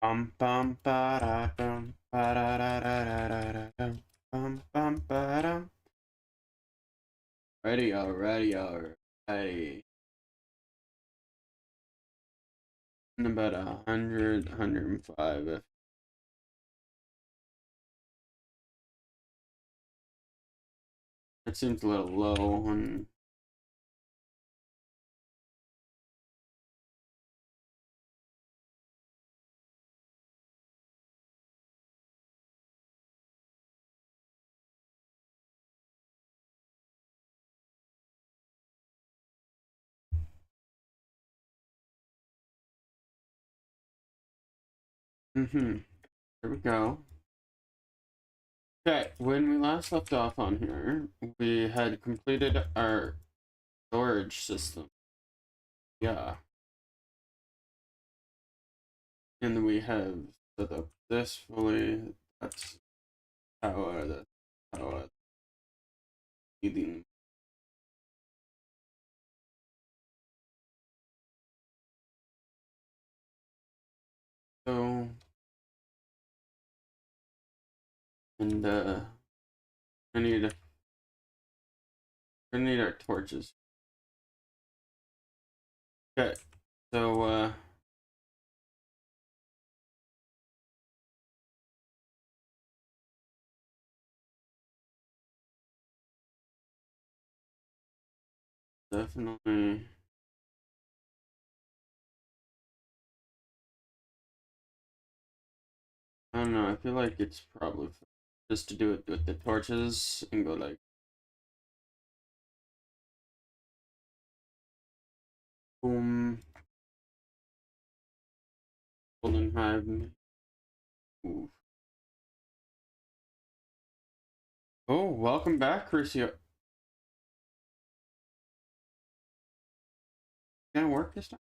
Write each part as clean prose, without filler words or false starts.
Bum bum ba da dum ba da da da da da da dum bum bum ba dum. Ready already already. In about 105. It seems a little low on. Here we go. Okay, when we last left off on here, we had completed our storage system. Yeah. And we have set up this fully. That's power, that's power. Heating. So, and I need our torches. Okay, so definitely. I don't know. I feel like it's probably just to do it with the torches and go like boom, golden hive. Ooh. Oh, welcome back, Crucio. Gonna work this time?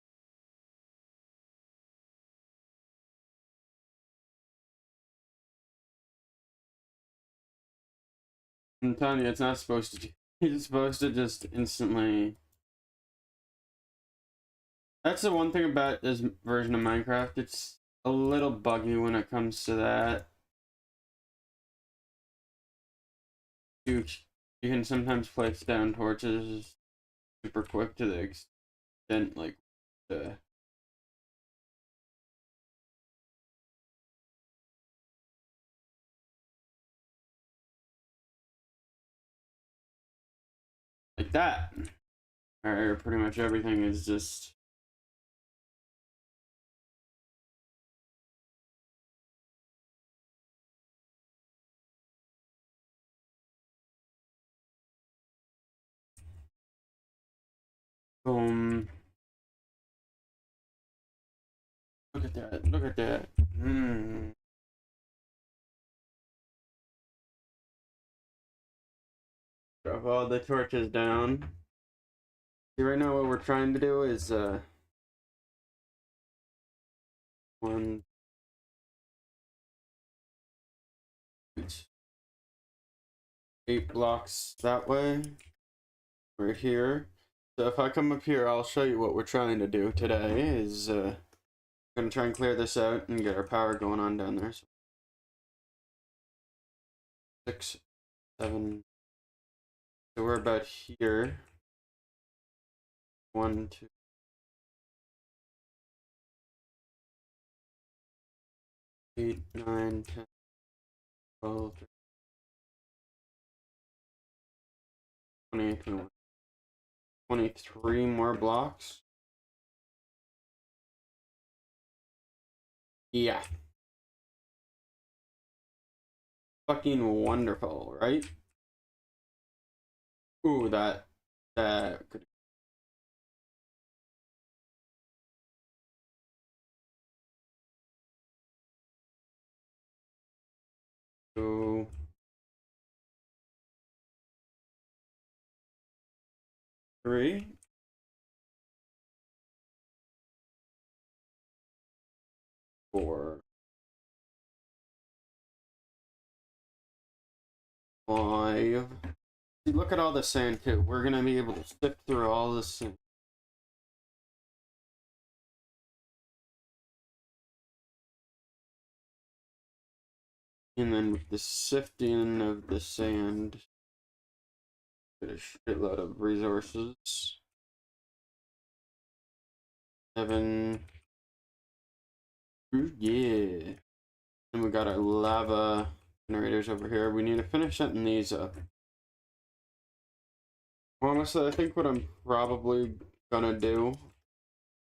I'm telling you, it's not supposed to. It's supposed to just instantly. That's the one thing about this version of Minecraft. It's a little buggy when it comes to that. You can sometimes place down torches super quick to the extent like the. Like that. Or pretty much everything is just. Boom. Look at that. Look at that. Drop all the torches down. See, right now what we're trying to do is one, 8 blocks that way. Right here. So if I come up here, I'll show you what we're trying to do today. Is gonna try and clear this out and get our power going on down there. So 6, 7. So we're about here. 1, 2. 8, 9, 10, 12, 20, 21, 23 more blocks. Yeah. Fucking wonderful, right? Ooh, that could. Go. 3. 4. 5. See, look at all the sand too. We're gonna be able to sift through all this sand. And then with the sifting of the sand, get a shitload of resources. 7. Ooh, yeah. And we got our lava generators over here. We need to finish setting these up. Honestly, I think what I'm probably gonna do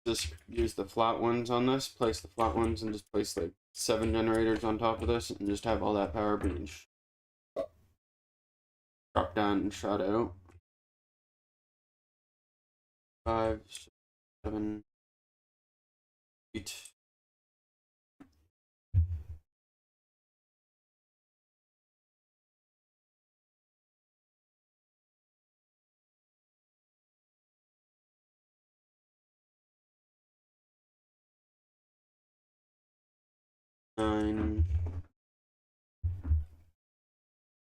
is just use the flat ones on this, place the flat ones, and just place like 7 generators on top of this, and just have all that power being dropped down and shot out. 5, 7, 8. 9,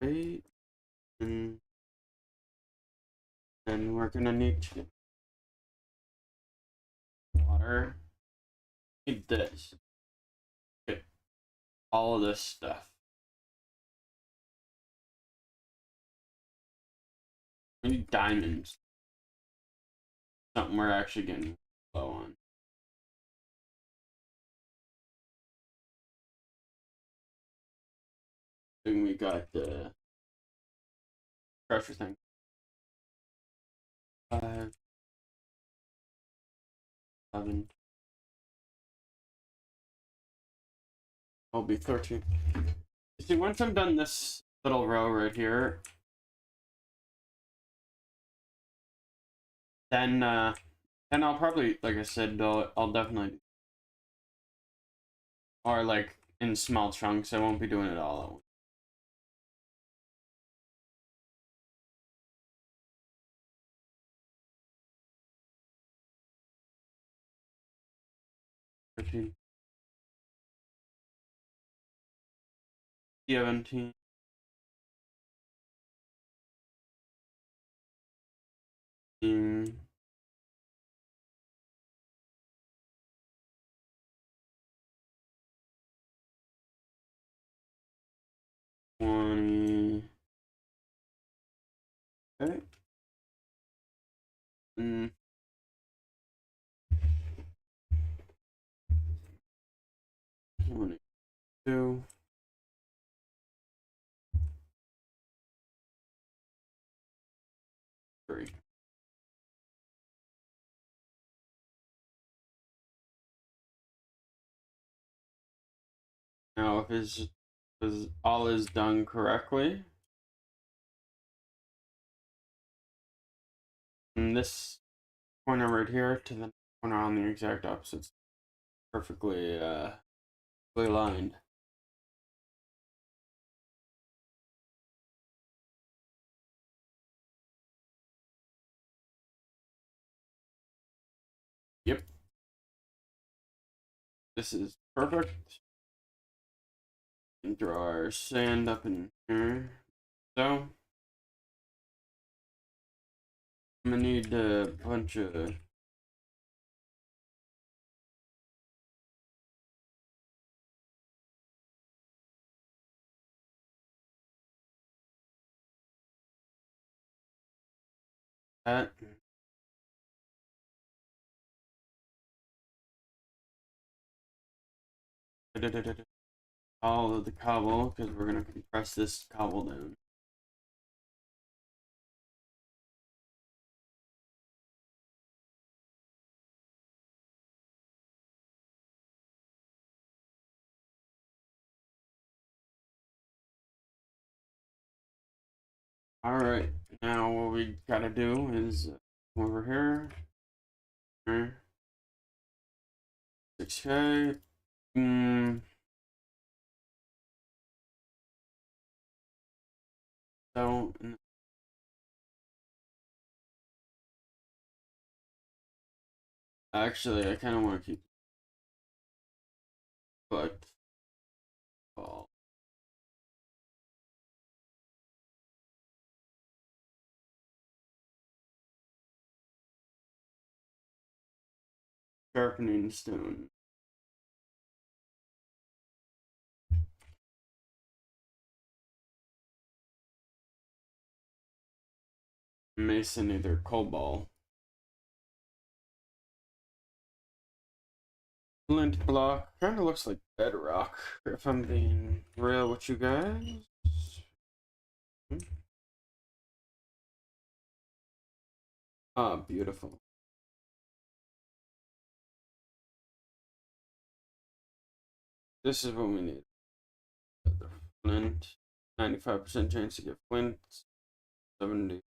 8, and then we're gonna need to get water. Need this. Get all of this stuff. We need diamonds. Something we're actually getting low on. Then we got the pressure thing. 5, 7. I'll be 13. You see, once I'm done this little row right here, then I'll probably, like I said, I'll definitely, or like in small chunks. I won't be doing it all at once. Fifteen. 17. 18. 20. Okay. 22. 3. Now, if all is done correctly, from this corner right here to the corner on the exact opposites, perfectly aligned. Yep. This is perfect. And throw our sand up in here. So I'm gonna need a bunch of that. All of the cobble, because we're gonna compress this cobble down. Alright, now what we gotta do is come over here. 6K. So actually I kinda wanna keep but all sharpening stone. Mason, either cobalt. Flint block kind of looks like bedrock, if I'm being real with you guys. Ah, beautiful. This is what we need. The flint. 95% chance to get flint. 70.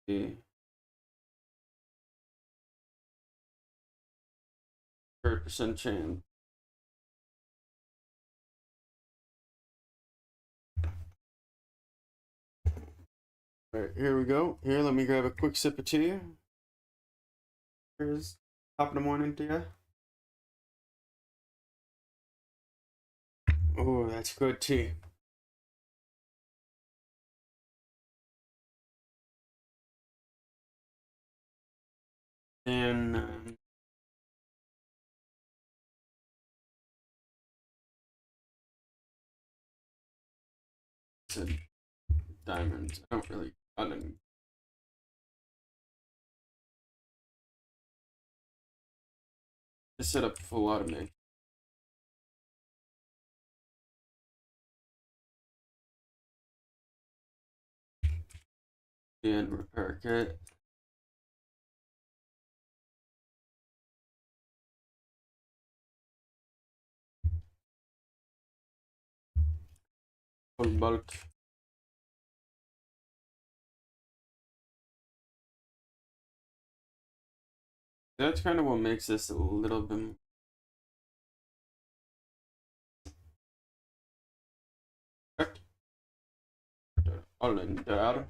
30% chance. Alright, here we go. Here, let me grab a quick sip of tea. Here's top of the morning to you. Oh, that's good tea. And said diamonds. I don't really got any. Just set up full automate. And repair kit. Full bulk. That's kind of what makes this a little bit. All in there.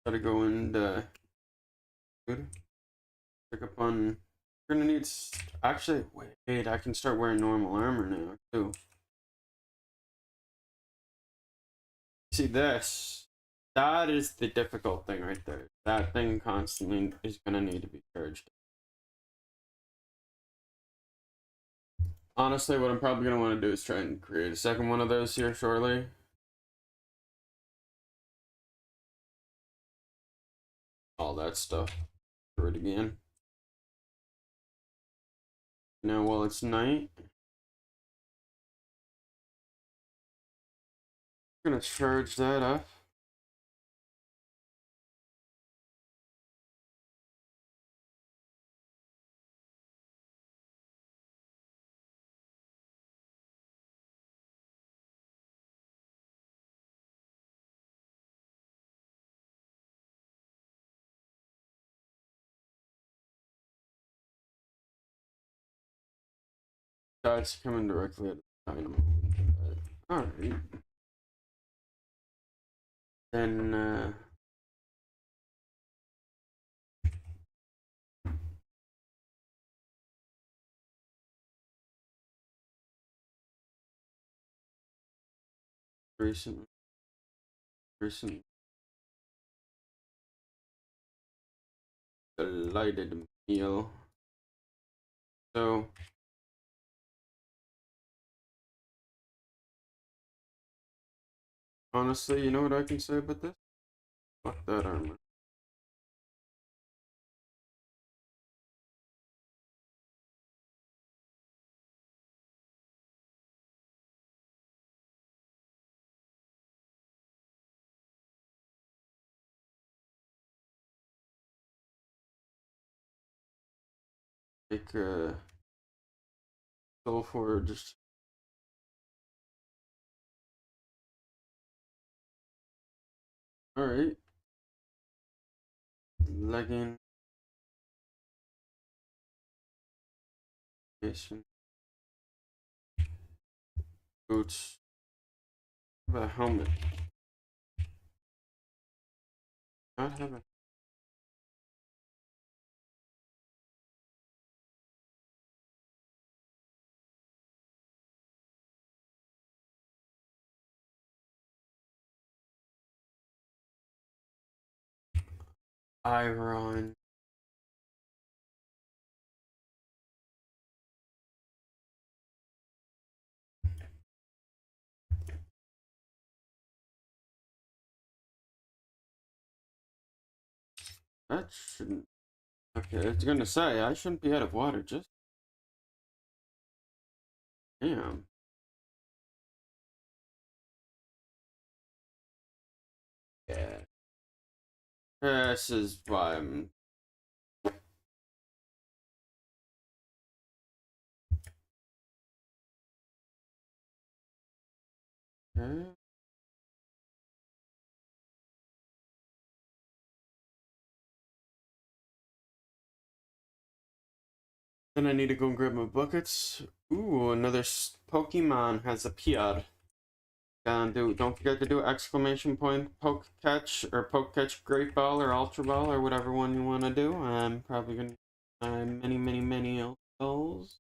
Gotta go and good. Pick up on. Gonna need. Actually, wait. I can start wearing normal armor now too. See this? That is the difficult thing right there. That thing constantly is gonna need to be charged. Honestly, what I'm probably gonna want to do is try and create a second one of those here shortly. All that stuff. Do it again. Now, while it's night, I'm gonna charge that up. That's coming directly at the dynamo. Alright. Then, recent delighted meal. So, honestly, you know what I can say about this? Fuck that armor. Like, Soul Forge. Alright. Legging. Boots. How about a helmet? Not have a iron. That shouldn't. Okay, it's gonna say I shouldn't be out of water. Just damn. Yeah. This is why I'm. Okay. Then I need to go and grab my buckets. Ooh, another Pokemon has appeared. Don't forget to do exclamation point poke catch or poke catch great ball or ultra ball or whatever one you want to do. I'm probably gonna many those.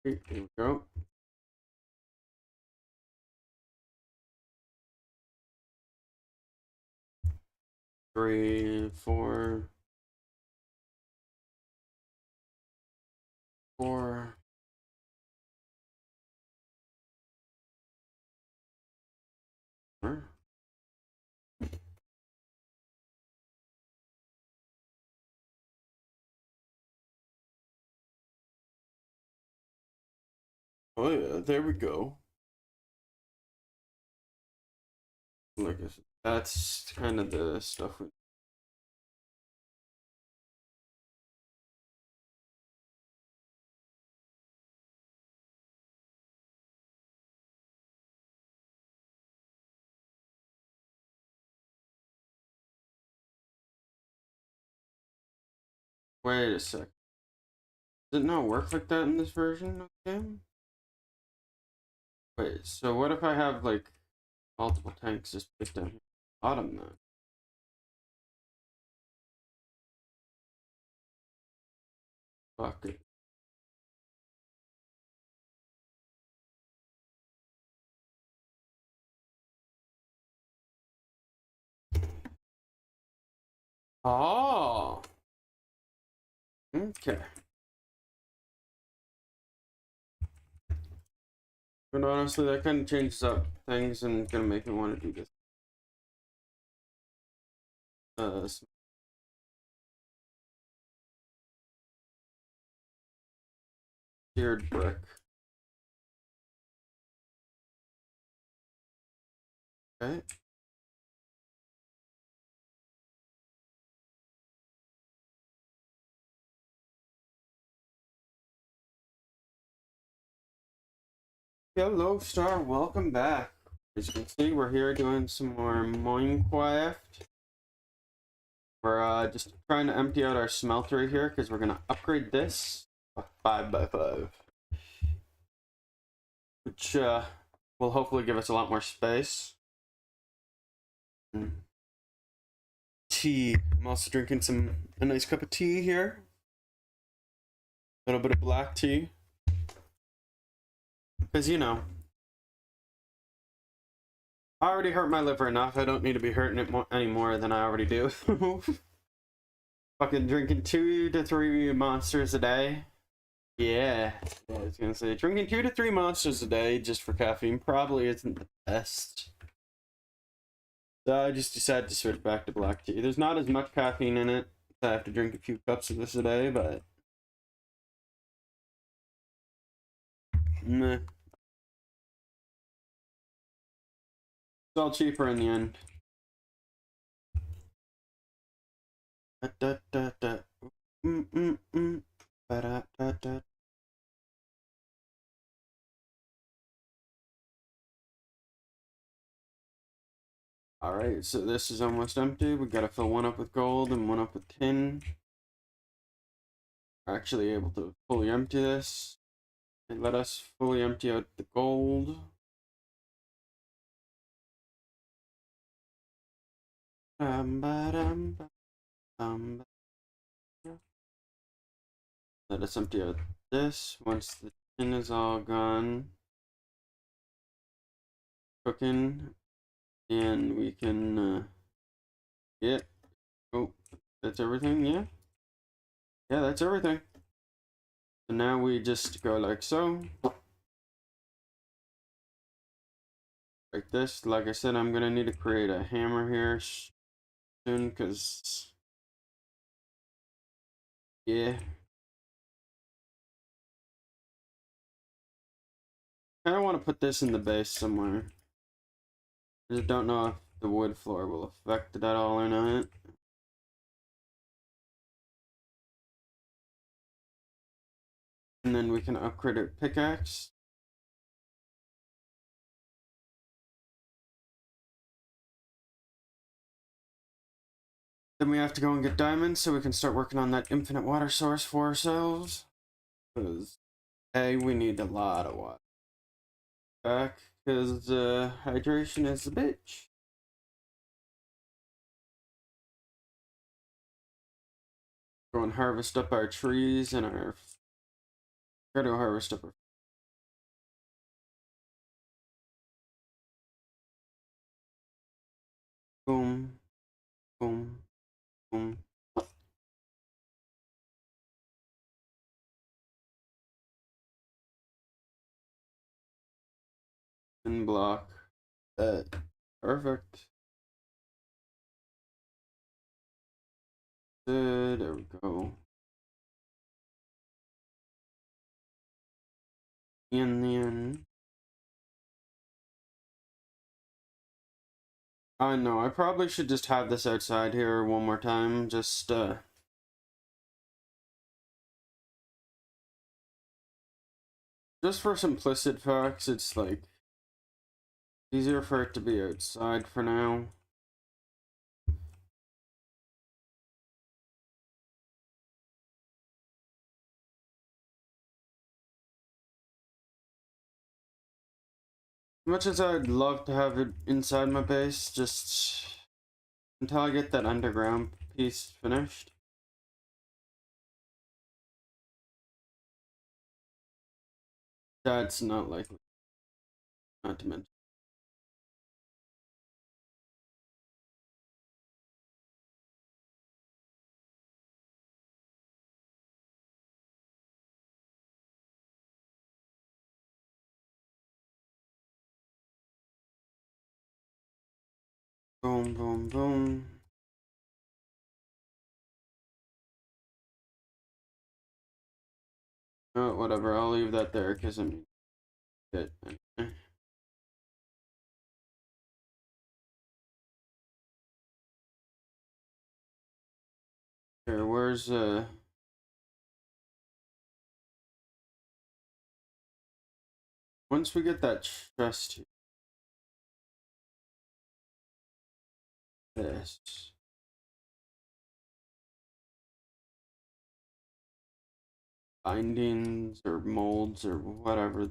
Here we go. Three, four, four. Four. Oh yeah, there we go. Like I said, that's kind of the stuff. Wait a sec. Does it not work like that in this version of the game? Wait, so what if I have like multiple tanks just put down here? Bottom then. Fuck it. Oh. Okay. But honestly, that kind of changes up things and gonna make me want to do this. Uh, Seared brick. Okay. Hello, Star. Welcome back. As you can see, we're here doing some more Minecraft. We're just trying to empty out our smelter here because we're gonna upgrade this 5x5, which will hopefully give us a lot more space. Tea. I'm also drinking a nice cup of tea here. A little bit of black tea. Because, you know, I already hurt my liver enough. I don't need to be hurting it any more than I already do. Fucking drinking 2 to 3 monsters a day. Yeah, I was gonna say, drinking 2 to 3 monsters a day just for caffeine probably isn't the best. So I just decided to switch back to black tea. There's not as much caffeine in it. So I have to drink a few cups of this a day, but meh. It's all cheaper in the end. Da, da, da, da. Mm, mm, mm. Ba, da, da, da. Alright, so this is almost empty. We gotta fill one up with gold and one up with tin. We're actually able to fully empty this. And let us fully empty out the gold. Ba, dum, ba, dum. Let us empty out this. Once the tin is all gone, cooking, and we can, yeah. Oh, that's everything, yeah? Yeah, that's everything. So now we just go like so. Like this. Like I said, I'm gonna need to create a hammer here soon, because, yeah. I don't want to put this in the base somewhere. I just don't know if the wood floor will affect it at all or not. And then we can upgrade our pickaxe. Then we have to go and get diamonds so we can start working on that infinite water source for ourselves. Because, hey, we need a lot of water back. Because hydration is a bitch. Go and harvest up our trees and our... Gotta go harvest up our... Boom. Boom. Boom. And block. Perfect. Good. There we go. And then... I know, I probably should just have this outside here one more time, just for simplicity facts, it's like easier for it to be outside for now. Much as I'd love to have it inside my base, just until I get that underground piece finished. That's not likely, not to mention. Boom, boom, boom. Oh, whatever, I'll leave that there, because I mean, it. Here, where's, once we get that chest, this. Bindings or molds or whatever.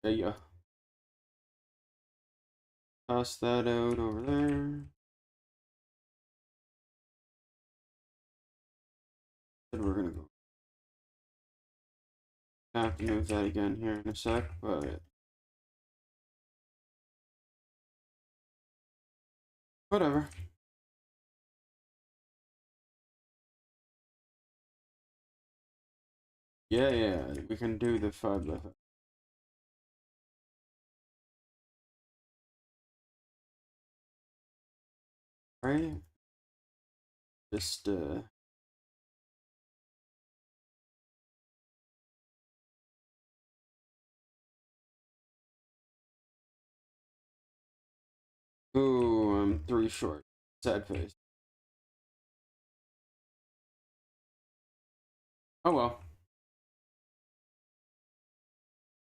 There you go. Toss that out over there. Then we're gonna go. I have to move that again here in a sec, but whatever. Yeah, yeah, we can do the 5x5. Right? Just ooh, I'm 3 short. Sad face. Oh well.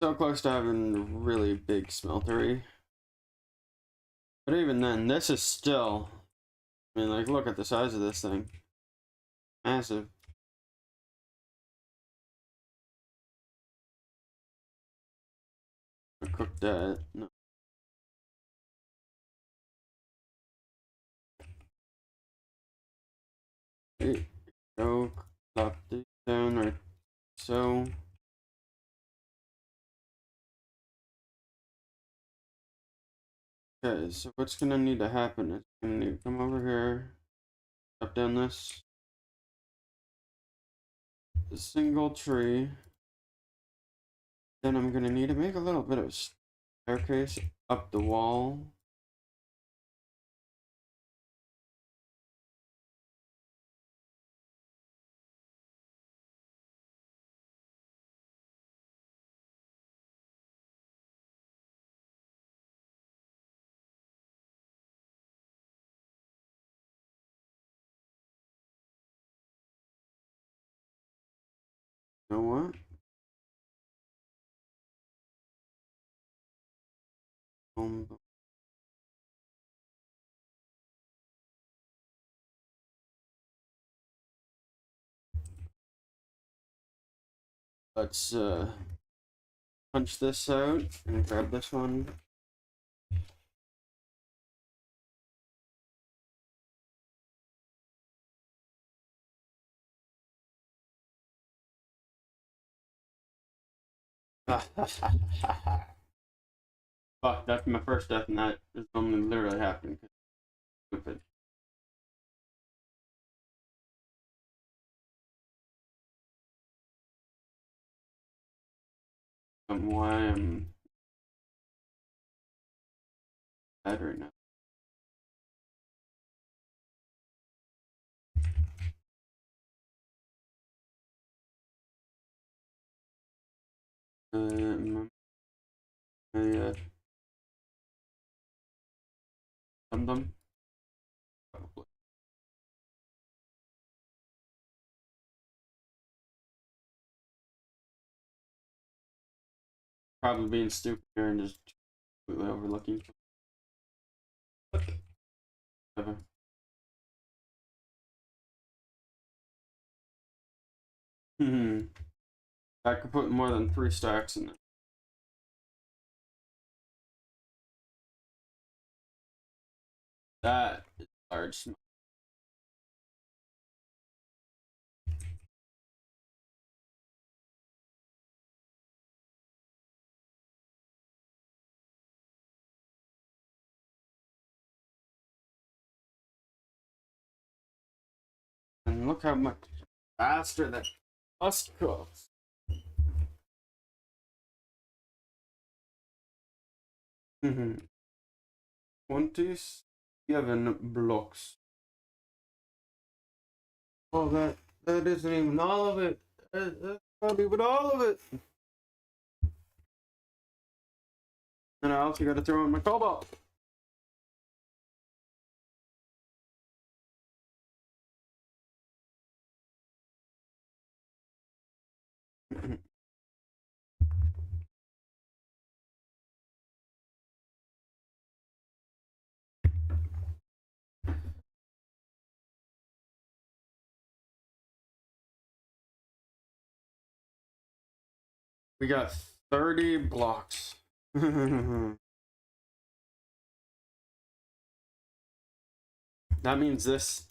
So close to having a really big smeltery. But even then, this is still, I mean, like, look at the size of this thing. Massive. I cooked that. No. Right. Go clap this down right so. Okay, so what's gonna need to happen is I'm gonna need to come over here, up down this single tree. Then I'm gonna need to make a little bit of a staircase up the wall. You know what? Um, let's punch this out and grab this one. Fuck, that's my first death, and that is only literally happening. Stupid. Why I'm bad right now. Dum-dum? Probably. Probably being stupid here and just completely overlooking. Whatever. I could put more than 3 stacks in it. That is large. And look how much faster that dust cooks. 27 blocks. Oh, that isn't even all of it. That's not even all of it. And I also got to throw in my cobalt. We got 30 blocks. That means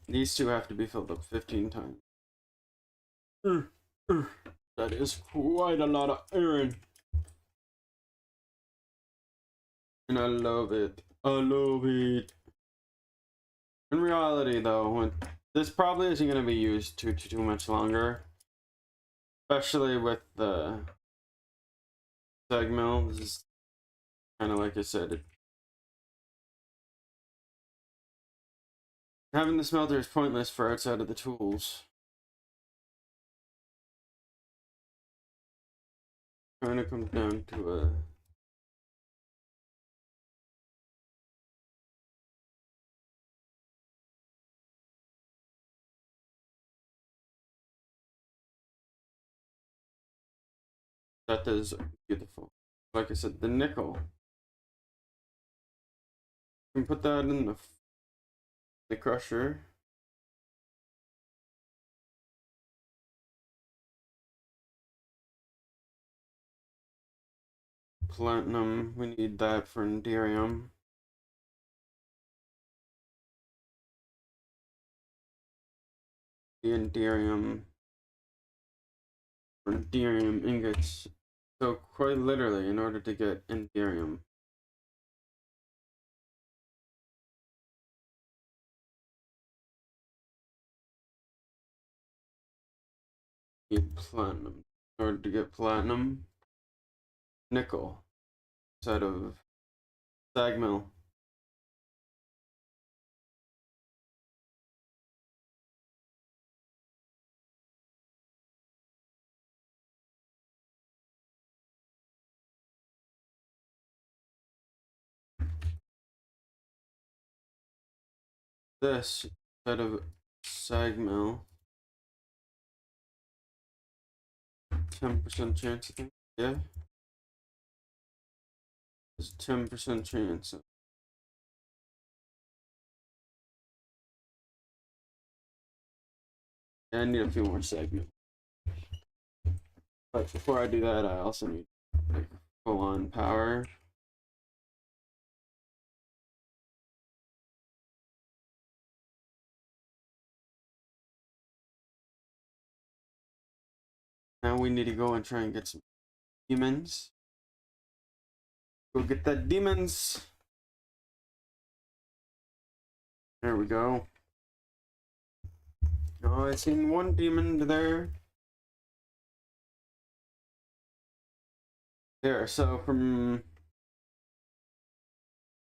these two have to be filled up 15 times. That is quite a lot of iron. And I love it. I love it. In reality, though, this probably isn't going to be used too much longer. Especially with the seg mill. This is kind of like I said. Having the smelter is pointless for outside of the tools. Kind of comes down to a... That is beautiful. Like I said, the nickel. You can put that in the crusher. Platinum, we need that for Enderium. the Enderium or Enderium ingots. So quite literally, in order to get Enderium, you need platinum. In order to get platinum, nickel instead of sag mill. This instead of sag mill. 10% chance, I think. Yeah. There's 10% chance. Yeah, I need a few more segments. But before I do that, I also need like full on power. Now we need to go and try and get some demons. Go get that demons. There we go. Oh, I seen one demon there. There, so from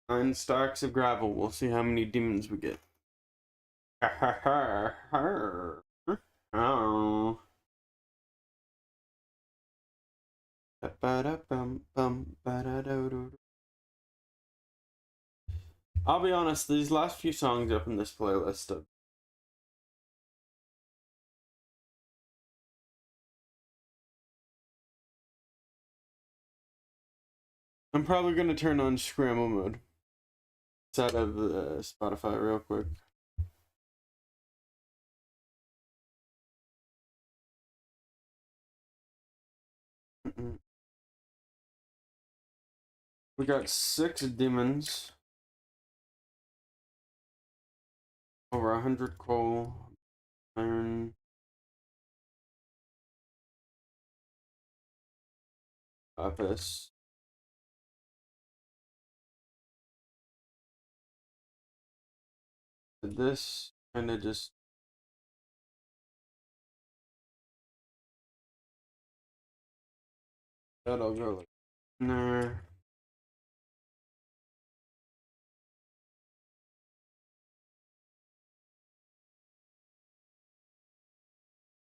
9 stacks of gravel, we'll see how many demons we get. Oh. I'll be honest, these last few songs up in this playlist I'm probably gonna turn on scramble mode. It's out of Spotify real quick. We got 6 demons. Over 100 coal, iron, lapis. This kind of just that'll go like there.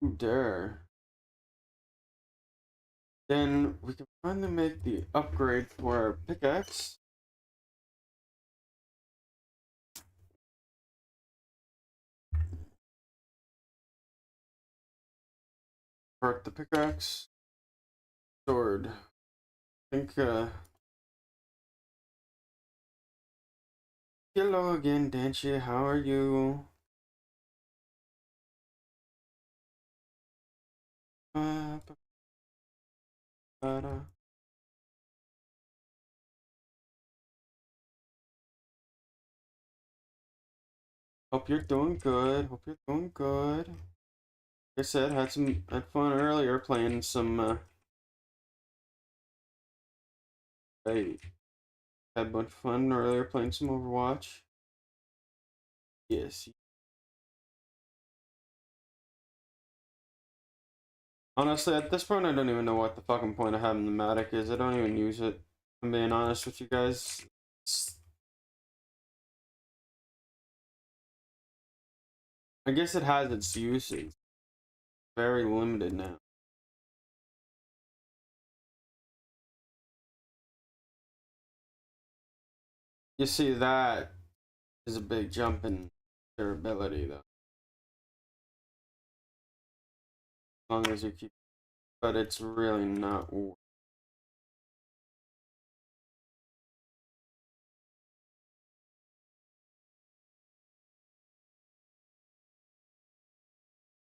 Ooh, there. Then we can finally make the upgrade for our pickaxe. Part the pickaxe. Sword. I think hello again, Danchi. How are you? Hope you're doing good. Hope you're doing good. Like I said, had fun earlier playing some hey, had a bunch of fun earlier playing some Overwatch. Yes. Honestly, at this point, I don't even know what the fucking point of having the Matic is. I don't even use it. I'm being honest with you guys. I guess it has its uses. Very limited now. You see, that is a big jump in durability, though. As long as you keep, but it's really not.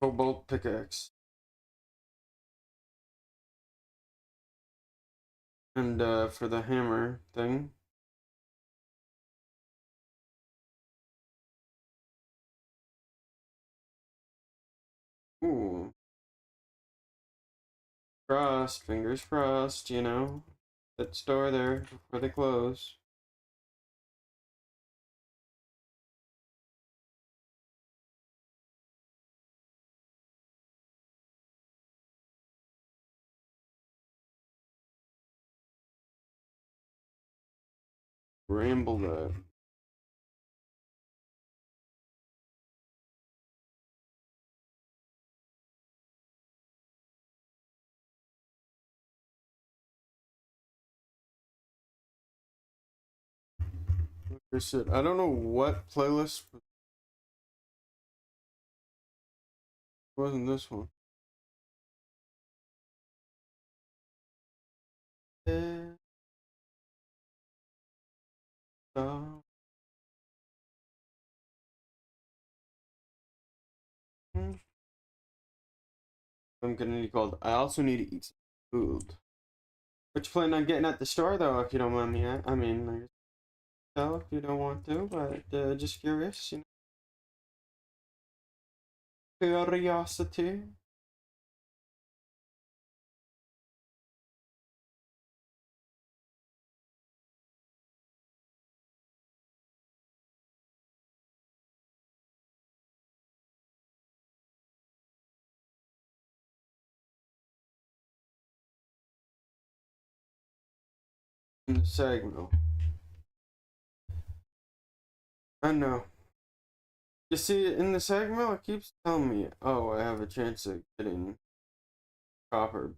Cobalt pickaxe. And for the hammer thing, Ooh. Crossed, fingers crossed, you know. That store there before they close. Ramble that. Like I said, I don't know what playlist wasn't this one. Yeah. Oh. I'm gonna need called. I also need to eat some food. What you plan on getting at the store though, if you don't mind me? I mean, I guess tell if you don't want to, but just curious, you know. Curiosity. In the signal. I know. You see, in the segment, it keeps telling me, "Oh, I have a chance of getting copper."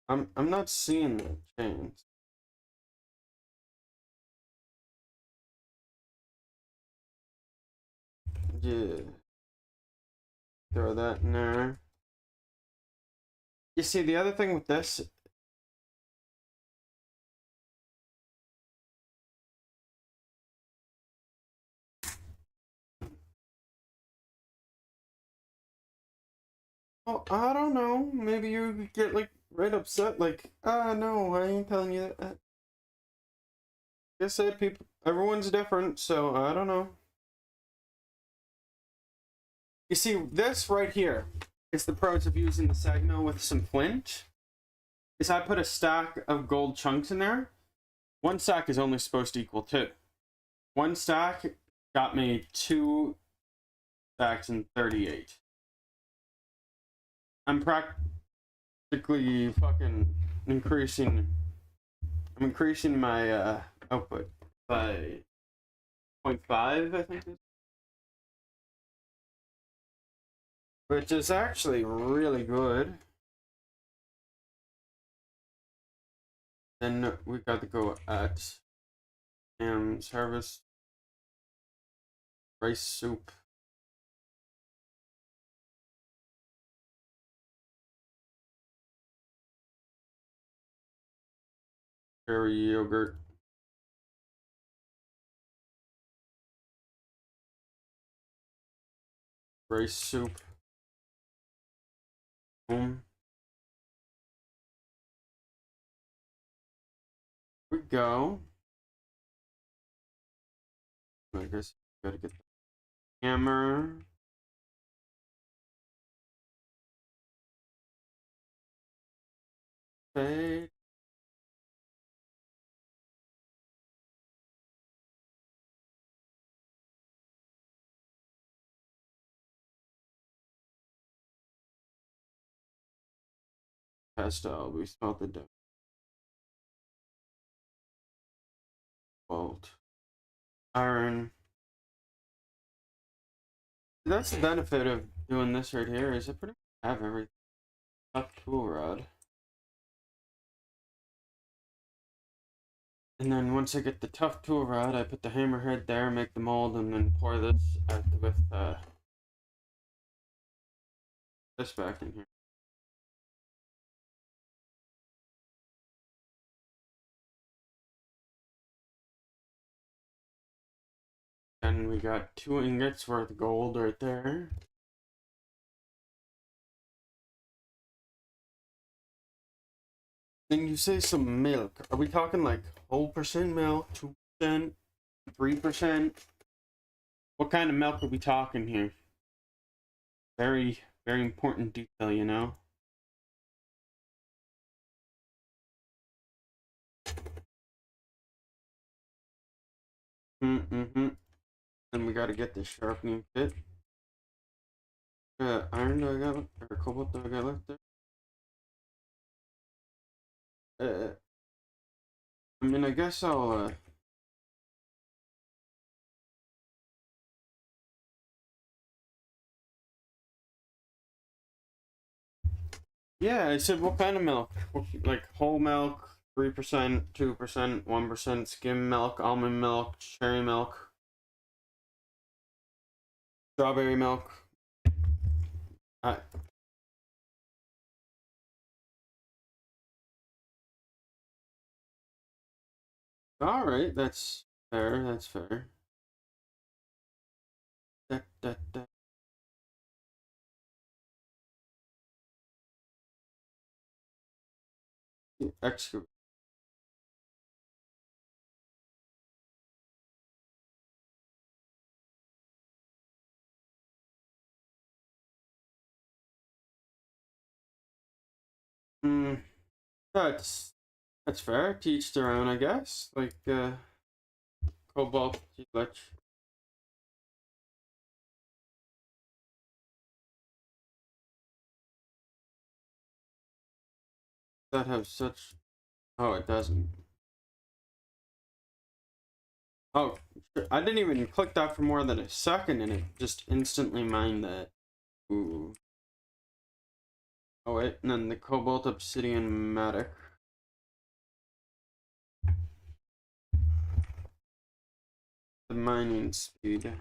I'm not seeing that chance. Yeah, throw that in there. You see, the other thing with this, oh, I don't know. Maybe you get like right upset, like, ah, no, I ain't telling you that. Like I said, people, everyone's different, so I don't know. You see, this right here is the pros of using the Sagno with some flint. Is I put a stack of gold chunks in there. One stack is only supposed to equal 2. One stack got me 2 stacks and 38. I'm practically fucking increasing. I'm increasing my output by 0.5, I think. Which is actually really good. Then we got to go at harvest rice soup. Cherry yogurt. Rice soup. Boom. We go. I guess gotta get the hammer. Okay. Pastel. We smelt the dough. Bolt. Iron. That's the benefit of doing this right here, is it pretty much have everything. Tough tool rod. And then once I get the tough tool rod, I put the hammerhead there, make the mold, and then pour this with this back in here. And we got 2 ingots worth of gold right there. Then you say some milk. Are we talking like whole percent milk, 2%, 3%? What kind of milk are we talking here? Very Very important detail, you know? Mm-hmm. Then we gotta get the sharpening kit. Iron do I got left? Or cobalt do I got left there? I mean, I guess I'll, yeah, I said what kind of milk? Like whole milk, 3%, 2%, 1%, skim milk, almond milk, cherry milk, strawberry milk. I, all right, that's fair. That's fair. Da. Excavate. Hmm. That's fair. To each their own, I guess. Like cobalt, that have such. Oh, it doesn't. Oh, I didn't even click that for more than a second, and it just instantly mined that. Ooh. Oh wait, and then the cobalt obsidian matic. The mining speed.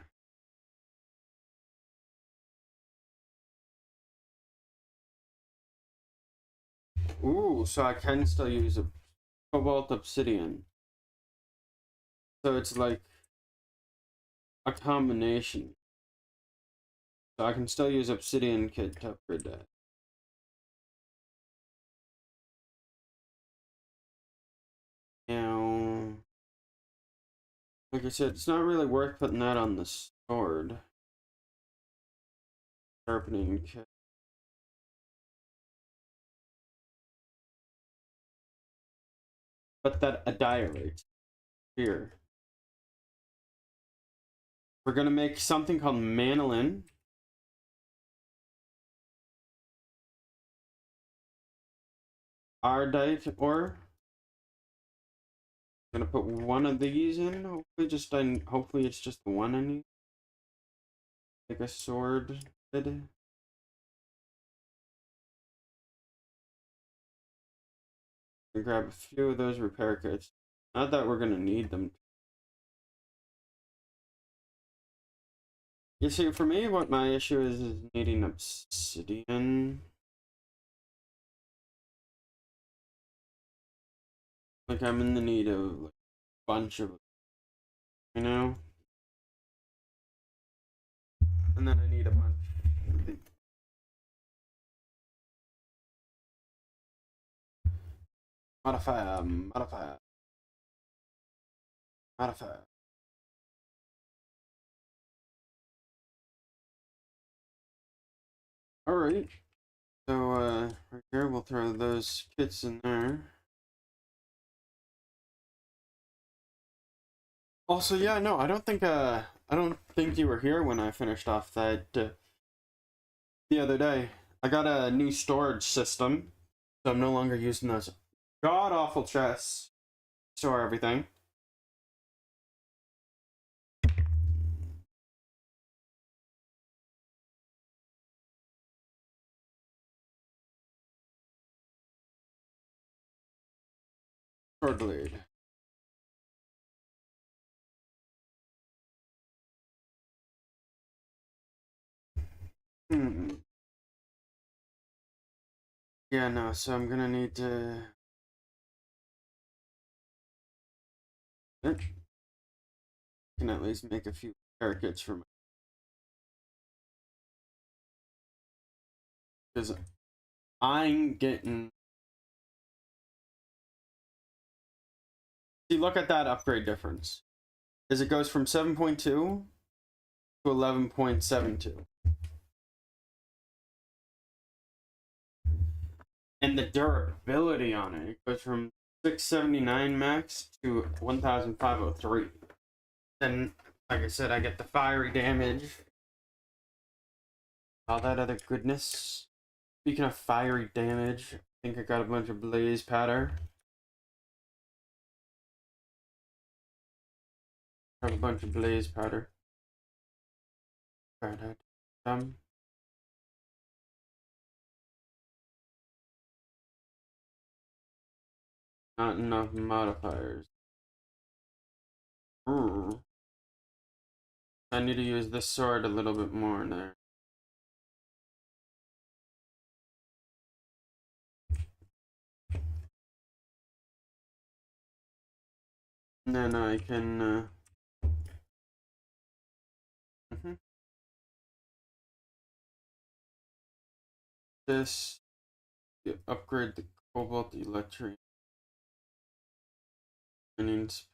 Ooh, so I can still use a cobalt obsidian. So it's like a combination. So I can still use obsidian kit to upgrade that. Now, like I said, it's not really worth putting that on the sword. Sharpening kit. But that a diorite. Here. We're gonna make something called manolin. Ardite ore. Gonna put one of these in. Hopefully it's just the one I need. Like a sword. And grab a few of those repair kits. Not that we're gonna need them. You see, for me, what my issue is needing obsidian. Like, I'm in the need of like, a bunch of, you know? And then I need a bunch. Modifier. Alright. So, right here, we'll throw those kits in there. Also, yeah, no, I don't think you were here when I finished off that the other day. I got a new storage system, so I'm no longer using those god-awful chests to store everything. Sword blade. Yeah, no, so I'm gonna need to... I can at least make a few repair kits for my... Because I'm getting... See, look at that upgrade difference. As it goes from 7.2 to 11.72. And the durability on it, it goes from 679 max to 1503. Then, like I said, I get the fiery damage, all that other goodness. Speaking of fiery damage, I think I got a bunch of blaze powder. Got a bunch of blaze powder. Not enough modifiers. Ooh. I need to use this sword a little bit more in there. And then I can this upgrade the cobalt electric. It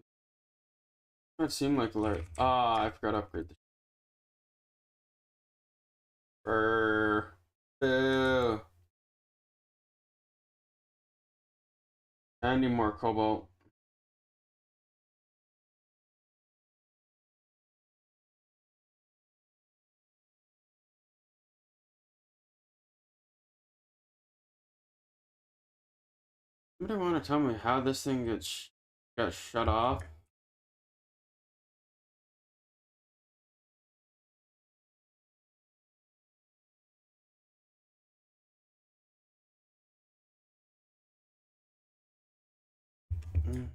seem like I forgot to upgrade the Ew. I need more cobalt. Somebody want to tell me how this thing got shut off? Mm.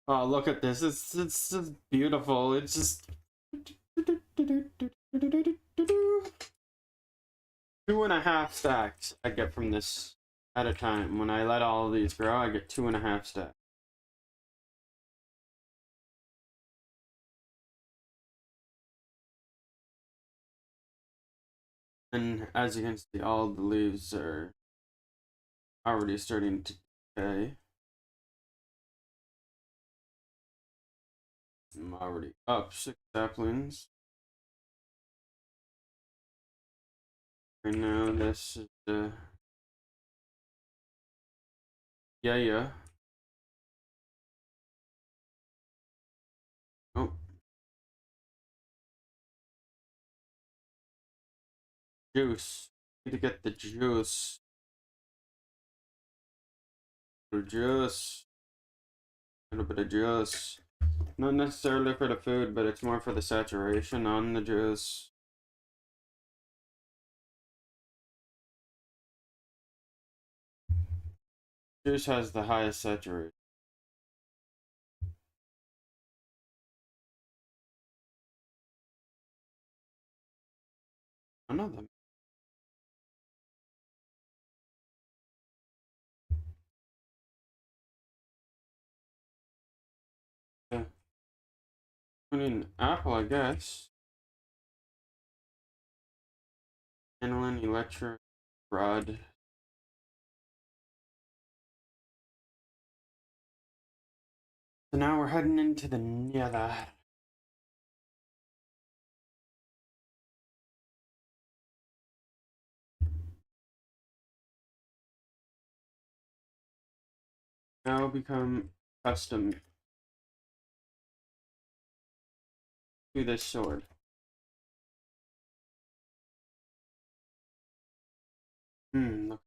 Oh, look at this. It's just beautiful. It's just 2.5 stacks I get from this at a time. When I let all of these grow, I get 2.5 stacks. And as you can see, all the leaves are already starting to decay. I'm already up 6 saplings. Right now, this is the yeah. Oh, juice. Need to get the juice. The juice. A little bit of juice. Not necessarily for the food, but it's more for the saturation on the juice. Juice has the highest saturation. I know them. Yeah. I mean, apple, I guess. Aniline, electric, rod. So now we're heading into the nether. Now become custom to this sword. Look.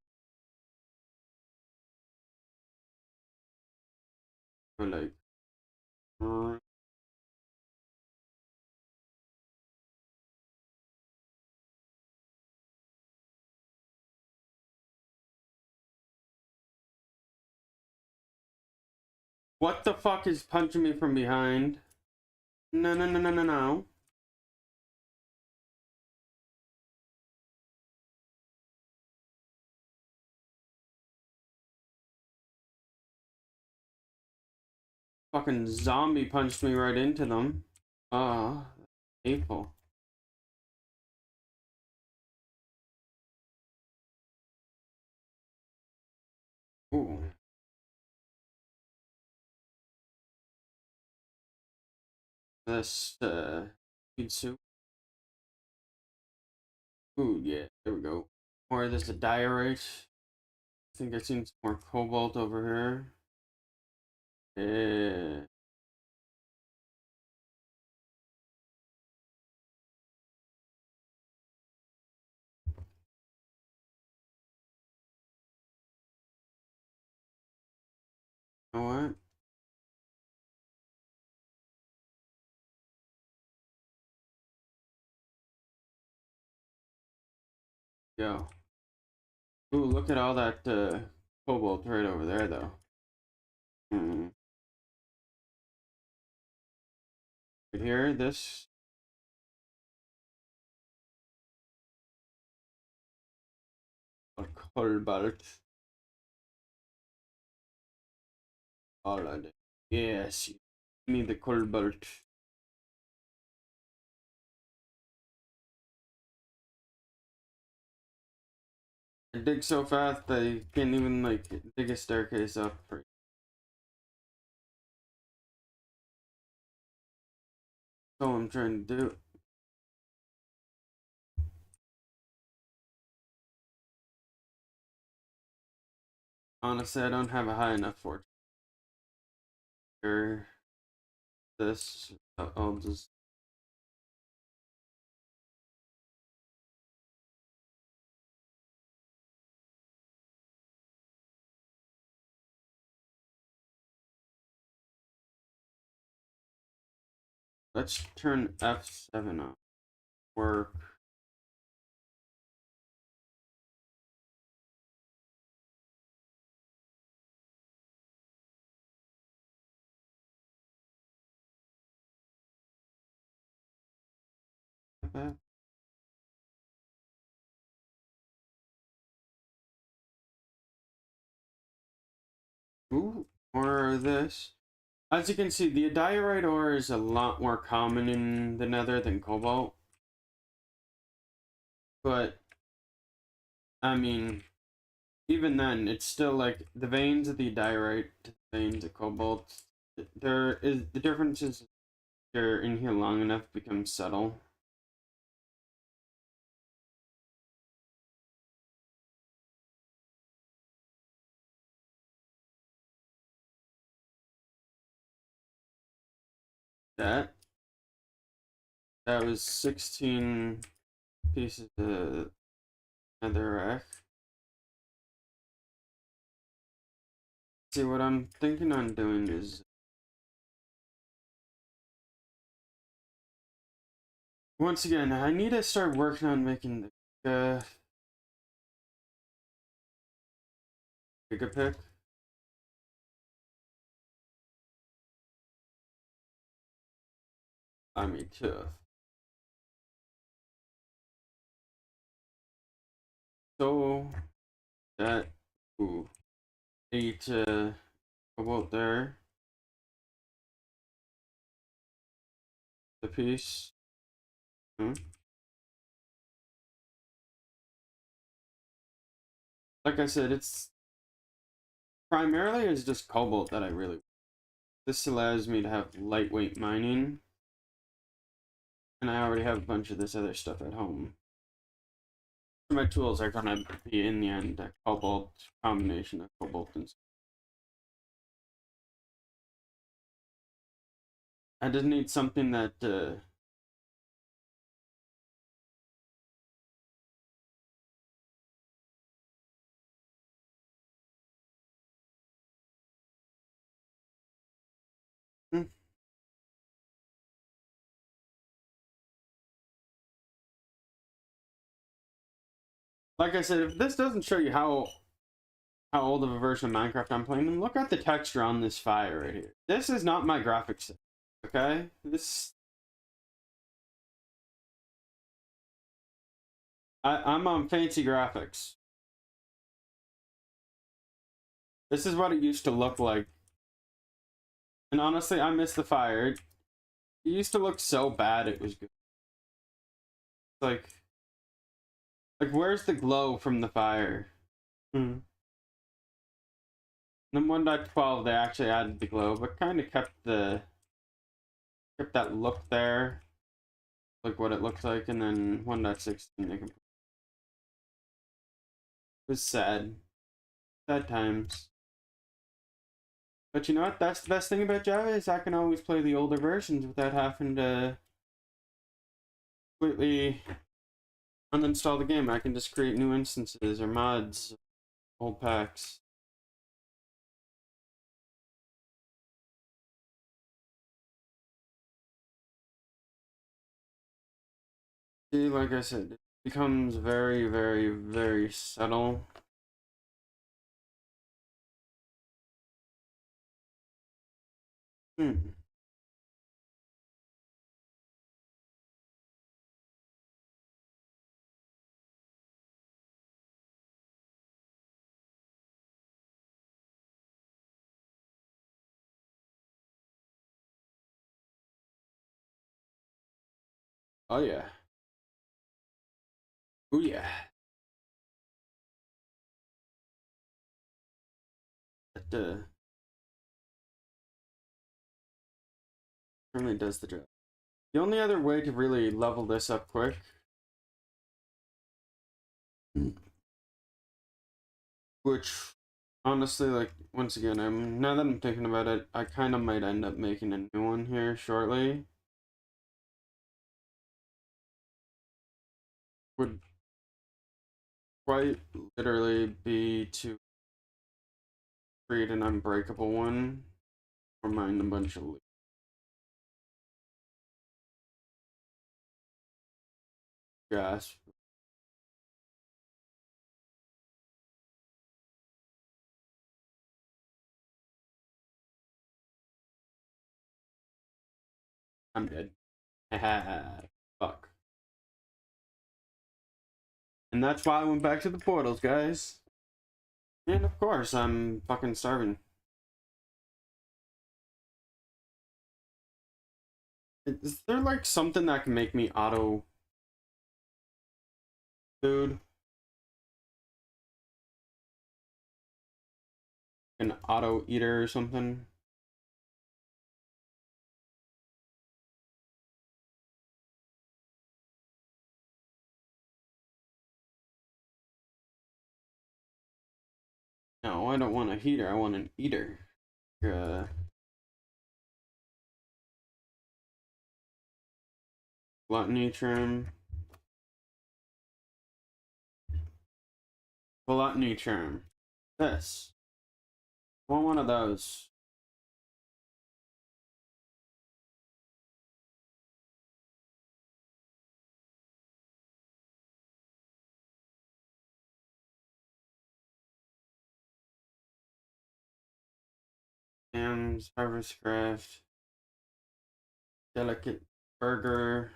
Like. What the fuck is punching me from behind? No. Fucking zombie punched me right into them. Ah, hateful. Ooh. this feed soup. Ooh, yeah, there we go. More of this diorite. I think I've seen some more cobalt over here. Yeah. You know what? Yo. Ooh, look at all that cobalt right over there, though. Hmm. Right here, this. A cobalt. Alright. Yes. Give me the cobalt. I dig so fast I can't even like dig a staircase up. That's all I'm trying to do. Honestly, I don't have a high enough fortune. Or this, I'll just. Let's turn F7 on. Work. Ooh, or this. As you can see, the diorite ore is a lot more common in the Nether than cobalt. But, I mean, even then, it's still like the veins of the diorite to the veins of cobalt. There is the differences. They're in here long enough become subtle. That was 16 pieces of netherrack. See, what I'm thinking on doing is once again, I need to start working on making the Gigapick. I mean, tough. So that ooh, 8 cobalt there. The piece. Hmm. Like I said, it's primarily is just cobalt that I really. This allows me to have lightweight mining, and I already have a bunch of this other stuff at home. My tools are gonna be in the end a cobalt combination of cobalt and. I just need something that hmm. Like I said, if this doesn't show you how old of a version of Minecraft I'm playing, then look at the texture on this fire right here. This is not my graphics, okay? I'm on fancy graphics. This is what it used to look like. And honestly, I miss the fire. It used to look so bad it was good. Like where's the glow from the fire? Hmm. Then 1.12 they actually added the glow, but kind of kept the kept that look there, like what it looks like, and then 1.16 they can. It was sad. Sad times. But you know what? That's the best thing about Java is I can always play the older versions without having to completely uninstall the game. I can just create new instances or mods, old packs. See, like I said, it becomes very, very, very subtle. Hmm. Oh yeah. Oh yeah. It really does the job. The only other way to really level this up quick, which honestly, like, once again, now that I'm thinking about it, I kind of might end up making a new one here shortly. Would quite literally be to create an unbreakable one or mine a bunch of gas. I'm dead. Fuck. And that's why I went back to the portals, guys. And of course, I'm fucking starving. Is there like something that can make me auto food? An auto eater or something? No, I don't want a heater, I want an eater. Gluttony trim. Gluttony trim. This. I want one of those. Hams, Harvest Craft. Delicate Burger.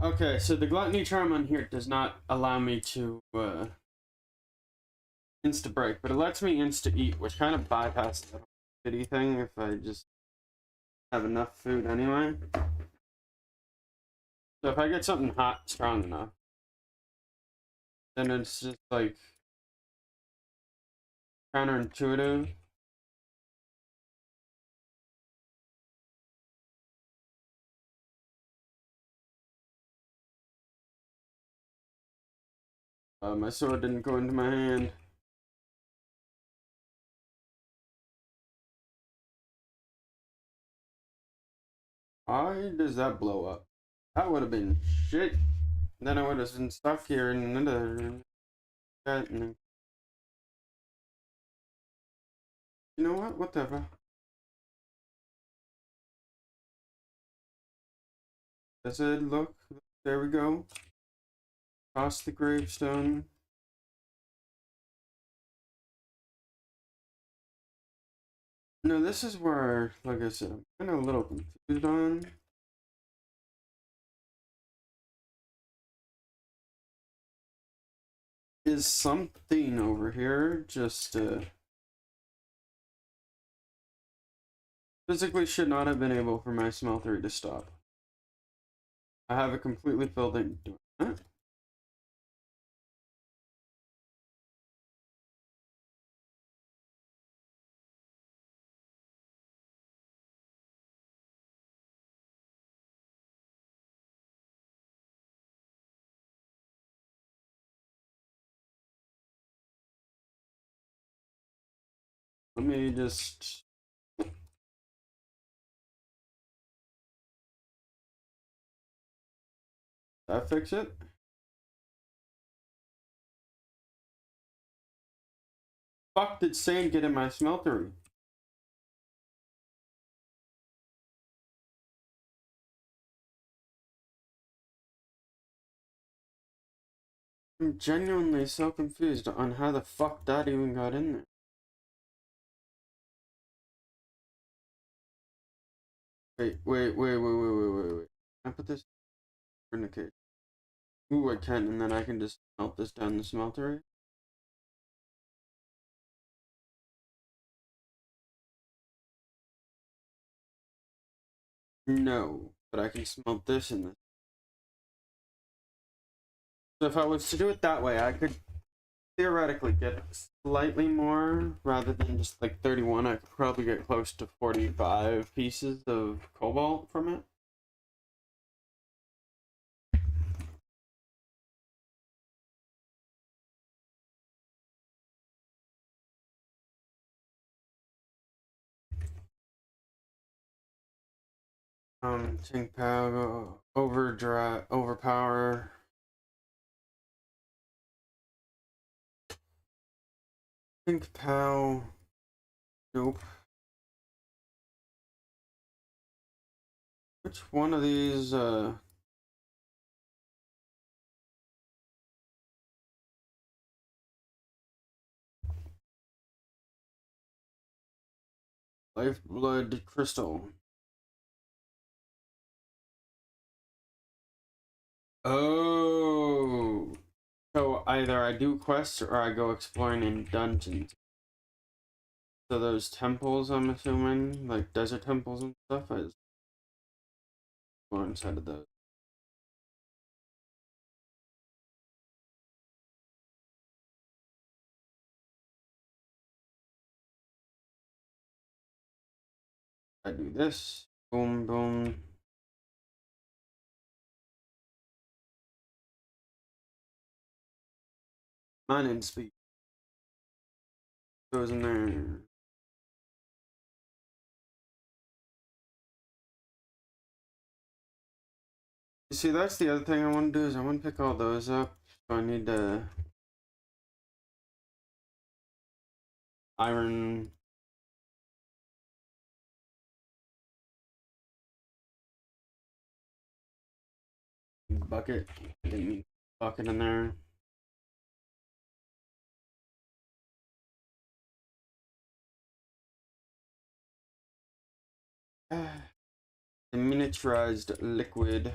Okay, so the gluttony charm on here does not allow me to insta break, but it lets me insta eat, which kind of bypasses the pity thing if I just have enough food anyway. So if I get something hot strong enough, then it's just like counterintuitive. My sword didn't go into my hand. Why does that blow up? That would have been shit. Then I would have been stuck here in another. You know what? Whatever. Does it look? There we go. Toss the gravestone. No, this is where, like I said, I'm kind of a little confused on. Is something over here just physically should not have been able for my smeltery to stop. I have it completely filled in. Let me just... That fix it? Fuck did sand get in my smeltery? I'm genuinely so confused on how the fuck that even got in there. Wait. Can I put this in the cage? Ooh, I can, and then I can just melt this down the smeltery. No, but I can smelt this in this. So if I was to do it that way, I could theoretically get slightly more rather than just like 31. I could probably get close to 45 pieces of cobalt from it. Ting Pao, overpower. Think Pao. Nope. Which one of these, Lifeblood Crystal? Oh. So either I do quests or I go exploring in dungeons. So those temples, I'm assuming, like desert temples and stuff, I just go inside of those. I do this. Boom, boom. Mining speed goes in there. You see, that's the other thing I want to do is I want to pick all those up. So I need to iron. Bucket. I didn't mean bucket in there. The miniaturized liquid.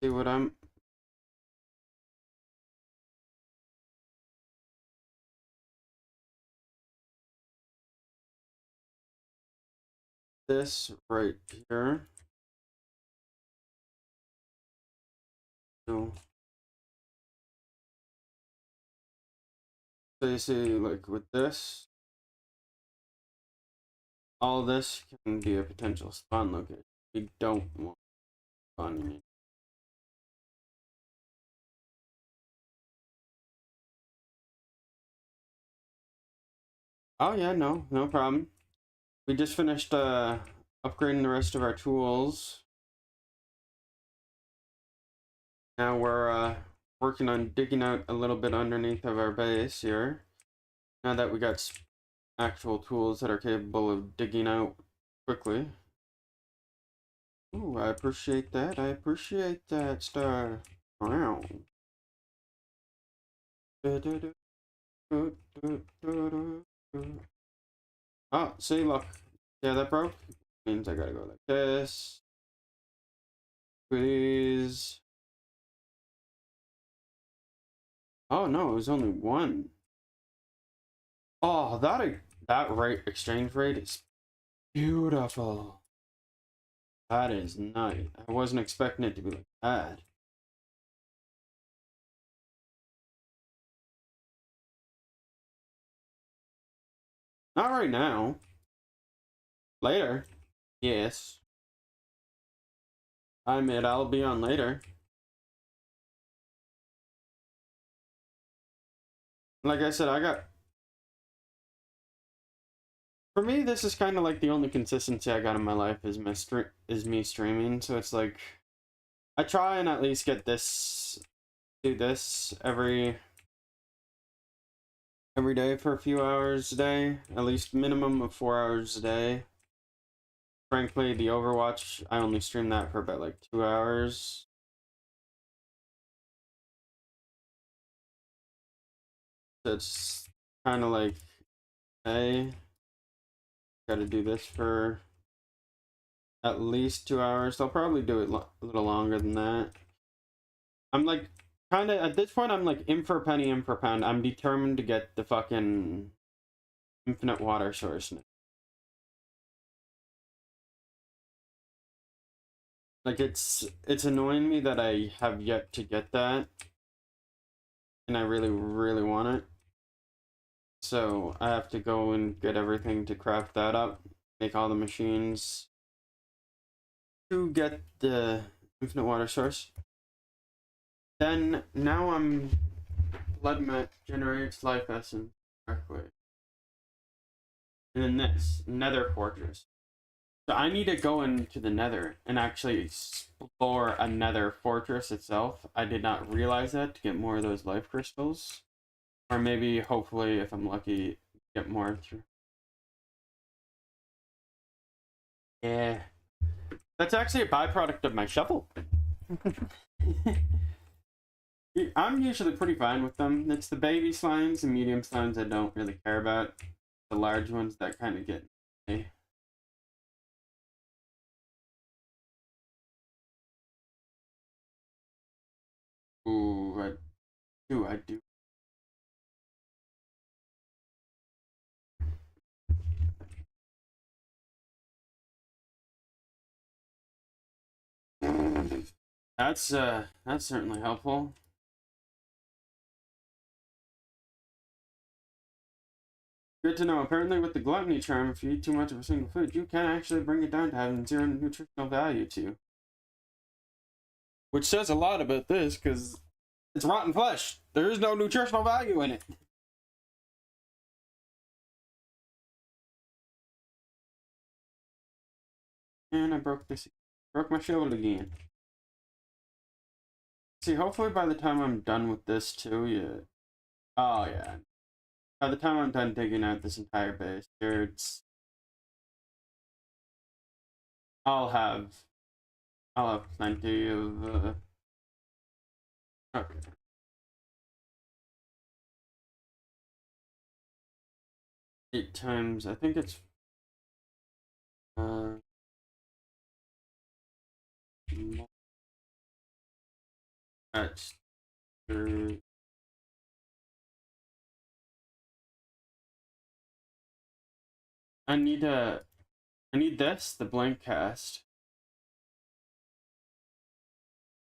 See what I'm. This right here. So you see, like with this, all this can be a potential spawn location. We don't want spawning it. Oh yeah, no problem. We just finished upgrading the rest of our tools. Now we're working on digging out a little bit underneath of our base here. Now that we got actual tools that are capable of digging out quickly. Ooh, I appreciate that. I appreciate that, Star. Wow. Oh, see, look. Yeah, that broke. Means I gotta go like this. Please. Oh no, it was only one. Oh, that rate exchange rate is Beautiful. That is nice. I wasn't expecting it to be like that. Not right now. Later. Yes. I admit I'll be on later. Like I said, I got... For me, this is kind of like the only consistency I got in my life is me streaming. So it's like... I try and at least get this... Do this every day for a few hours a day. At least minimum of 4 hours a day. Frankly, the Overwatch, I only stream that for about like 2 hours. So it's kind of like, hey, gotta do this for at least 2 hours. I'll probably do it a little longer than that. I'm like, kind of, at this point, I'm like, in for a penny, in for a pound. I'm determined to get the fucking infinite water source now. Like, it's annoying me that I have yet to get that. And I really, really want it. So I have to go and get everything to craft that up. Make all the machines to get the infinite water source. Then, now I'm blood mat generates life essence correctly. And then this, nether fortress. So I need to go into the nether and actually explore a nether fortress itself. I did not realize that to get more of those life crystals. Or maybe, hopefully, if I'm lucky, get more through. Yeah. That's actually a byproduct of my shovel. I'm usually pretty fine with them. It's the baby slimes and medium slimes I don't really care about. The large ones that kind of get me. Ooh, I do. That's certainly helpful. Good to know. Apparently, with the gluttony charm, if you eat too much of a single food, you can actually bring it down to having zero nutritional value to you. Which says a lot about this, because it's rotten flesh. There is no nutritional value in it. And I broke this. Broke my shovel again. See, hopefully by the time I'm done with this too, yeah. Oh yeah. By the time I'm done digging out this entire base, here I'll have plenty of okay. 8 times, I think it's uh that's I need this, the blank cast,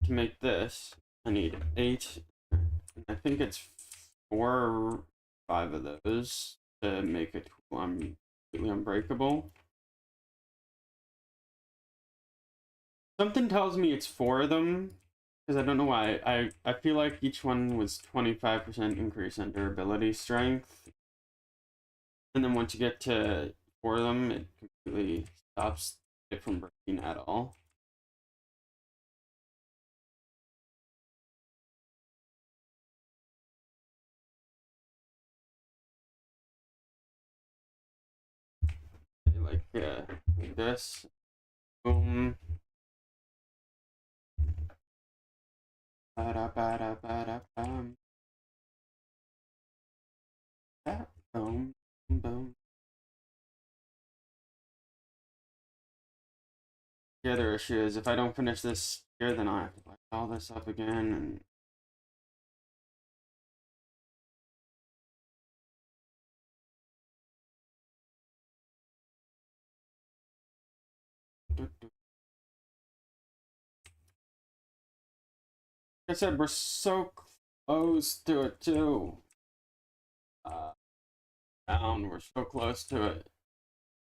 to make this. I need 8. I think it's 4 or 5 of those to make it completely unbreakable. Something tells me it's 4 of them, because I don't know why. I feel like each one was 25% increase in durability strength. And then once you get to 4 of them, it completely stops it from breaking at all. Like this. Boom. Ba-da, ba-da, ba-da, bum. That, boom, boom. The other issue is if I don't finish this here, then I have to like all this up again, and I said, we're so close to it too. Down, we're so close to it.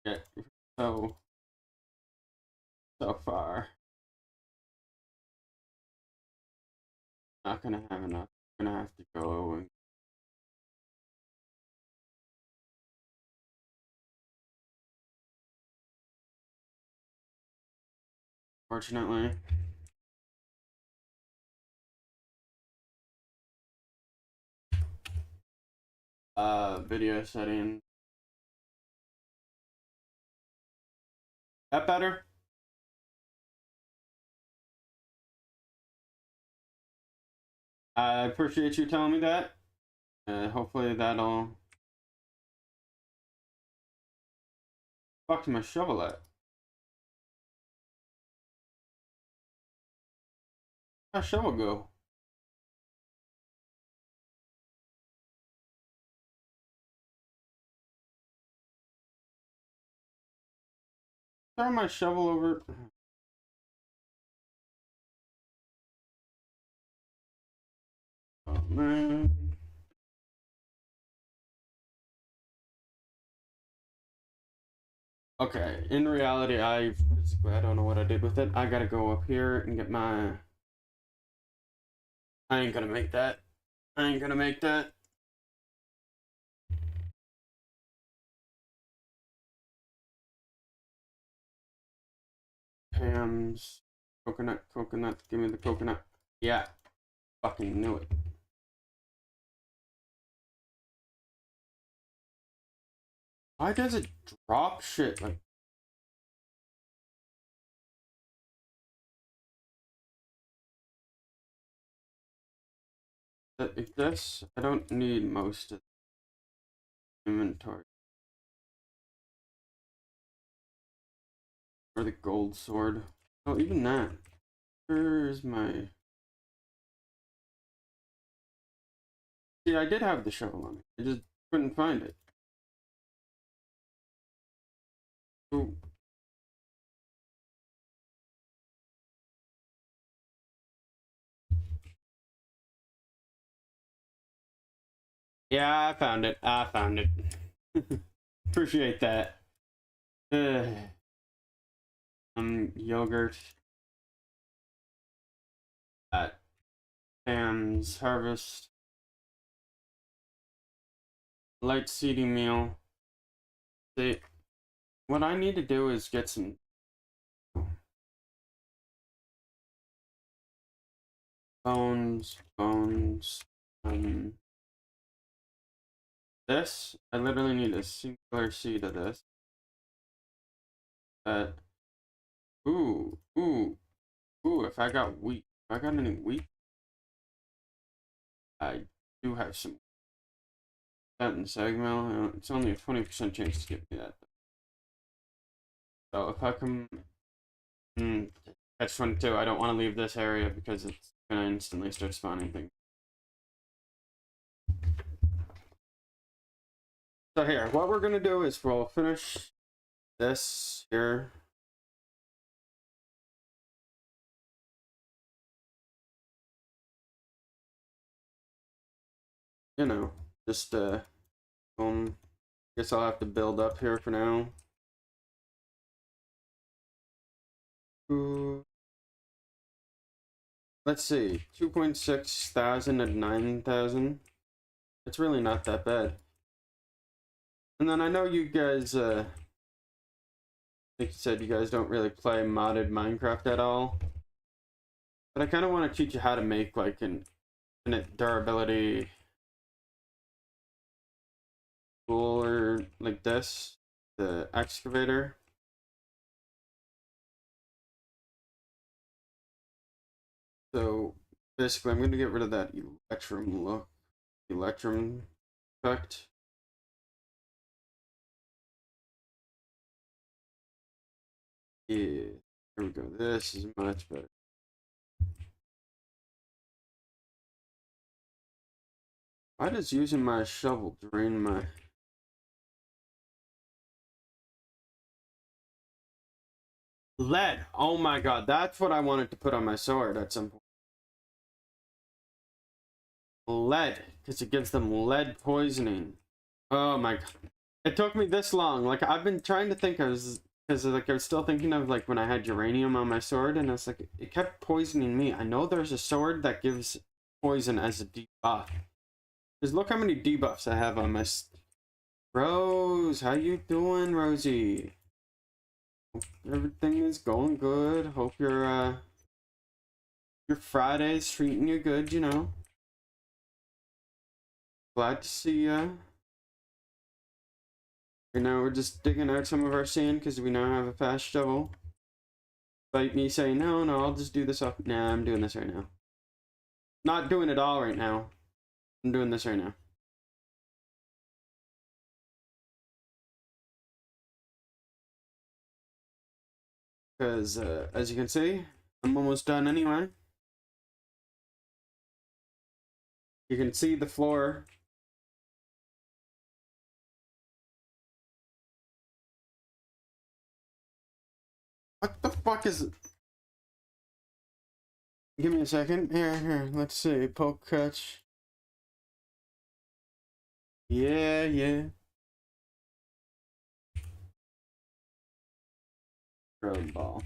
Yeah, so far. Not gonna have enough. Gonna have to go and fortunately. Video setting. That better? I appreciate you telling me that. Hopefully that'll. Fuck's my shovel at? How'd my shovel go? Throw my shovel over. Oh man. Okay, in reality, I don't know what I did with it. I gotta go up here and get my. I ain't gonna make that. I ain't gonna make that. Ham's coconut, give me the coconut. Yeah, fucking knew it. Why does it drop shit like this? I don't need most of the inventory. Or the gold sword. Oh, even that. Where's my... See, I did have the shovel on it. I just couldn't find it. Ooh. Yeah, I found it. I found it. Appreciate that. Yogurt. At Sam's Harvest. Light seeding meal. See, what I need to do is get some bones. This, I literally need a singular seed of this. Ooh, if I got wheat. If I got any wheat, I do have some. That in Sagmel, it's only a 20% chance to get me that. So if I come... catch 22, I don't want to leave this area because it's going to instantly start spawning things. So here, what we're going to do is we'll finish this here. You know, just, guess I'll have to build up here for now. Let's see, 2.6 thousand and 9,000. It's really not that bad. And then I know you guys, like you said, you guys don't really play modded Minecraft at all. But I kind of want to teach you how to make, like, an infinite durability tool or like this, the excavator. So basically, I'm going to get rid of that electrum effect. Yeah, there we go. This is much better. Why does using my shovel drain my... Lead. Oh my god, that's what I wanted to put on my sword at some point. Lead, because it gives them lead poisoning. Oh my god. It took me this long. Like, I've been trying to think, because like I was still thinking of like when I had uranium on my sword, and it's like it kept poisoning me. I know there's a sword that gives poison as a debuff. Because look how many debuffs I have on my Rose, how you doing, Rosie? Hope everything is going good. Hope your Friday's treating you good, you know. Glad to see ya. Right now we're just digging out some of our sand because we now have a fast shovel. Despite me saying, no, I'll just do this off. Nah, I'm doing this right now. Not doing it all right now. I'm doing this right now. Because, as you can see, I'm almost done anyway. You can see the floor. What the fuck is it? Give me a second. Here, let's see. Poke catch. Yeah. Road ball.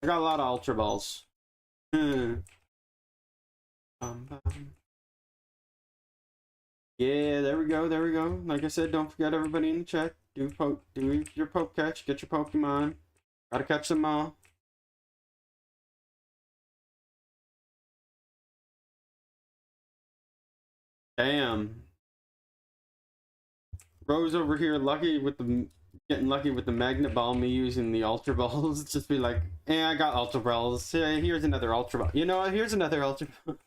I got a lot of Ultra Balls. Yeah, there we go. Like I said, don't forget everybody in the chat. Do your poke catch. Get your Pokemon. Gotta catch them all. Damn. Rose over here, getting lucky with the magnet ball. Me using the Ultra Balls. Just be like, I got Ultra Balls. Here's another Ultra Ball. You know what? Here's another Ultra Ball.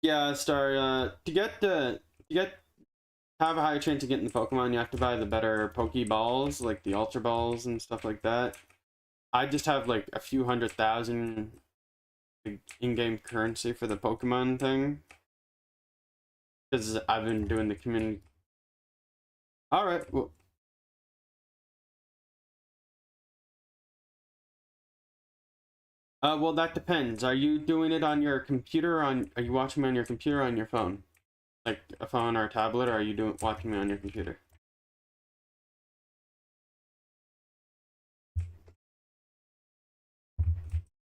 Yeah, Star. Have a higher chance of getting the Pokemon, you have to buy the better Pokeballs, like the Ultra Balls and stuff like that. I just have like a few 100,000 in-game currency for the Pokemon thing. Because I've been doing the community. Alright, well. Well, that depends. Are you doing it on your computer or are you watching me on your computer or on your phone? Like a phone or a tablet, or are you watching me on your computer?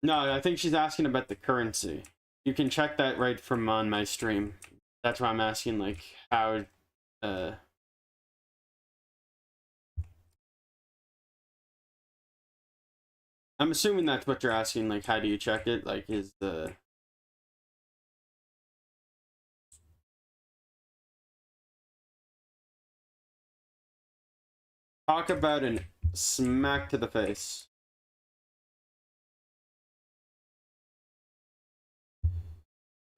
No, I think she's asking about the currency. You can check that right from on my stream. That's why I'm asking, like, how, I'm assuming that's what you're asking, like, how do you check it? Like, is the... Talk about an smack to the face.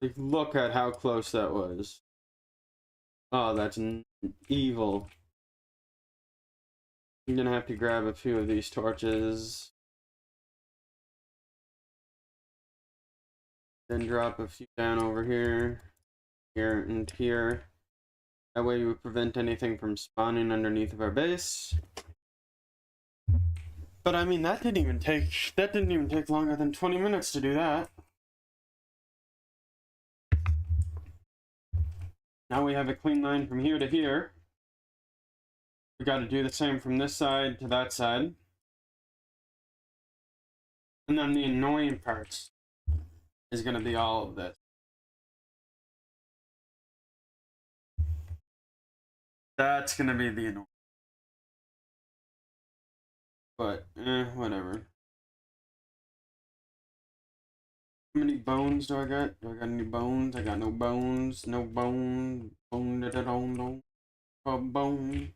Like, look at how close that was. Oh, that's evil. I'm gonna have to grab a few of these torches. Then drop a few down over here. Here and here. That way we would prevent anything from spawning underneath of our base. But I mean, that didn't even take longer than 20 minutes to do that. Now we have a clean line from here to here. We got to do the same from this side to that side. And then the annoying parts is going to be all of this. That's going to be the annoying. But, whatever. How many bones do I got? Do I got any bones? I got no bones. No bone. Bone da da don don. A bone.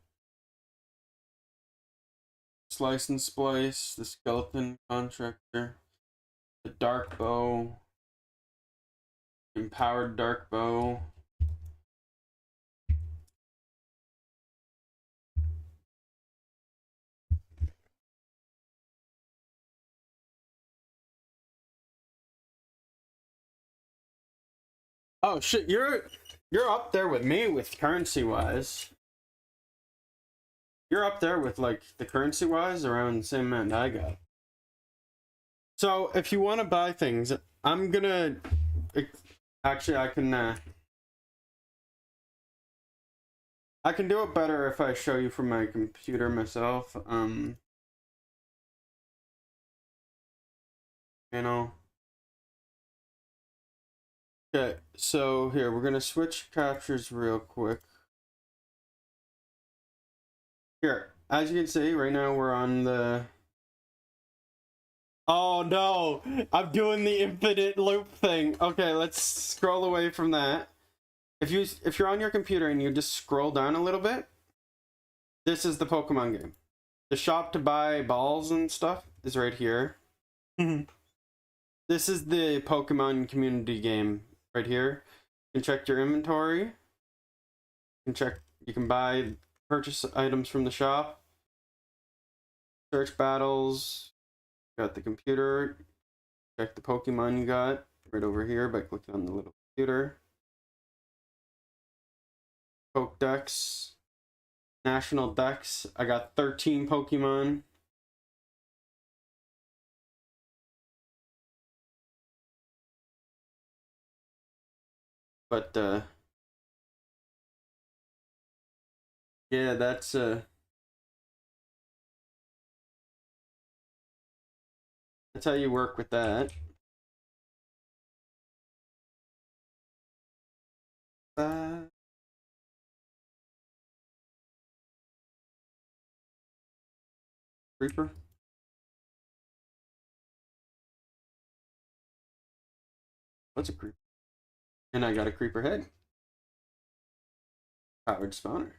Slice and splice. The skeleton contractor. The dark bow. Empowered dark bow. Oh shit, You're up there with me with currency wise. You're up there with like the currency wise around the same amount I got. So if you want to buy things, I'm gonna actually I can do it better if I show you from my computer myself. You know. Okay, so here we're gonna switch captures real quick. Here, as you can see, right now we're on the. Oh no, I'm doing the infinite loop thing. Okay, let's scroll away from that. If you're on your computer and you just scroll down a little bit, this is the Pokemon game. The shop to buy balls and stuff is right here. This is the Pokemon community game right here. You can check your inventory. You can buy purchase items from the shop. Search battles. Got the computer. Check the Pokemon you got right over here by clicking on the little computer. Pokedex. National Dex. I got 13 Pokemon. But yeah, that's how you work with that. Creeper. What's a creeper? And I got a creeper head. Powered spawner.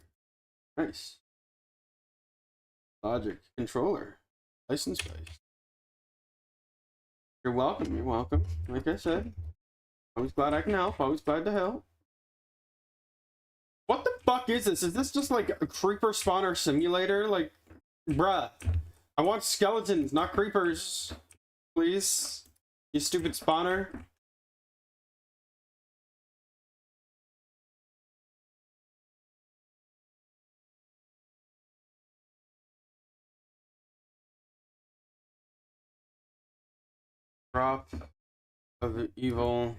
Nice. Logic controller. License plate. You're welcome. You're welcome. Like I said, always glad I can help. Always glad to help. What the fuck is this? Is this just like a creeper spawner simulator? Like, bruh. I want skeletons, not creepers. Please. You stupid spawner. Drop of evil.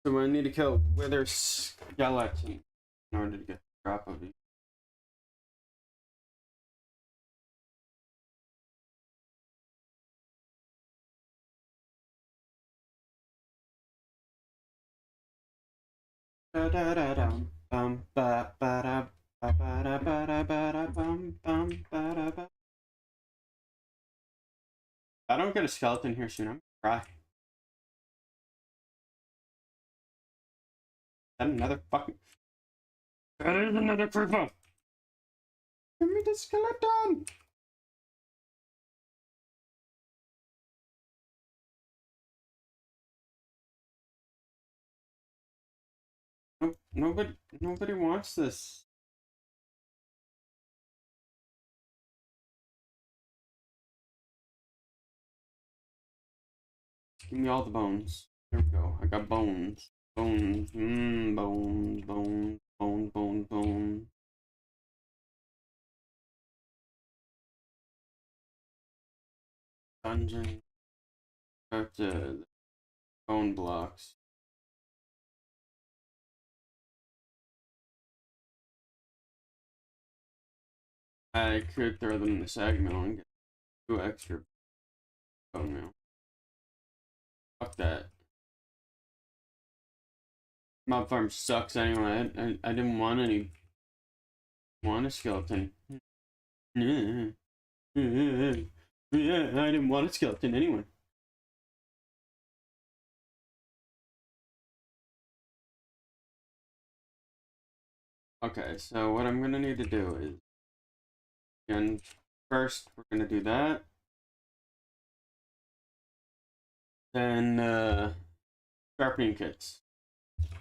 So I need to kill wither skeleton in order to get the drop of evil. I don't get a skeleton here soon, I'm gonna cry. That another fucking. That is another creeper! Give me the skeleton! Nope, nobody wants this. Give me all the bones. There we go. I got bones. Bones. Bones. Dungeon. Got bone blocks. I could throw them in the sag mill and get 2 extra bone meal. Fuck that. Mob farm sucks anyway. I didn't want any. Want a skeleton. Yeah, I didn't want a skeleton anyway. Okay, so what I'm gonna need to do is, again, first we're gonna do that. Then sharpening kits.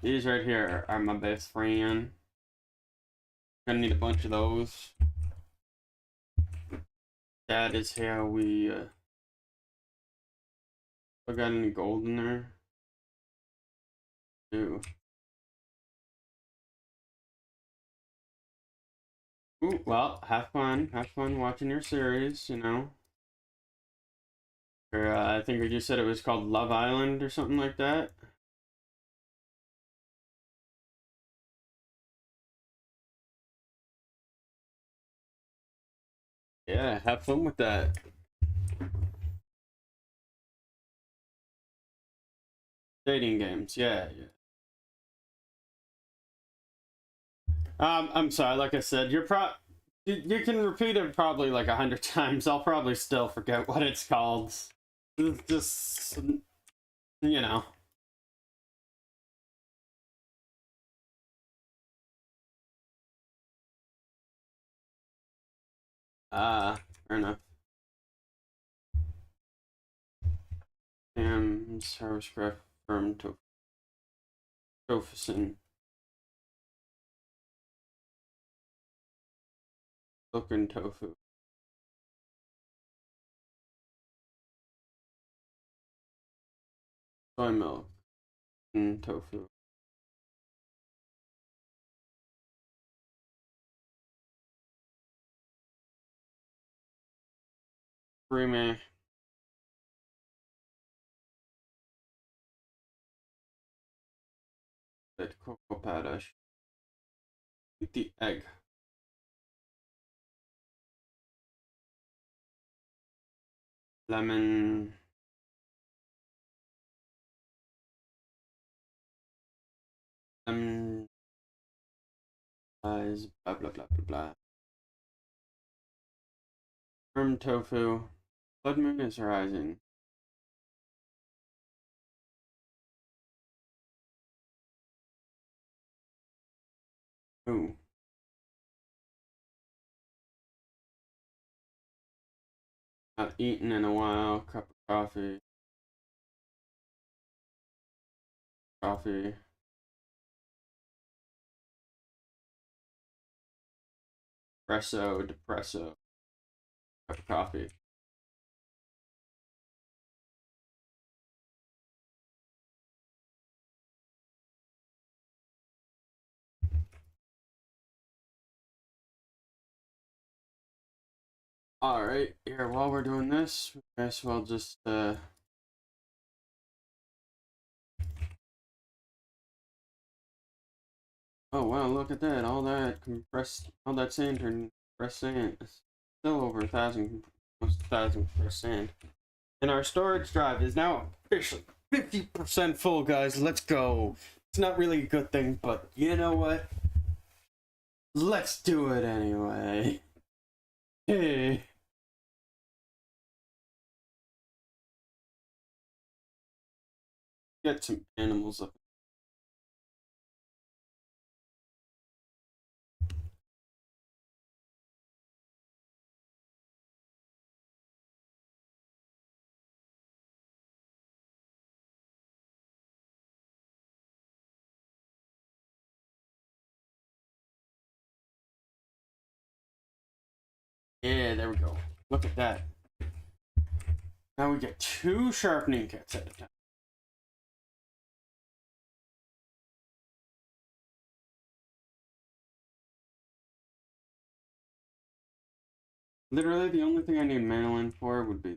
These right here are my best friend. Gonna need a bunch of those. That is how we I got any gold in there? Ew. Ooh, well, have fun. Have fun watching your series, you know. Or I think you said it was called Love Island or something like that. Yeah, have fun with that. Dating games, yeah, yeah. I'm sorry. Like I said, you can repeat it probably like 100 times. I'll probably still forget what it's called. It's just you know. Fair enough. Service firm to Tofusen. Silken tofu. Soy milk. And tofu. Creamy. That cocoa powder. Eat the egg. Lemon. Lemon. Blah blah blah blah blah. Firm tofu. Blood moon is rising. Ooh. Not eaten in a while. Cup of coffee. Coffee. Espresso. Depresso. Cup of coffee. Alright, here, while we're doing this, I guess we'll just, oh wow, look at that, all that sand turned compressed sand. It's still over 1,000, almost 1,000 compressed sand. And our storage drive is now officially 50% full, guys. Let's go. It's not really a good thing, but you know what? Let's do it anyway. Hey. Get some animals up. Yeah, there we go. Look at that. Now we get 2 sharpening kits at a time. Literally, the only thing I need mandolin for would be.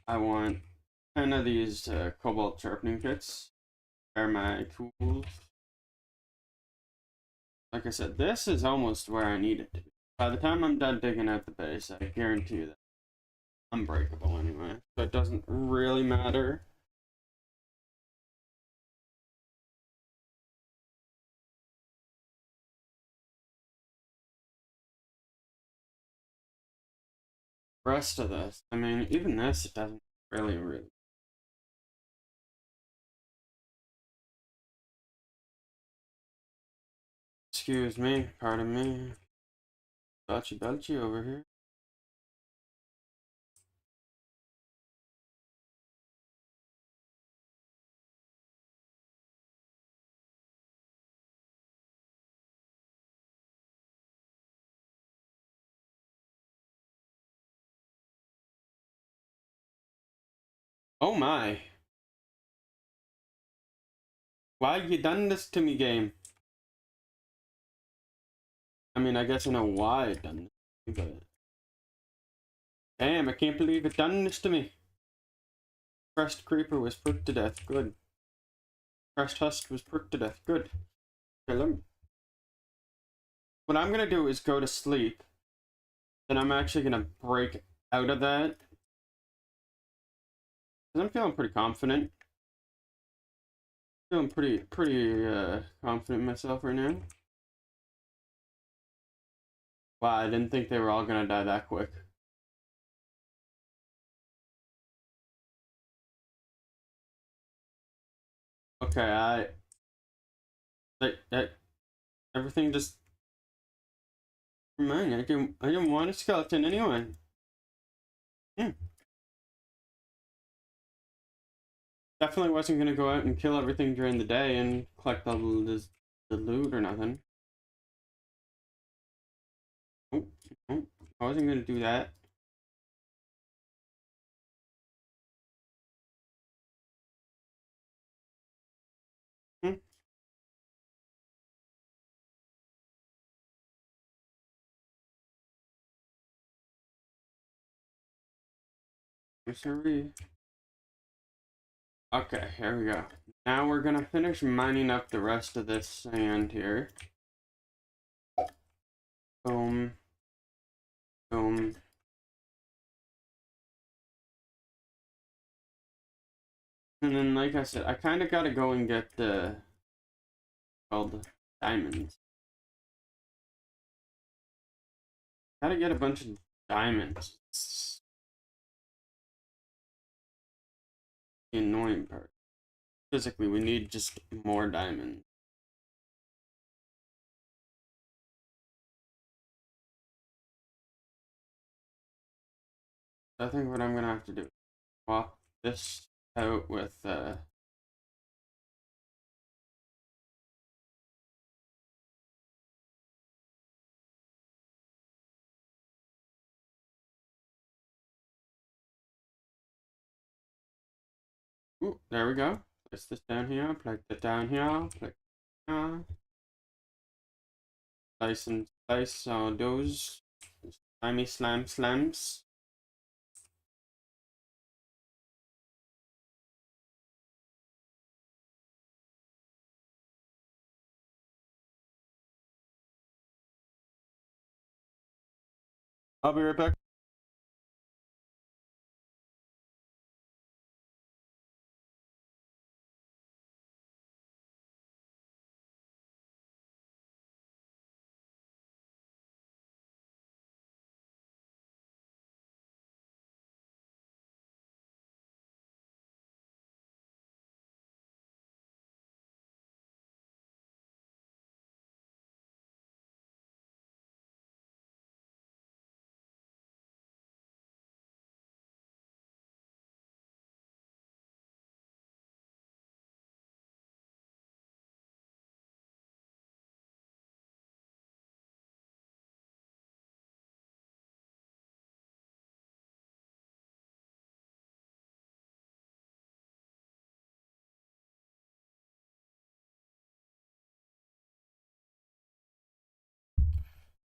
I want 10 of these cobalt sharpening kits. Are my tools. Like I said, this is almost where I need it to be. By the time I'm done digging out the base, I guarantee you that I'm breakable anyway. So it doesn't really matter. Rest of this, I mean, even this, it doesn't really. Excuse me, pardon me. Belchy over here. Oh my. Why you done this to me, game? I mean, I guess I know why it done this to me, but... Damn, I can't believe it done this to me. Crest Creeper was put to death. Good. Crest Husk was put to death. Good. Okay, what I'm gonna do is go to sleep. Then I'm actually gonna break out of that. Cause I'm feeling pretty confident. Feeling pretty confident in myself right now. Wow, I didn't think they were all gonna die that quick. Okay, everything just... Man, I didn't want a skeleton anyway. Yeah. Definitely wasn't gonna go out and kill everything during the day and collect all the loot or nothing. Oh, oh, I wasn't gonna do that. Hmm. Sorry. Okay, here we go. Now we're gonna finish mining up the rest of this sand here. Boom. Boom. And then, like I said, I kind of gotta go and get the... called diamonds. Gotta get a bunch of diamonds. It's the annoying part. Physically, we need just more diamonds. I think what I'm gonna have to do is swap this out with ooh, there we go. Place this down here, place that down here, place here. Slice and slice those slimy slams. I'll be right back.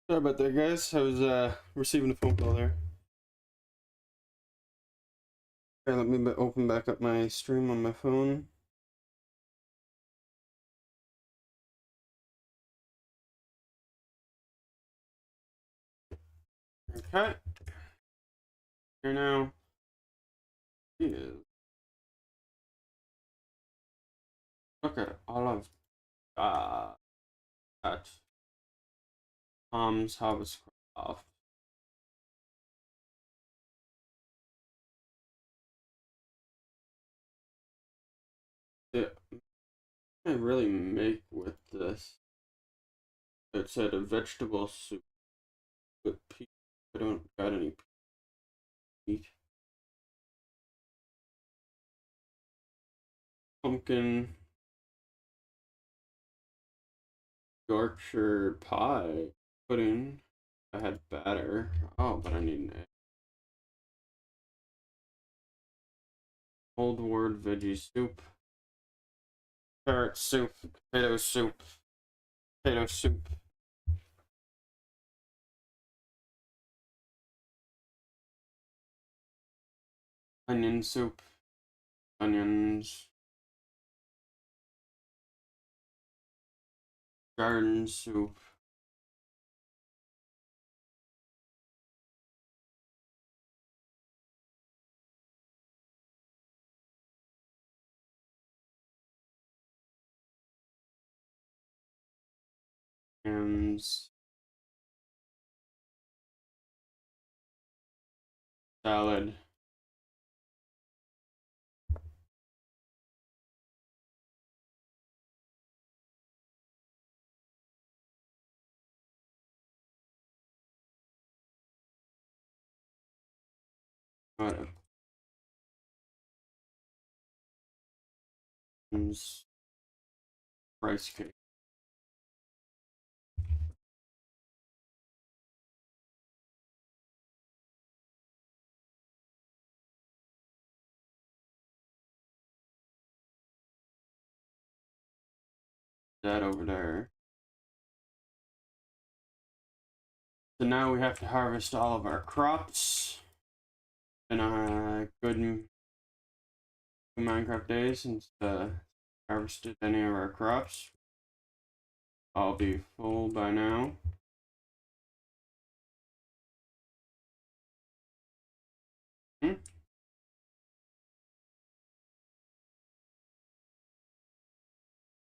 Sorry about that, guys. I was receiving a phone call there. Okay, let me open back up my stream on my phone. Okay. Here now. Look at all of that. Tom's Hobbscroft. Yeah, I really make with this. It said a vegetable soup with peas. I don't got any peas. Pumpkin Yorkshire pie pudding. I had batter. Oh, but I need an egg. Old Ward veggie soup. carrot soup, potato soup, potato soup, onion soup, onions, garden soup, hams, salad, whatever. Rice cake. That over there. So now we have to harvest all of our crops. Been a good Minecraft days since harvested any of our crops. I'll be full by now. Hmm?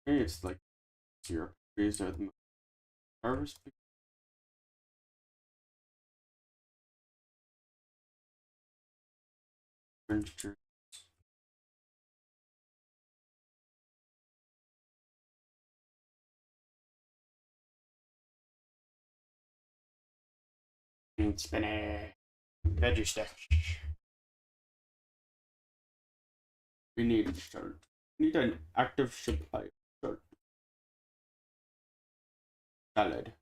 Hey, it's like syrup trees are the most harvest. Orange trees. And spinach. Veggie stash. We need to start. We need an active supply. Start. Salad.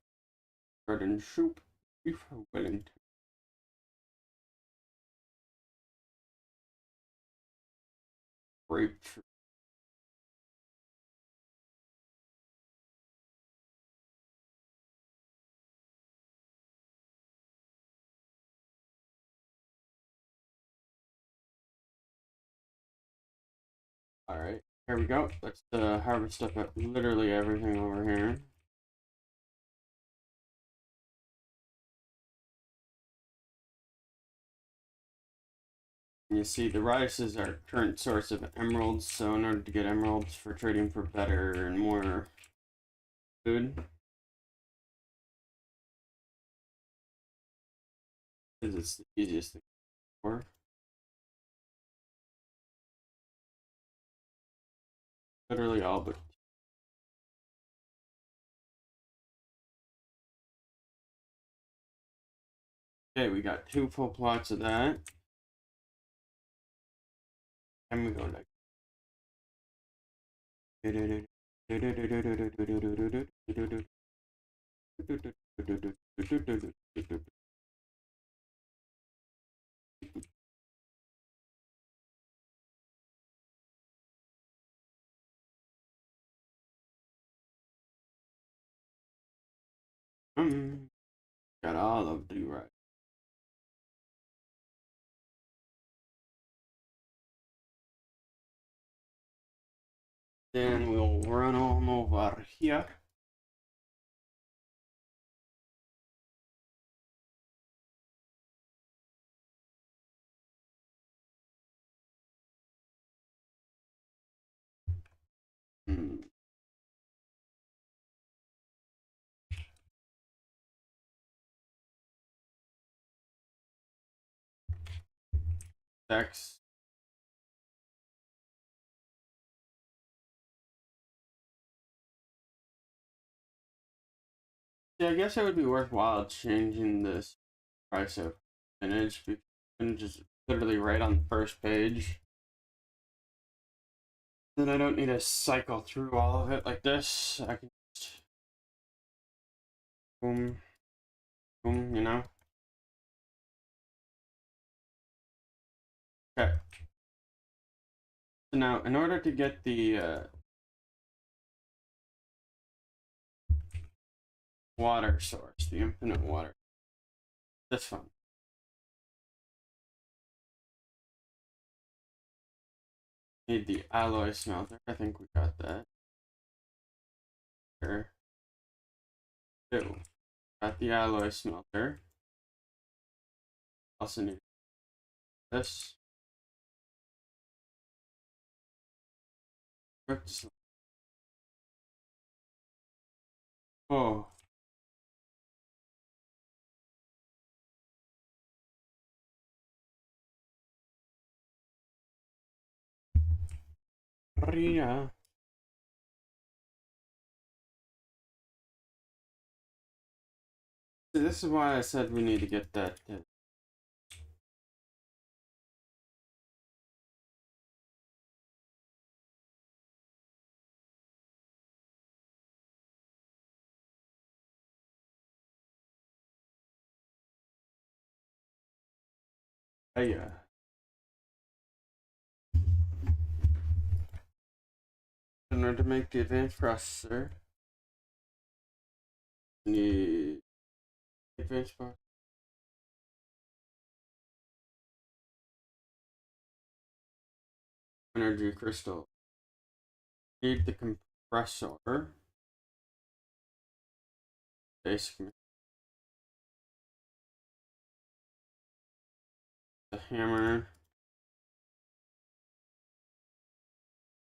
Bread and soup. Beef Wellington. Grapefruit. Alright, here we go. Let's harvest up at literally everything over here. And you see, the rice is our current source of emeralds, so in order to get emeralds for trading for better and more food, because it's the easiest thing for. Literally all but. Okay, we got 2 full plots of that. And we go like. Got all of the right. Then we'll run on over here. X. Yeah, I guess it would be worthwhile changing this price of spinach because spinach is literally right on the first page. Then I don't need to cycle through all of it like this. I can just boom, boom, you know? Okay. So now, in order to get the water source, the infinite water. This one. Need the alloy smelter. I think we got that. Here. Two. Got the alloy smelter. Also need this. Oops. Oh. Maria. See, this is why I said we need to get that. Yeah. In order to make the advanced processor, we need advanced processor. Energy crystal. Need the compressor. Basic. The hammer.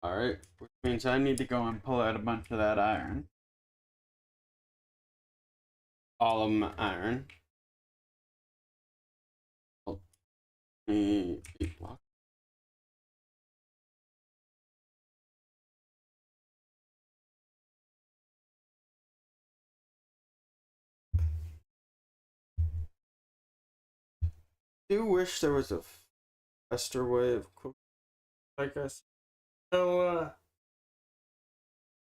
Alright, which means I need to go and pull out a bunch of that iron. All of my iron. Eight blocks. I do wish there was a faster way of cooking, I guess. So,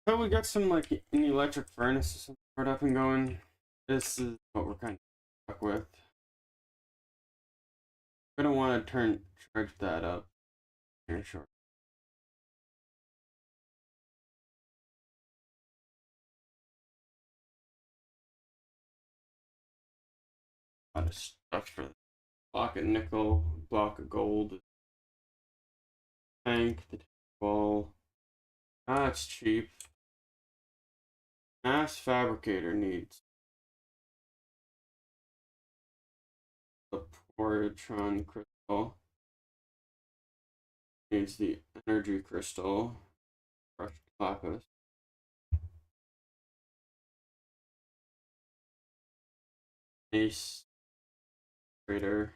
we got some, like, an electric furnace or something right up and going. This is what we're kind of stuck with. I'm gonna want to charge that up here short. A lot of stuff for this. Block of nickel, block of gold, tank, the ball. Ah, it's cheap. Mass fabricator needs the Porytron crystal. Needs the energy crystal. Crushed lapis. Ace trader.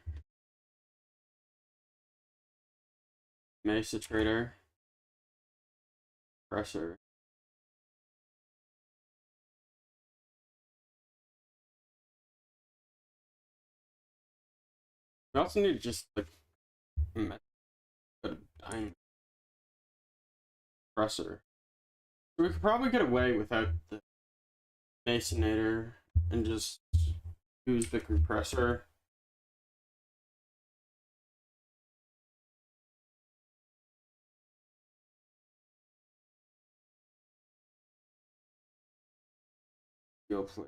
Mesa trader. Pressure. We also need just the iron compressor. We could probably get away without the Masonator and just use the compressor. Go play.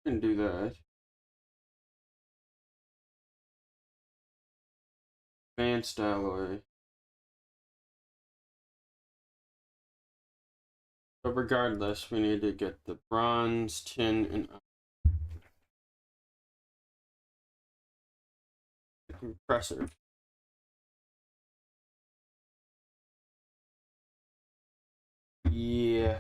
Can do that. Advanced alloy. But regardless, we need to get the bronze, tin, and the compressor. Yeah.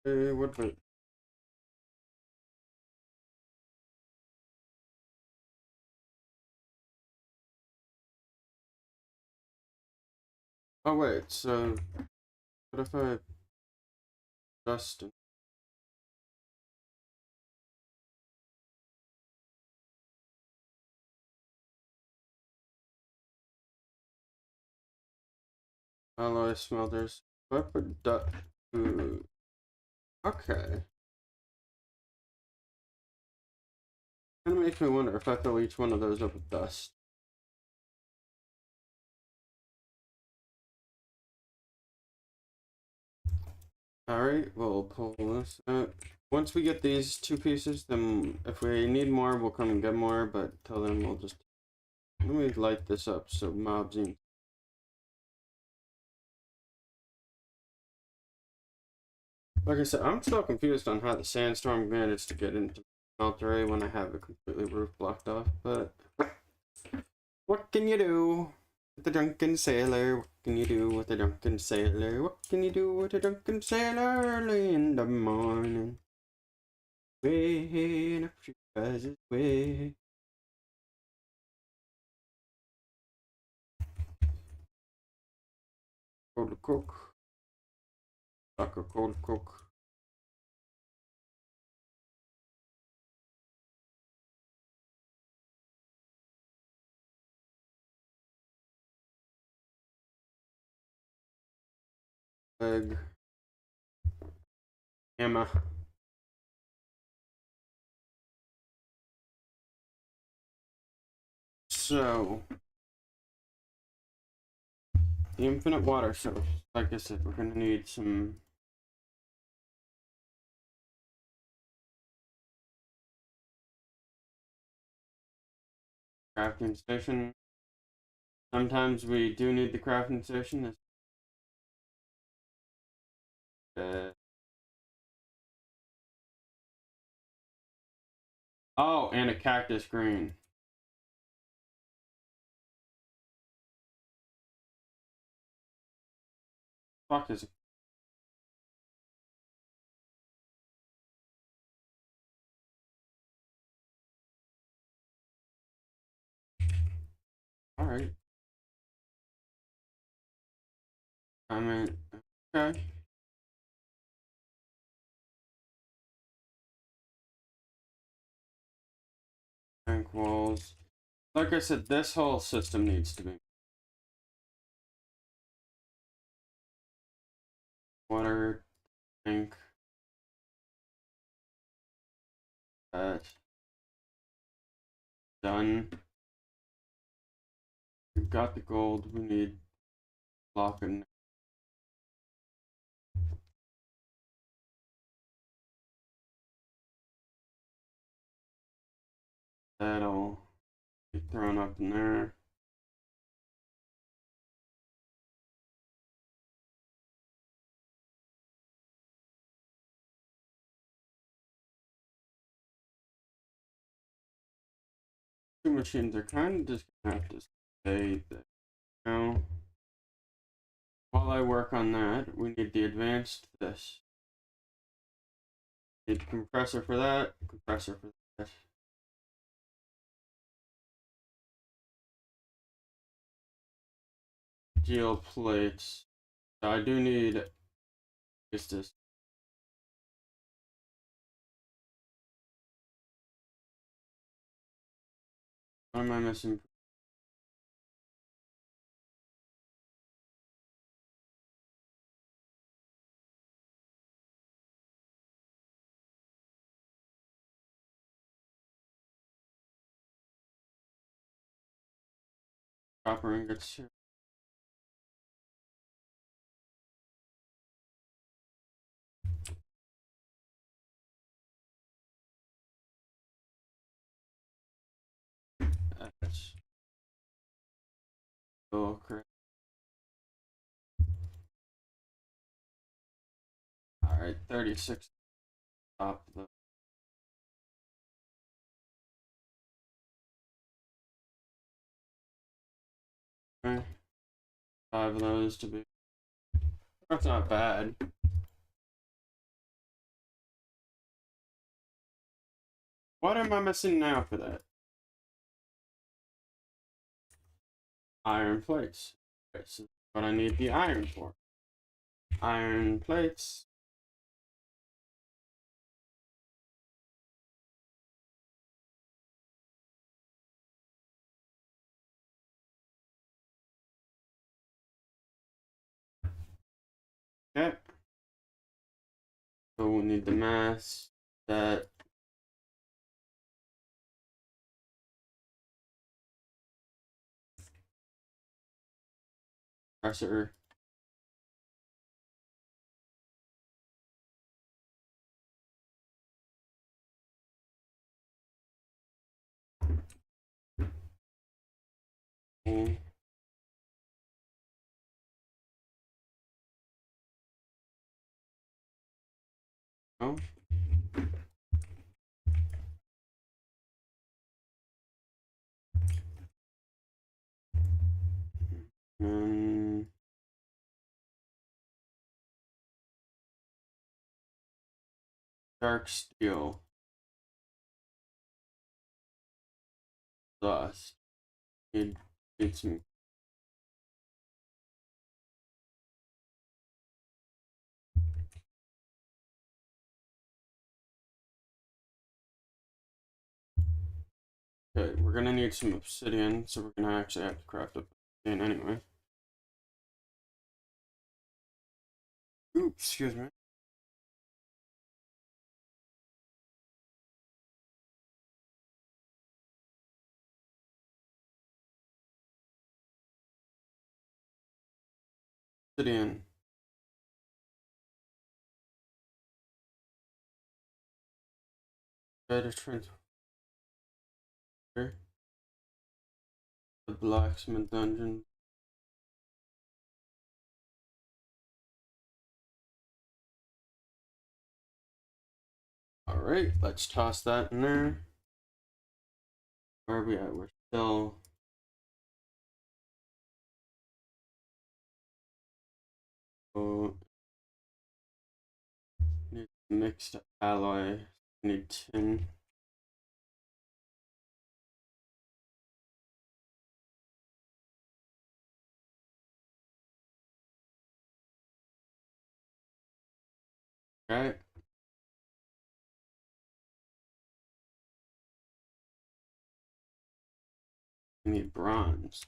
What about Oh wait, so what if I just alloy smelters? If I put ooh, okay. Kind of makes me wonder if I fill each one of those up with dust. Alright, we'll pull this out. Once we get these two pieces, then if we need more, we'll come and get more, but till then we'll just... Let me light this up so mobs in. Like I said, I'm still confused on how the sandstorm managed to get into Melteray when I have the completely roof blocked off, but... What can you do with a drunken sailor? What can you do with a drunken sailor? What can you do with a drunken sailor early in the morning? Way up she guys' way. Cold cook. Like a cold cook. Egg. Emma. So, the infinite water source. Like I said, we're gonna need some crafting station. Sometimes we do need the crafting station. Oh, and a cactus green. Fuck is it? Alright. I mean, okay. Tank walls. Like I said, this whole system needs to be water tank. That done. We've got the gold. We need block and that'll be thrown up in there. Two machines are kind of just gonna have to stay there. Now, while I work on that, we need the advanced this. Need a compressor for that, compressor for that. Steel plates. So I do need just this. What am I missing? Copper ingots. That's so correct. Alright, 36 top of the okay. 5 of those to be. That's not bad. What am I missing now for that? Iron plates. Okay, so what I need the iron for. Iron plates. Okay. So we'll need the mass that compressor. Oh. Dark steel. Dust. Need some. Okay, we're gonna need some obsidian, so we're gonna actually have to craft obsidian anyway. Oops, excuse me. Obsidian. Better transfer. The blacksmith dungeon. Alright, let's toss that in there. Where are we at? We're still. Oh, need mixed alloy. Need tin. Okay. We need bronze.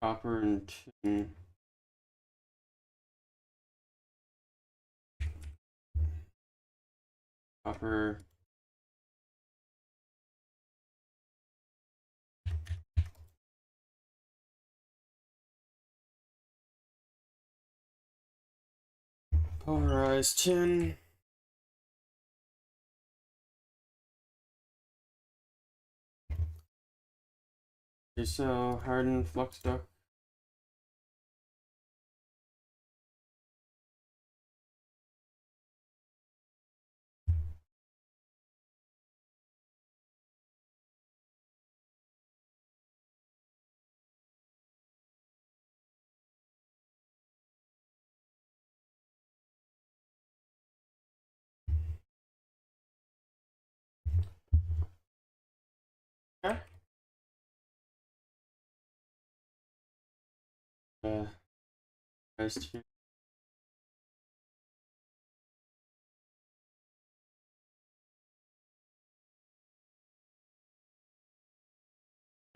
Copper and tin. Copper. Polarized tin. Okay, so hardened flux duct. Okay. Tin.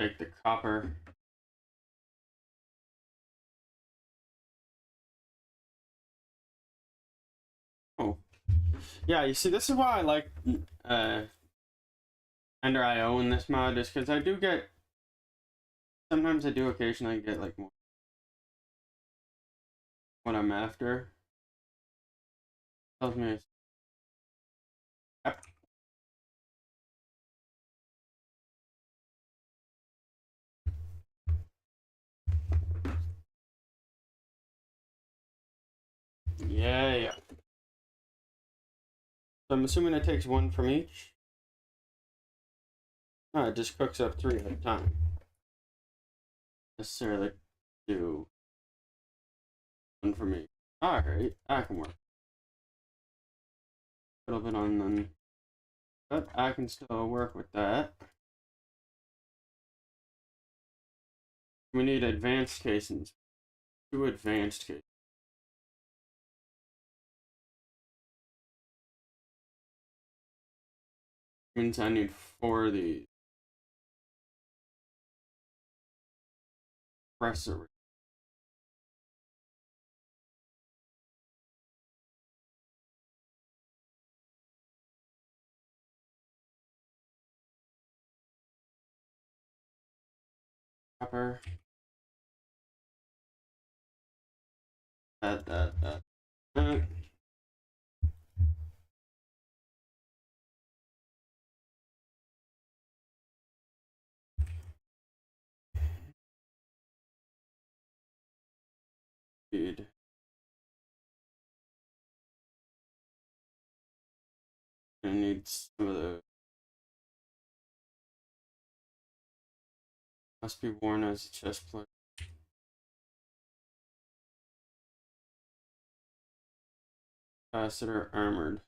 Take the copper. Oh. Yeah, you see, this is why I like Ender IO in this mod, is because I do get. Sometimes I do occasionally get like more what I'm after. Tells me it's. Yep. Yeah. So I'm assuming it takes one from each. No, it just cooks up 3 at a time. Necessarily do one from each. Alright, that can work. little bit on them. But I can still work with that. We need advanced casings. 2 advanced casings. Means I need 4 of these. Compressor. Copper. That. Speed. I need some of the. Must be worn as a chest plate. Capacitor armored.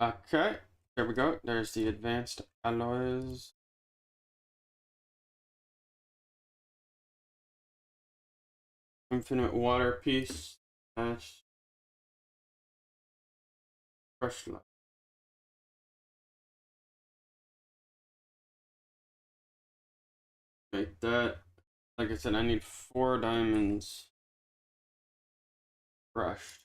Okay, there we go. There's the advanced alloys. Infinite water piece. Dash. Brush light. Like that. Like I said, I need 4 diamonds brushed.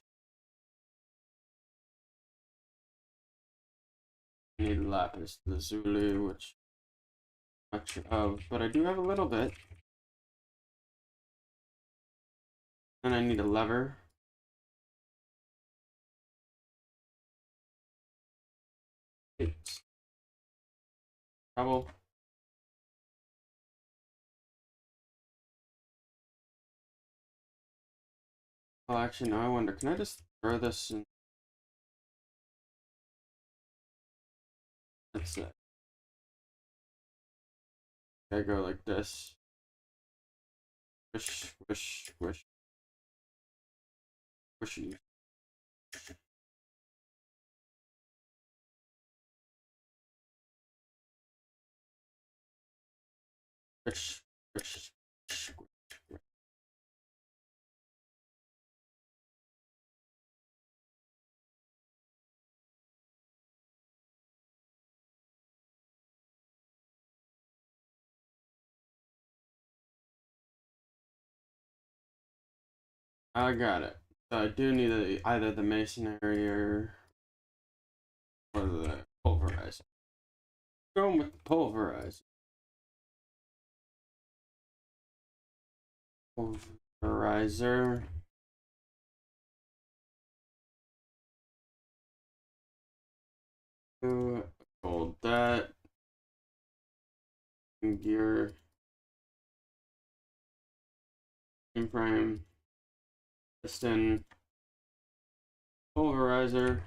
I need lapis lazuli, which much of, but I do have a little bit. And I need a lever. It's trouble. Oh, actually, no, I wonder, can I just throw this in? That's it. I go like this. Wish, wish, wish. Wishy. Wish, wish, wish, wish. I got it. So I do need either the masonry or the pulverizer. Going with the pulverizer. Pulverizer. Hold that. Gear. Frame. Piston. Pulverizer.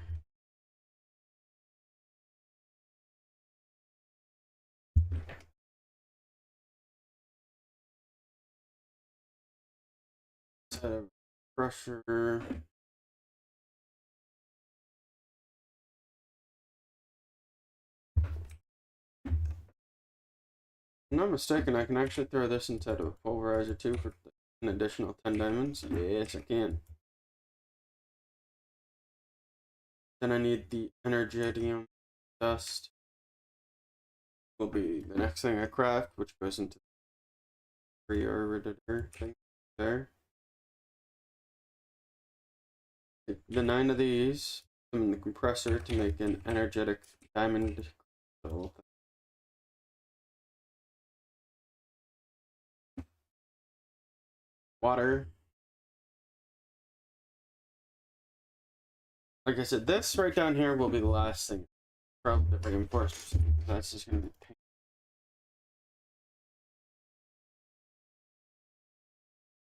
Set of pressure. If I'm not mistaken, I can actually throw this inside of a pulverizer too for an additional 10 diamonds. Yes, I can. Then I need the energetium dust. Will be the next thing I craft, which goes into the reoridator thing there. The 9 of these, put them in the compressor to make an energetic diamond crystal. Water. Like I said, this right down here will be the last thing. Probably the reinforcements. That's just gonna be pain.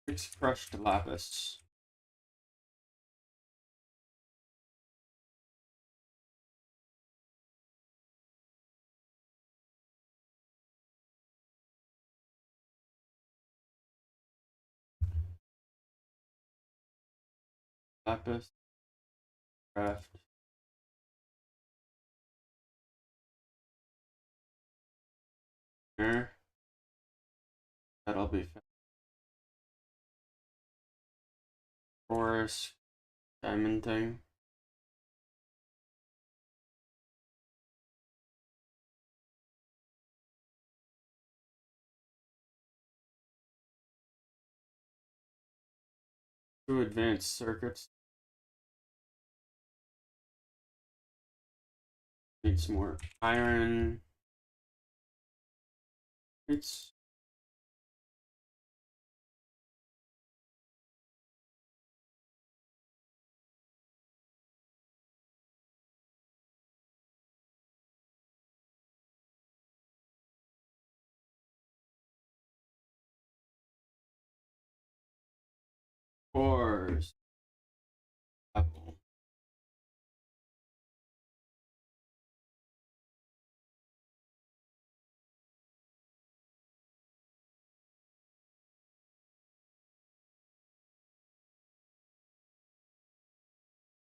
It's crushed lapis. lapis, craft. There. That'll be fun. Forest, diamond thing. Two advanced circuits. Need some more iron. It's ores. Apple.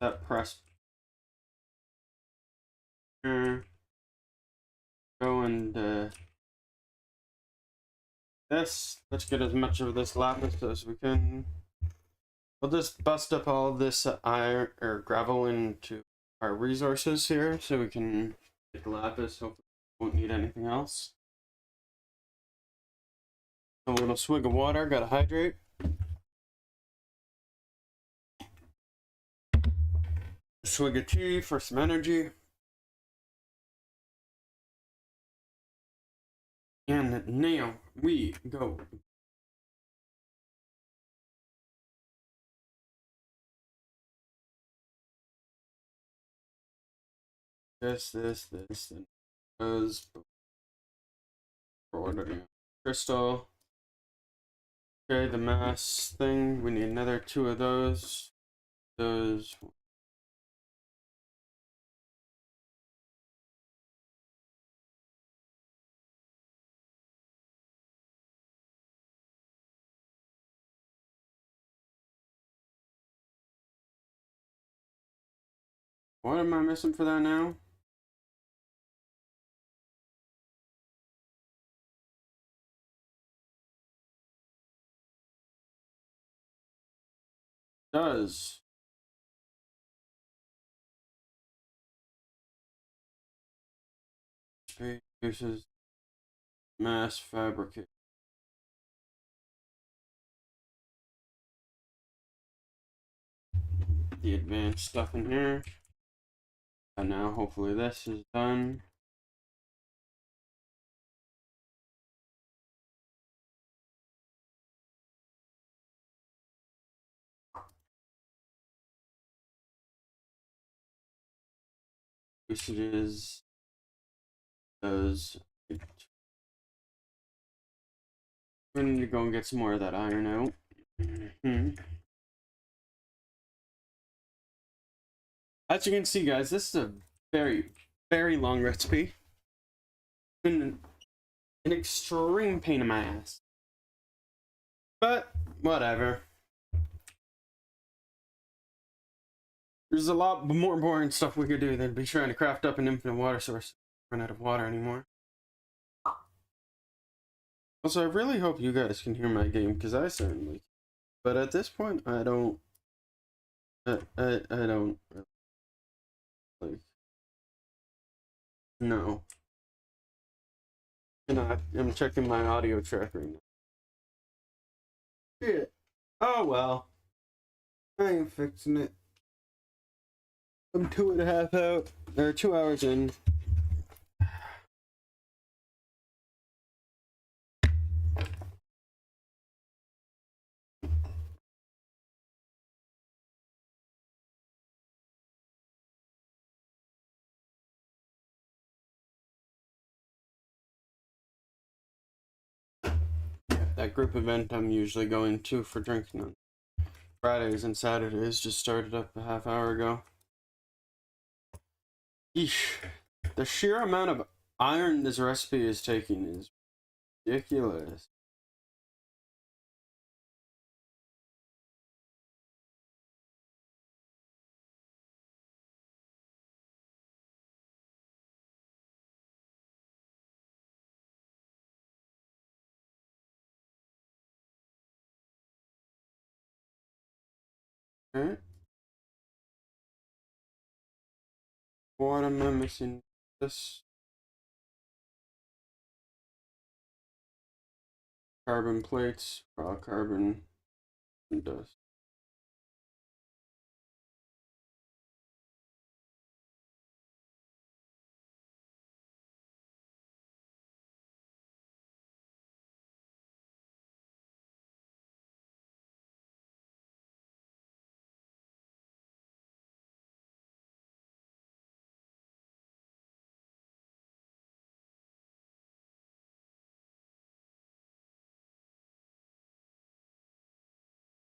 That press. Go and this. Let's get as much of this lapis as we can. We'll just bust up all this iron or gravel into our resources here so we can get the lapis. Hopefully we won't need anything else. A little swig of water, gotta hydrate. A swig of tea for some energy. And now we go. This, and those. Ordering crystal. Okay, the mass thing. We need another 2 of those. Those. What am I missing for that now? Does. Uses mass fabricate. The advanced stuff in here. And now hopefully this is done. Usages does. We need to go and get some more of that iron out. As you can see, guys, this is a very, very long recipe. Been an extreme pain in my ass. But, whatever. There's a lot more boring stuff we could do than be trying to craft up an infinite water source. Run out of water anymore. Also, I really hope you guys can hear my game, because I certainly can. But at this point, I don't... I don't... Like... No. And I'm checking my audio track right now. Shit. Oh well. I ain't fixing it. I'm 2.5 out. Or 2 hours in. That group event I'm usually going to for drinking on Fridays and Saturdays just started up a half hour ago. Eesh. The sheer amount of iron this recipe is taking is ridiculous. Okay. What am I missing? This carbon plates, raw carbon, and dust.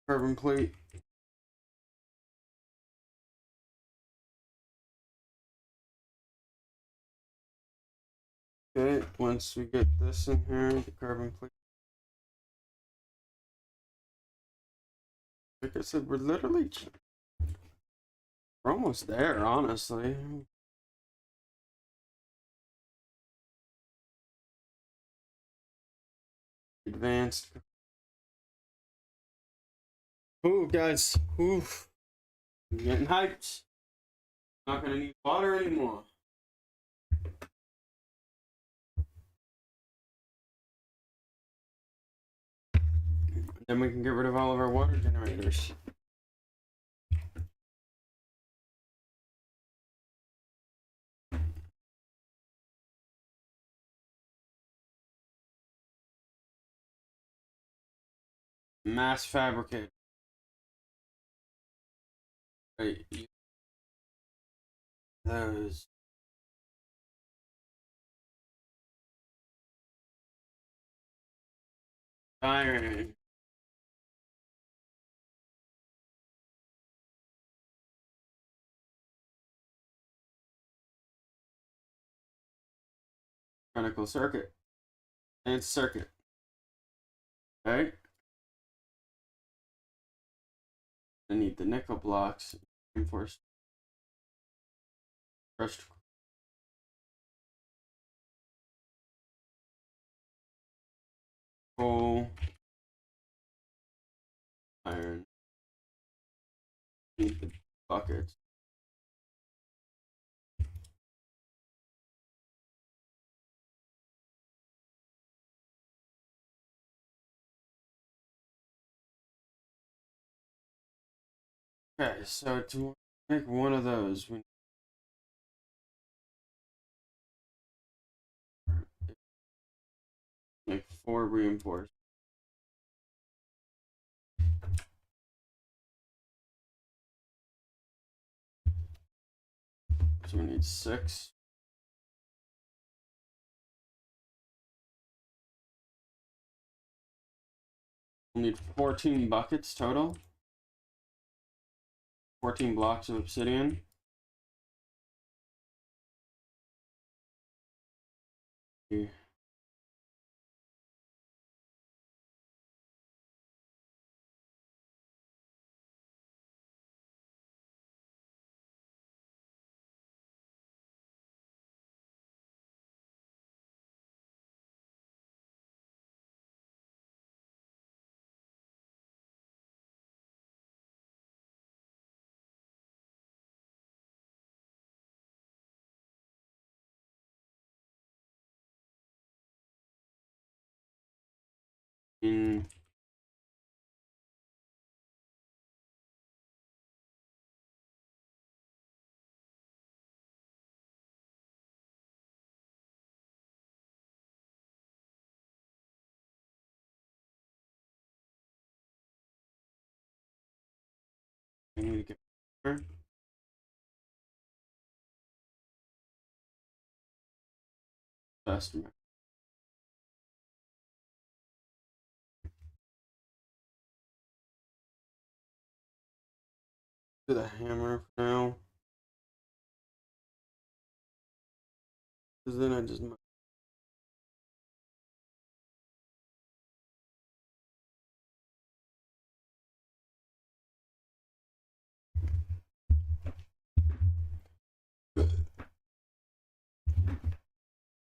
Carbon plate. Okay, once we get this in here, the carbon plate. Like I said, we're almost there, honestly. Advanced. Ooh, guys. Oof. I'm getting hyped. Not gonna need water anymore. Then we can get rid of all of our water generators. Mass fabricate. Wait, those. Iron. Mechanical circuit. And circuit. Okay. I need the nickel blocks. Reinforced. Crushed. Coal. Iron. Need the buckets. Okay, so to make one of those, we make 4 reinforced. So we need 6. We'll need 14 buckets total. 14 blocks of obsidian. Okay. In I need to get best. Do the hammer for now. Because then I just.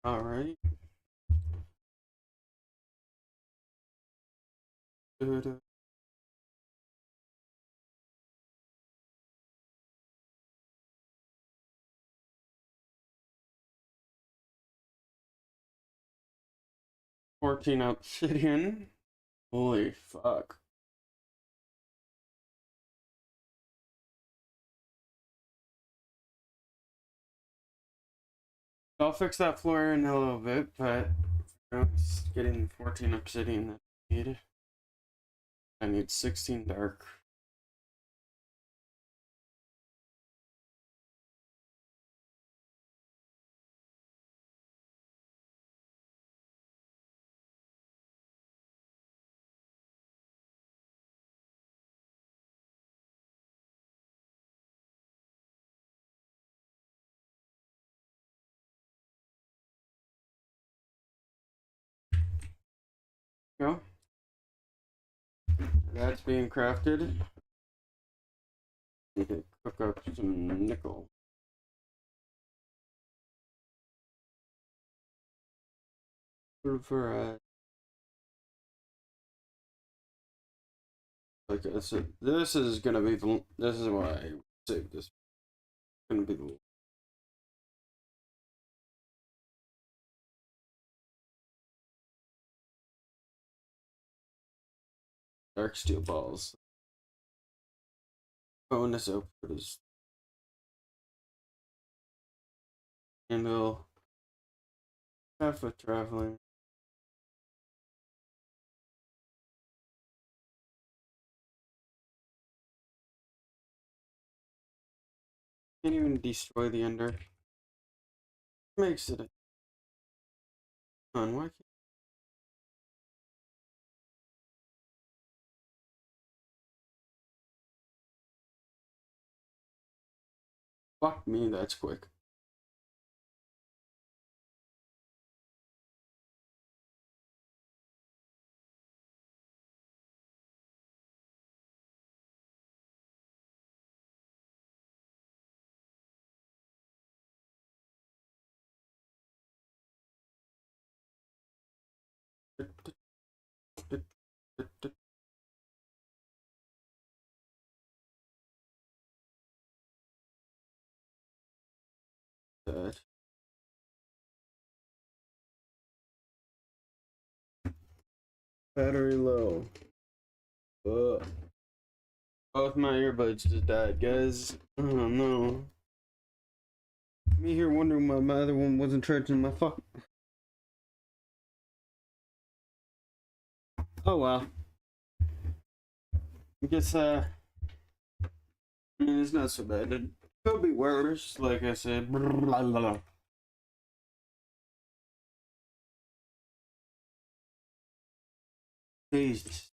Alright. 14 obsidian. Holy fuck. I'll fix that floor in a little bit, but it's getting 14 obsidian that I need. I need 16 dark. Go. That's being crafted. Need to cook up some nickel. For like I said, this is gonna be the. This is why I saved this. It's gonna be the. Dark steel balls. Bonus output is handle half of traveling. Can't even destroy the ender. Makes it a ton. Why can't fuck me? That's quick. That. Battery low. Ugh. Both my earbuds just died, guys. Oh no. Me here wondering why my other one wasn't charging my fuck. Oh well. I guess I mean it's not so bad. It could be worse, like I said. Blah, blah, blah. Jesus.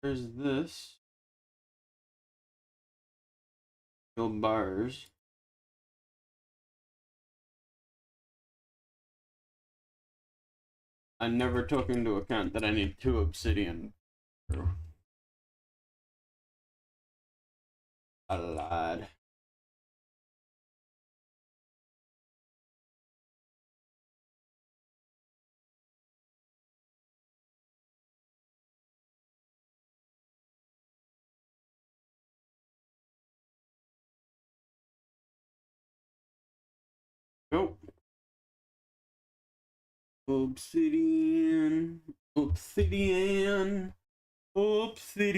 There's this. Build bars. I never took into account that I need 2 obsidian. I lied. Nope. Obsidian. Obsidian. Obsidian.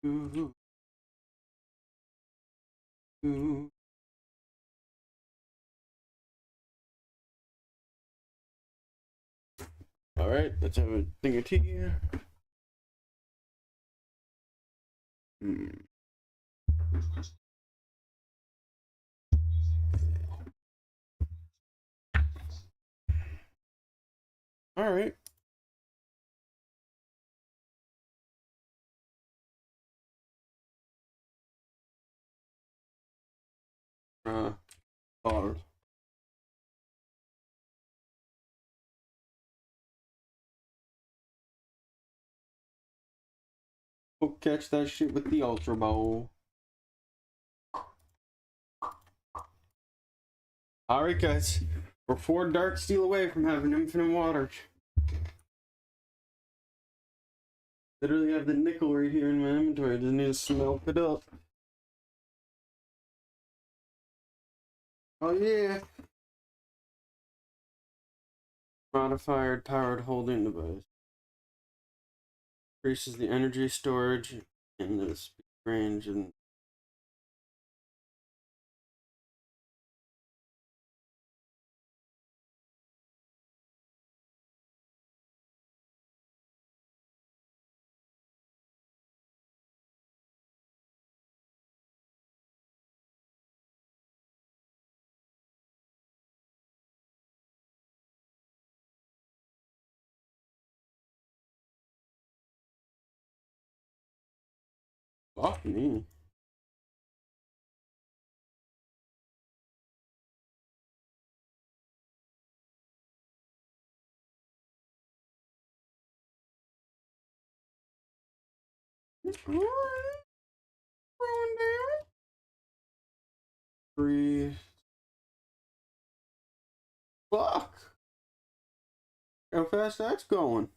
Ooh. Ooh. All right, let's have a thing of tea. Hmm. All right. Bar. We'll catch that shit with the Ultra Bowl. Alright, guys. We're 4 Dark Steel away from having infinite water. Literally have the nickel right here in my inventory. I just need to smelt it up. Oh yeah. Modified powered holding device. Increases the energy storage and the speed range and fuck me. Three. Fuck. How fast that's going.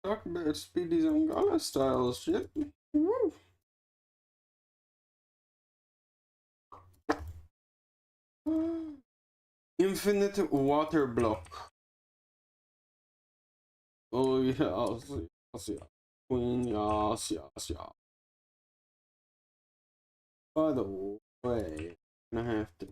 Talk about Speedy Zangala style shit. Woo. Infinite water block. Oh yeah, I'll see. Queen, yes. By the way, I have to.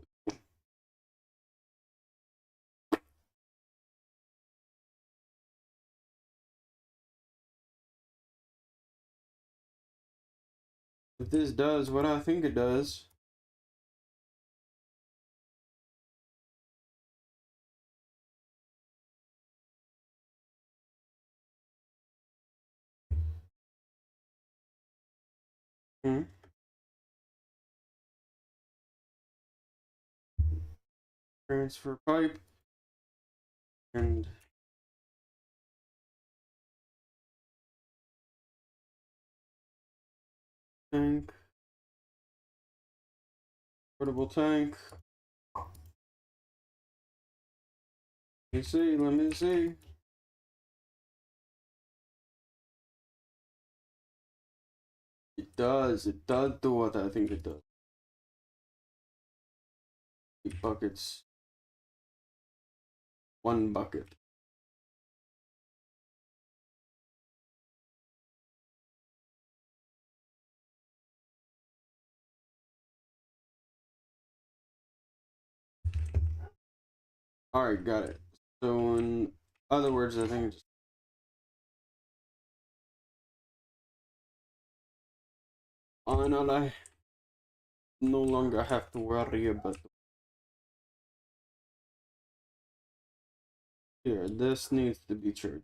If this does what I think it does. Transfer pipe and tank. Portable tank. Let me see. It does do what I think it does. 8 buckets. 1 bucket. Alright, got it. So in other words, I think it's finally I no longer have to worry about here, this needs to be charged.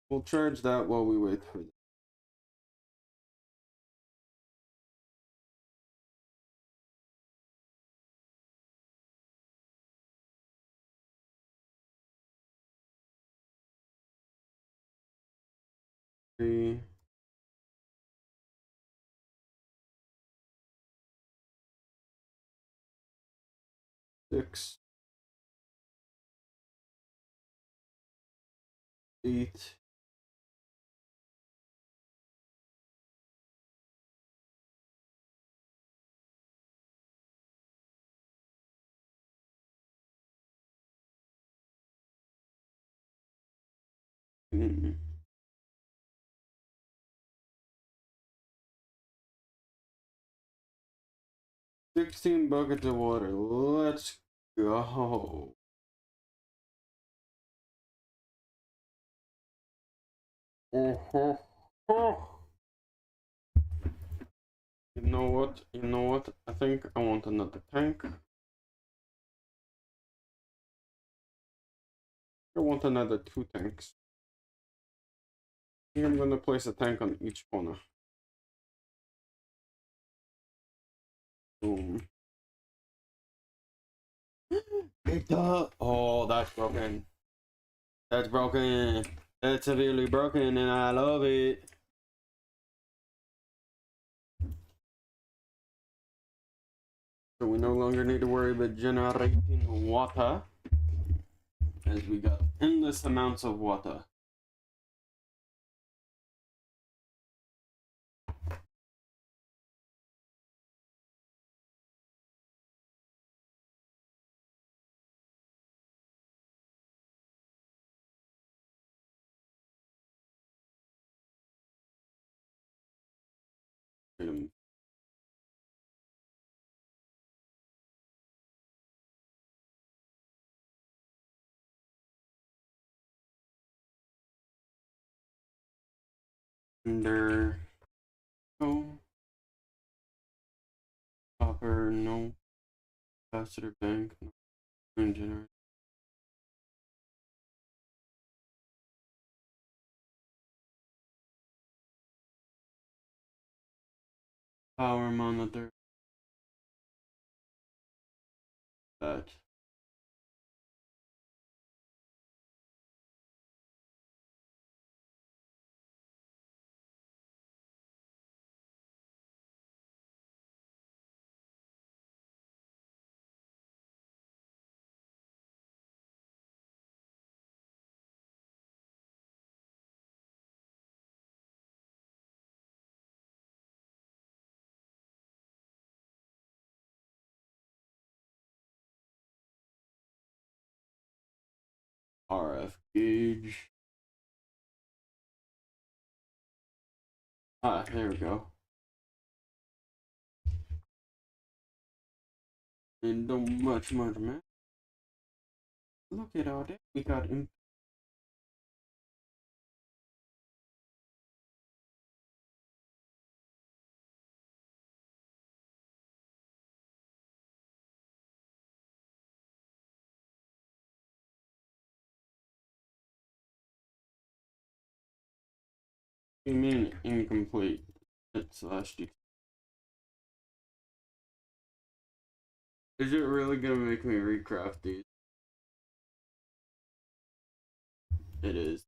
We'll charge that while we wait for this. Three. 6. 8. Mm. 16 buckets of water. Let's go. Oh. You know what? I think I want another tank. I want another 2 tanks. I'm gonna place a tank on each corner. Boom. Oh, that's broken. That's broken. That's severely broken, and I love it. So we no longer need to worry about generating water, as we got endless amounts of water. Under no copper, no capacitor bank, no generator. Power monitor. That. RF gauge. Ah, there we go. And don't much, man. Look at all that we got in. You mean incomplete? It's last year. Is it really gonna make me recraft these? It is.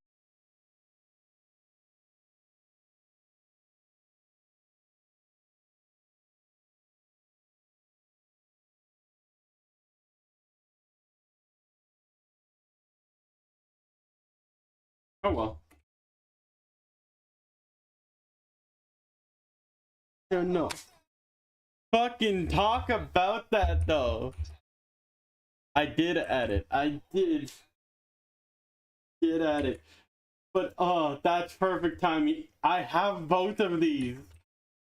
Oh well. No. Fucking talk about that though. I did edit. I did edit. But oh, that's perfect timing. I have both of these.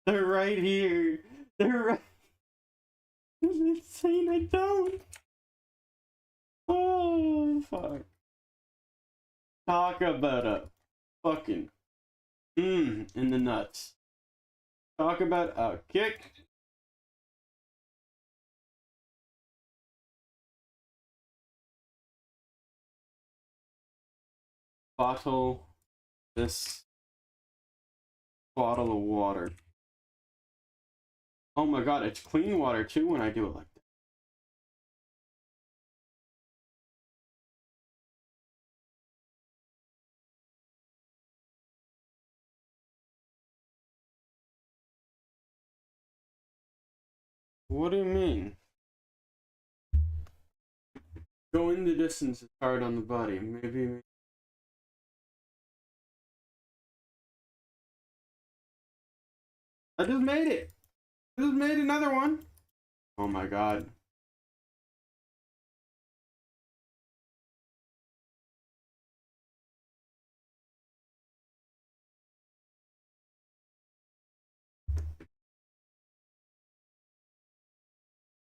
They're right here. They're right. I'm insane. I don't. Oh fuck. Talk about a fucking in the nuts. Talk about a kick. Bottle this bottle of water. Oh my god, it's clean water too when I do it like that. What do you mean? Going the distance is hard on the body. Maybe. I just made it. I just made another one. Oh my god.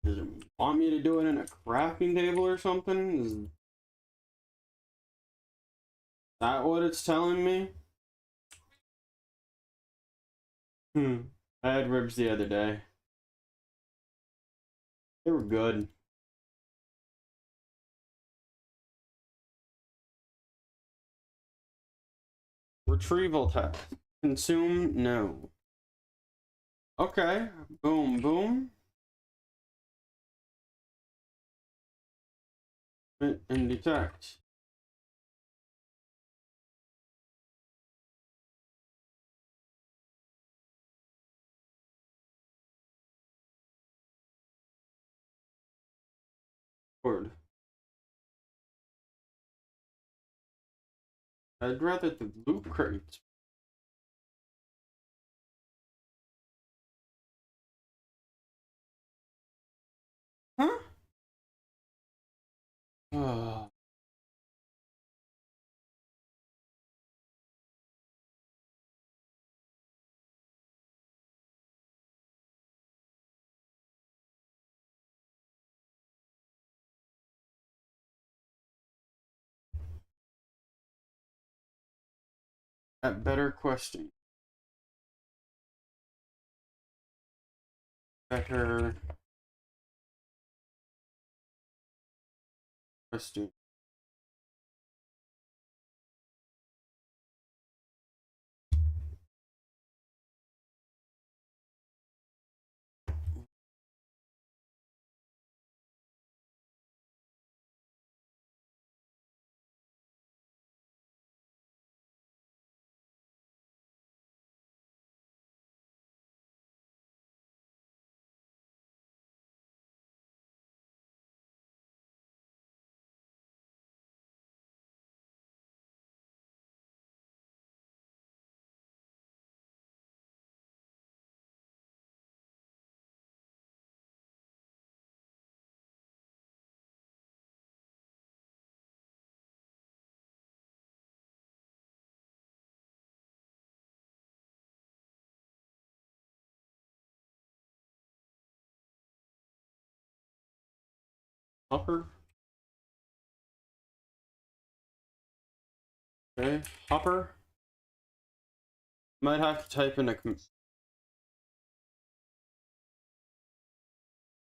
Does it want me to do it in a crafting table or something? Is that what it's telling me? I had ribs the other day. They were good. Retrieval test. Consume? No. Okay. Boom, boom. And detect. Word. I'd rather the loot crates. Huh? Oh. That better question. Better question. Hopper. Okay. Hopper. Might have to type in a.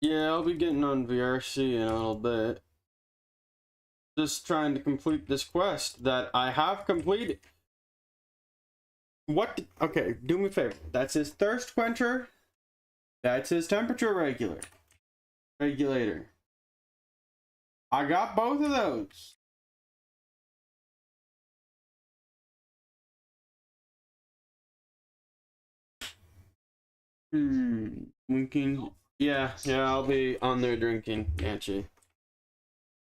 Yeah, I'll be getting on VRC in a little bit. Just trying to complete this quest that I have completed. What? Okay, do me a favor. That's his thirst quencher. That's his temperature regulator. I got both of those. Drinking. Yeah, I'll be on there drinking, Angie.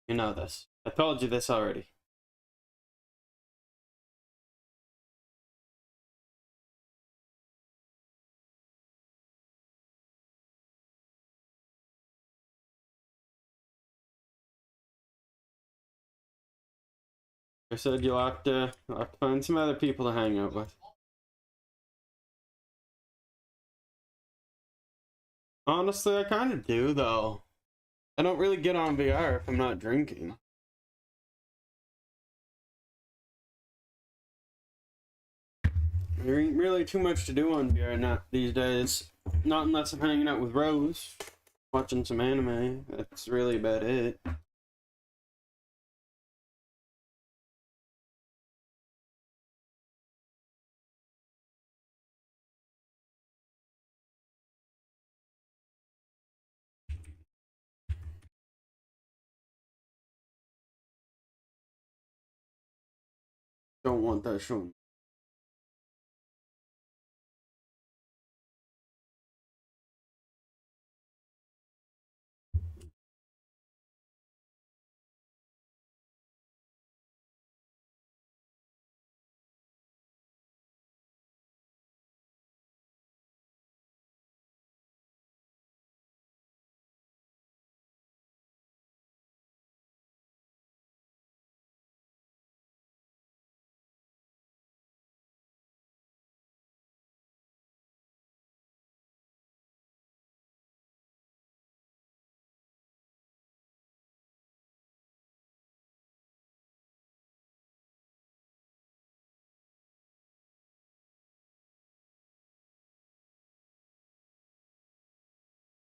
You know this. I told you this already. I said you'll have to find some other people to hang out with. Honestly, I kind of do, though. I don't really get on VR if I'm not drinking. There ain't really too much to do on VR not these days. Not unless I'm hanging out with Rose, watching some anime. That's really about it. Don't want that shown.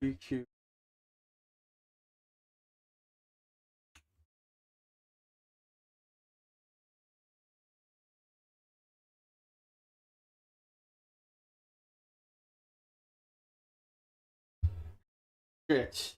BQ. Shit.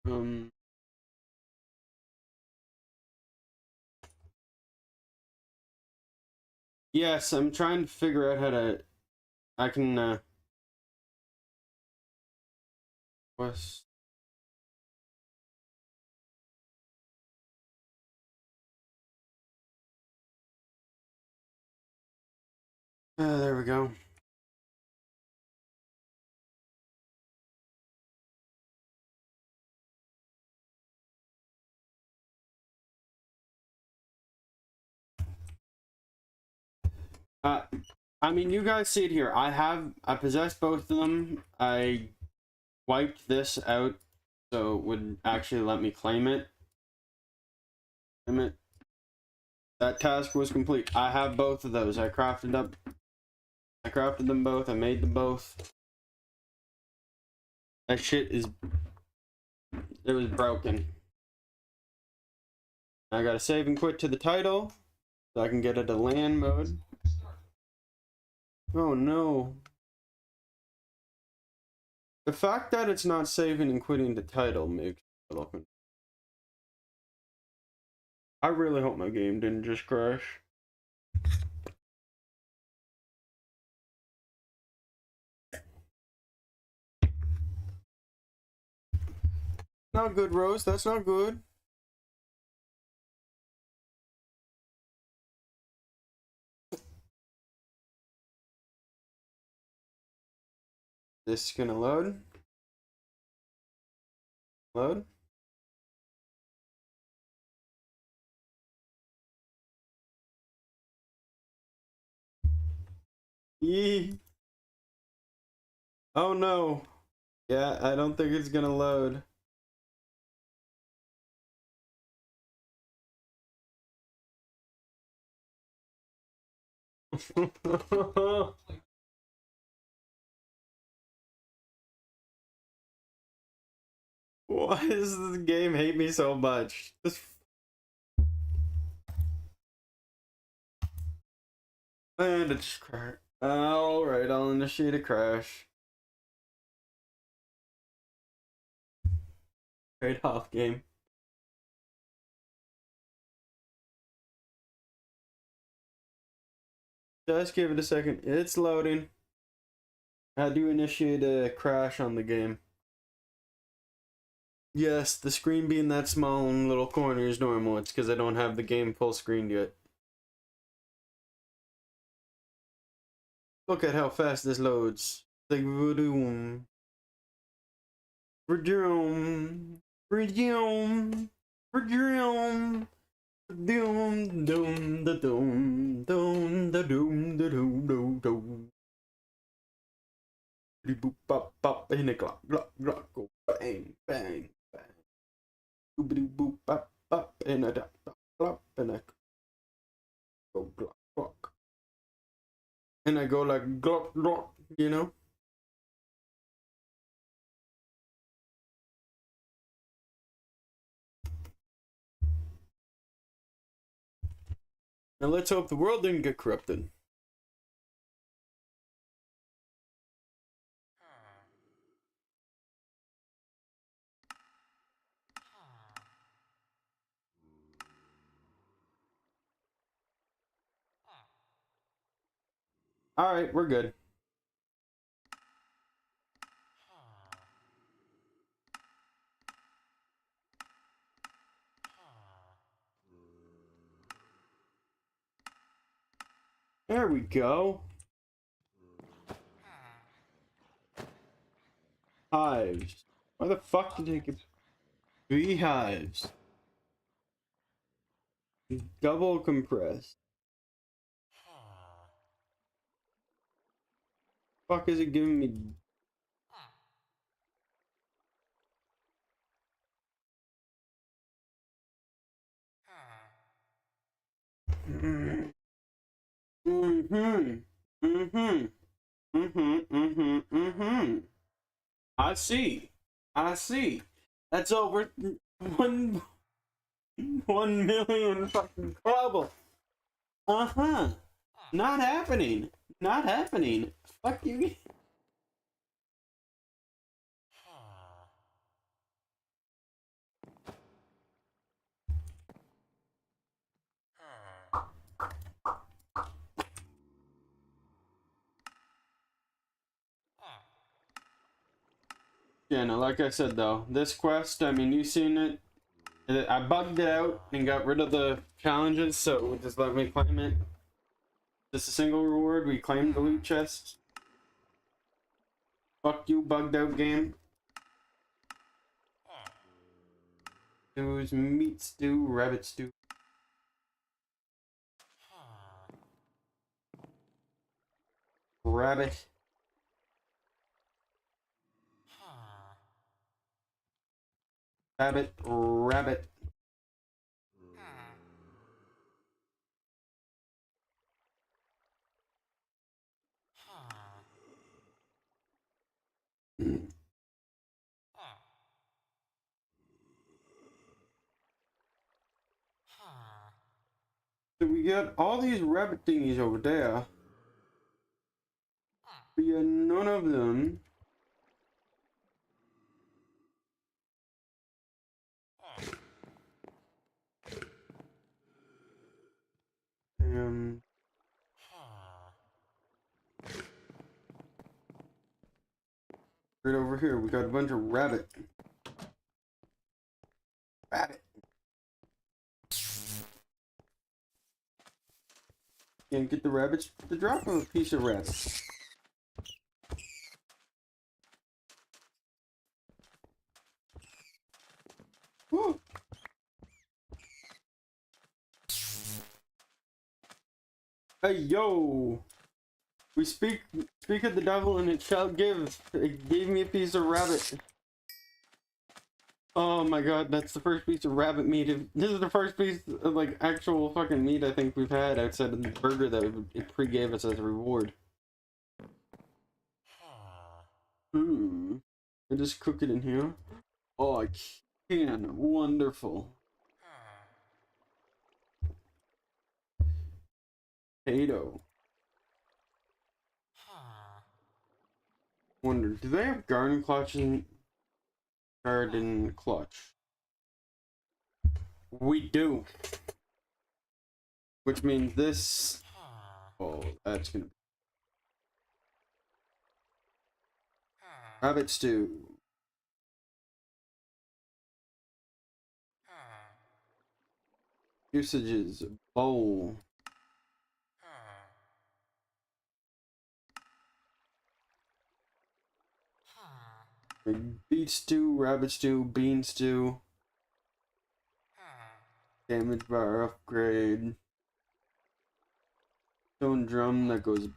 Um. Yes, I'm trying to figure out how to. I can. What's. There we go. I mean, you guys see it here. I possess both of them. I wiped this out, so it would actually let me claim it. Claim it. That task was complete. I have both of those. I crafted them both. I made them both. That shit is. It was broken. I gotta save and quit to the title, so I can get it to land mode. Oh no. The fact that it's not saving and quitting the title makes me look. I really hope my game didn't just crash. Not good, Rose. That's not good. This is gonna load. Load. Yee. Oh no. Yeah, I don't think it's gonna load. Why does this game hate me so much? And it just crashed. Alright, I'll initiate a crash. Trade off game. Just give it a second. It's loading. I do initiate a crash on the game. Yes, the screen being that small in little corner is normal. It's because I don't have the game full screened yet. Look at how fast this loads. Like voodoo. Vroom. Vroom. Vroom. Doom, doom, da doom, doom, da doom, da doom, doom, doom. Boop, bop, bop, and a clock, clock, clock, go bang, bang, bang. Boop, boop, bop, bop, and a dop, dop, clock, and a go clock, clock. And I go like glock, glock, you know? Now let's hope the world didn't get corrupted. Alright, we're good. There we go. Hives. Why the fuck did they get beehives? Double compressed. Fuck is it giving me? Mm-hmm. Mm-hmm. Mm-hmm. Mm-hmm. Mm-hmm. I see. I see. That's over 1 million fucking trouble. Uh-huh. Not happening. Not happening. Fuck you. Yeah, no, like I said though, this quest, I mean, you've seen it. I bugged it out and got rid of the challenges, so just let me claim it. Just a single reward, we claimed the loot chest. Fuck you, bugged out game. Stew's meat stew, rabbit stew. Rabbit. Rabbit, rabbit. So we got all these rabbit thingies over there. But yeah, none of them. Um, right over here, we got a bunch of rabbit. Rabbit. Can't get the rabbits to drop a piece of rabbit. Woo. Hey yo! We speak of the devil and it shall give. It gave me a piece of rabbit. Oh my god, that's the first piece of rabbit meat. This is the first piece of like actual fucking meat I think we've had outside of the burger that it pre-gave us as a reward. I just cook it in here. Oh, I can. Wonderful. Potato. Wonder, do they have garden clutch in garden clutch? We do. Which means this. Oh, that's gonna be rabbit stew. Usages bowl. Beet stew, rabbit stew, bean stew. Damage bar upgrade. Stone drum that goes.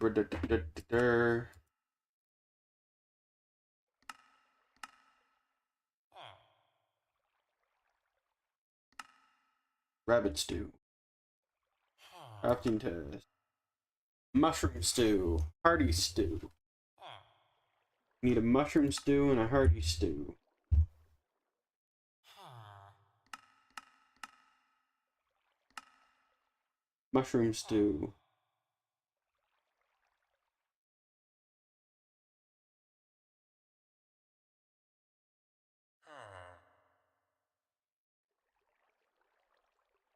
Rabbit stew. Crafting test. Mushroom stew. Hearty stew. Need a mushroom stew and a hearty stew. Mushroom stew.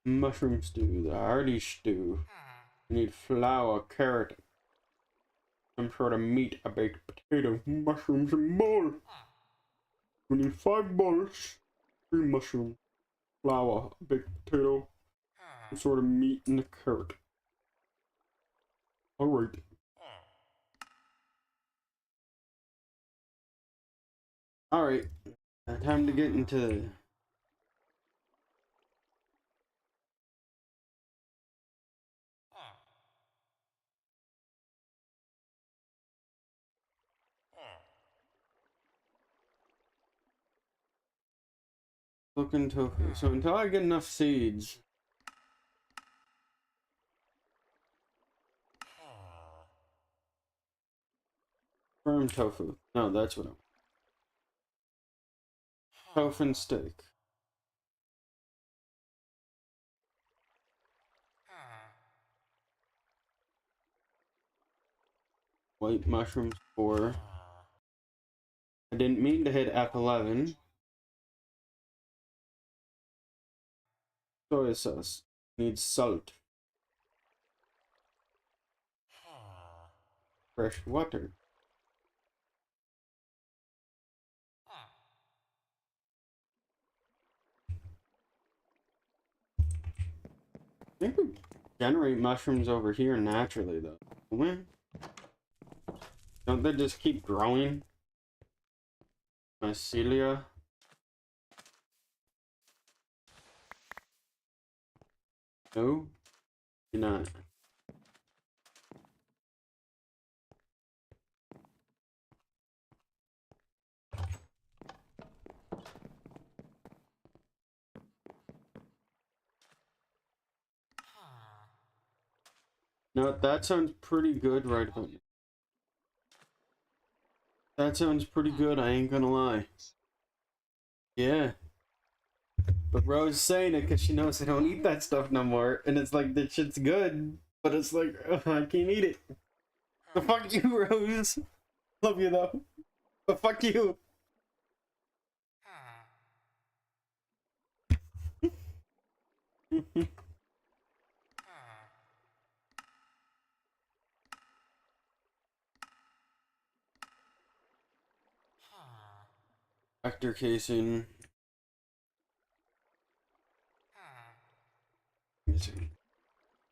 Mushroom stew. The hearty stew. We need flour, carrot, some sort of meat, a baked potato, mushrooms, and more. We need 5 balls, 3 mushrooms, flour, a baked potato, some sort of meat, and a carrot. Alright. Alright. Time to get into cooking tofu. So until I get enough seeds. Firm tofu. No, that's what I'm. Tofu and steak. White mushrooms 4. I didn't mean to hit F11. Soy sauce. Needs salt. Fresh water. think we generate mushrooms over here naturally, though. Don't they just keep growing? Mycelia? No? You're not. No, that sounds pretty good right about now. That sounds pretty good, I ain't gonna lie. Yeah. But Rose is saying it because she knows I don't eat that stuff no more. And it's like, that shit's good. But it's like, ugh, I can't eat it. The fuck you, Rose. Love you though. But fuck you. Actor casing.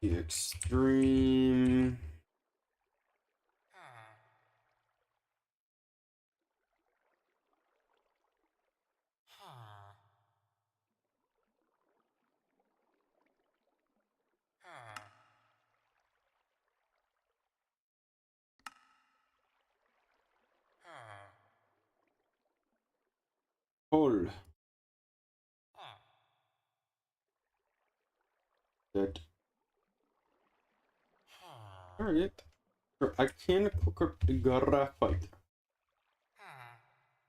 The extreme. Pull. That. Alright. I can cook up the graphite.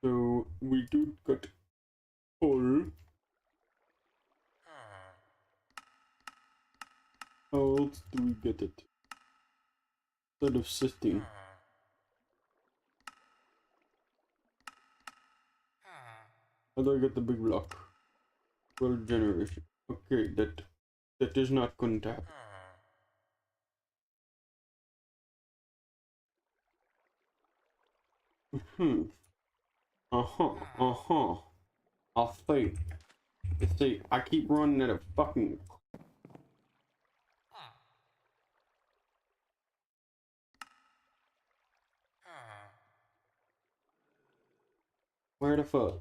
So we do got pull. How else do we get it? Instead of sifting. How do I get the big block? 12 generation. Okay, that is not going to happen. I'll say. You see, I keep running out of fucking. Where the fuck?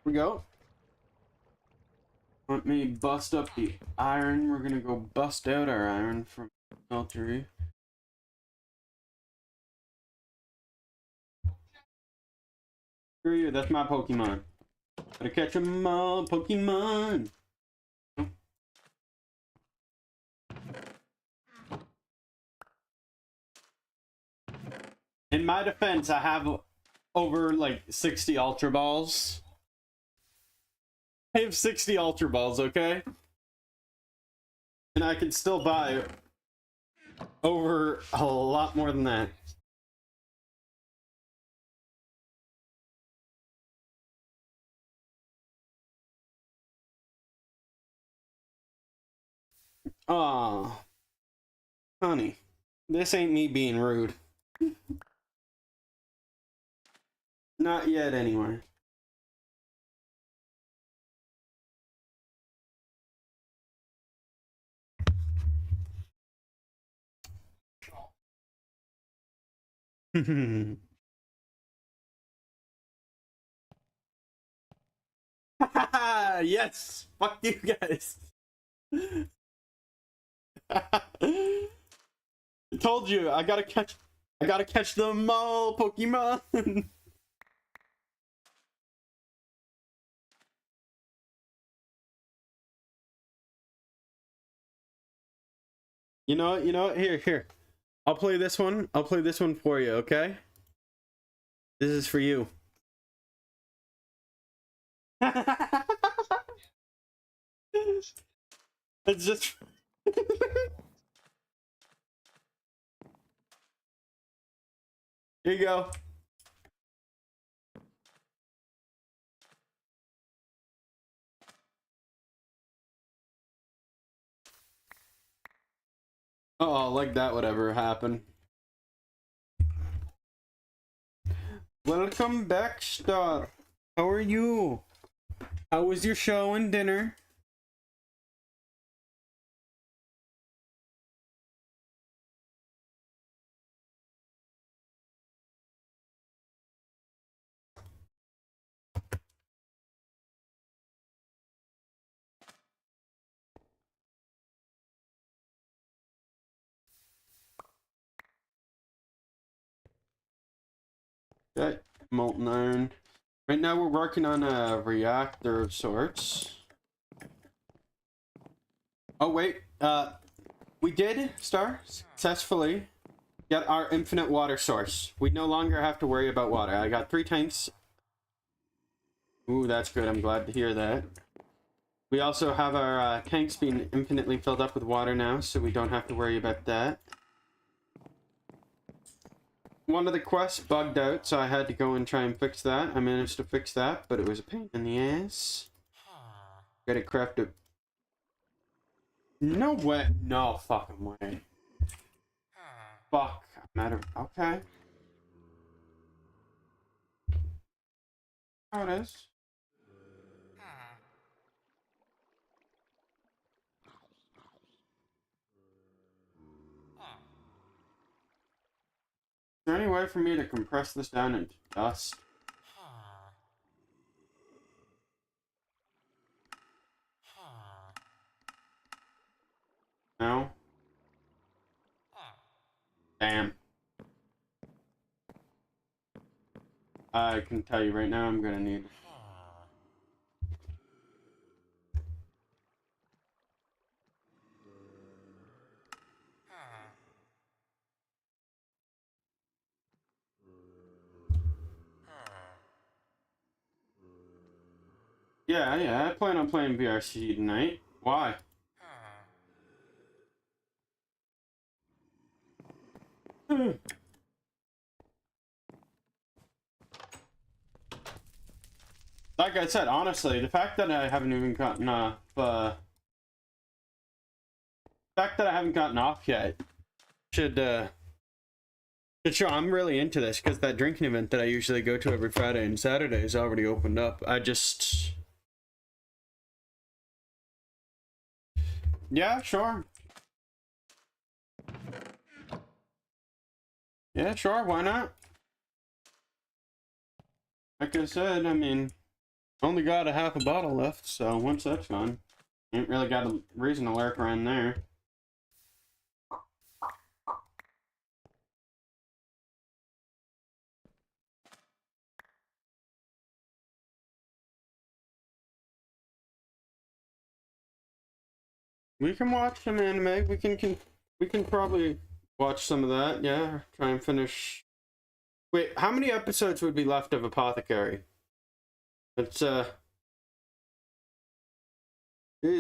Here we go. Let me bust up the iron. We're gonna go bust out our iron from smeltery. Screw you, that's my Pokemon. Gotta catch 'em all, Pokemon! In my defense, I have over like 60 Ultra Balls. I have 60 Ultra Balls, okay? And I can still buy over a lot more than that. Aw. Honey, this ain't me being rude. Not yet, anyway. Yes! Fuck you guys! I told you, I gotta catch them all, Pokemon! You know what, here. I'll play this one for you, okay? This is for you. It's just... Here you go. Oh, like that would ever happen. Welcome back, Star. How are you? How was your show and dinner? Okay, molten iron. Right now we're working on a reactor of sorts. Oh wait, we did successfully get our infinite water source. We no longer have to worry about water. I got 3 tanks. Ooh, that's good. I'm glad to hear that. We also have our tanks being infinitely filled up with water now, so we don't have to worry about that. One of the quests bugged out, so I had to go and try and fix that. I managed to fix that, but it was a pain in the ass. Got it crafted. No way. No fucking way. Fuck. Matter. Okay. How it is. Is there any way for me to compress this down into dust? No? Damn. I can tell you right now I'm gonna need... Yeah, I plan on playing VRC tonight. Why? Like I said, honestly, the fact that I haven't even gotten off, the fact that I haven't gotten off yet should show I'm really into this, because that drinking event that I usually go to every Friday and Saturday is already opened up. Yeah, sure. Yeah, sure, why not? Like I said, I mean, only got a half a bottle left, so once that's gone, ain't really got a reason to lurk around there. We can watch some anime. We can probably watch some of that. Yeah, try and finish. Wait, how many episodes would be left of Apothecary? It's is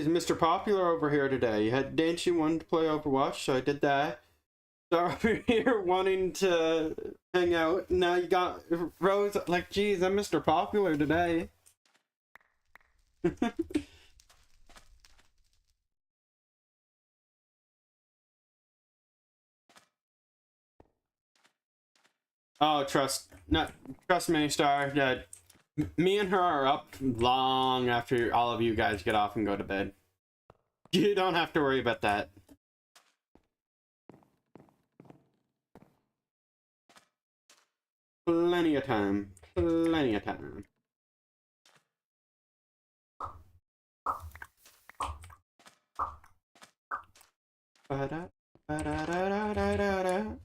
Mr. Popular over here today. You had Dancy wanted to play Overwatch, so I did that. So over here wanting to hang out. Now you got Rose. Like, geez, I'm Mr. Popular today. Oh, trust me, Star. Yeah, me and her are up long after all of you guys get off and go to bed. You don't have to worry about that. Plenty of time. Plenty of time. Ba-da, ba-da-da-da-da-da.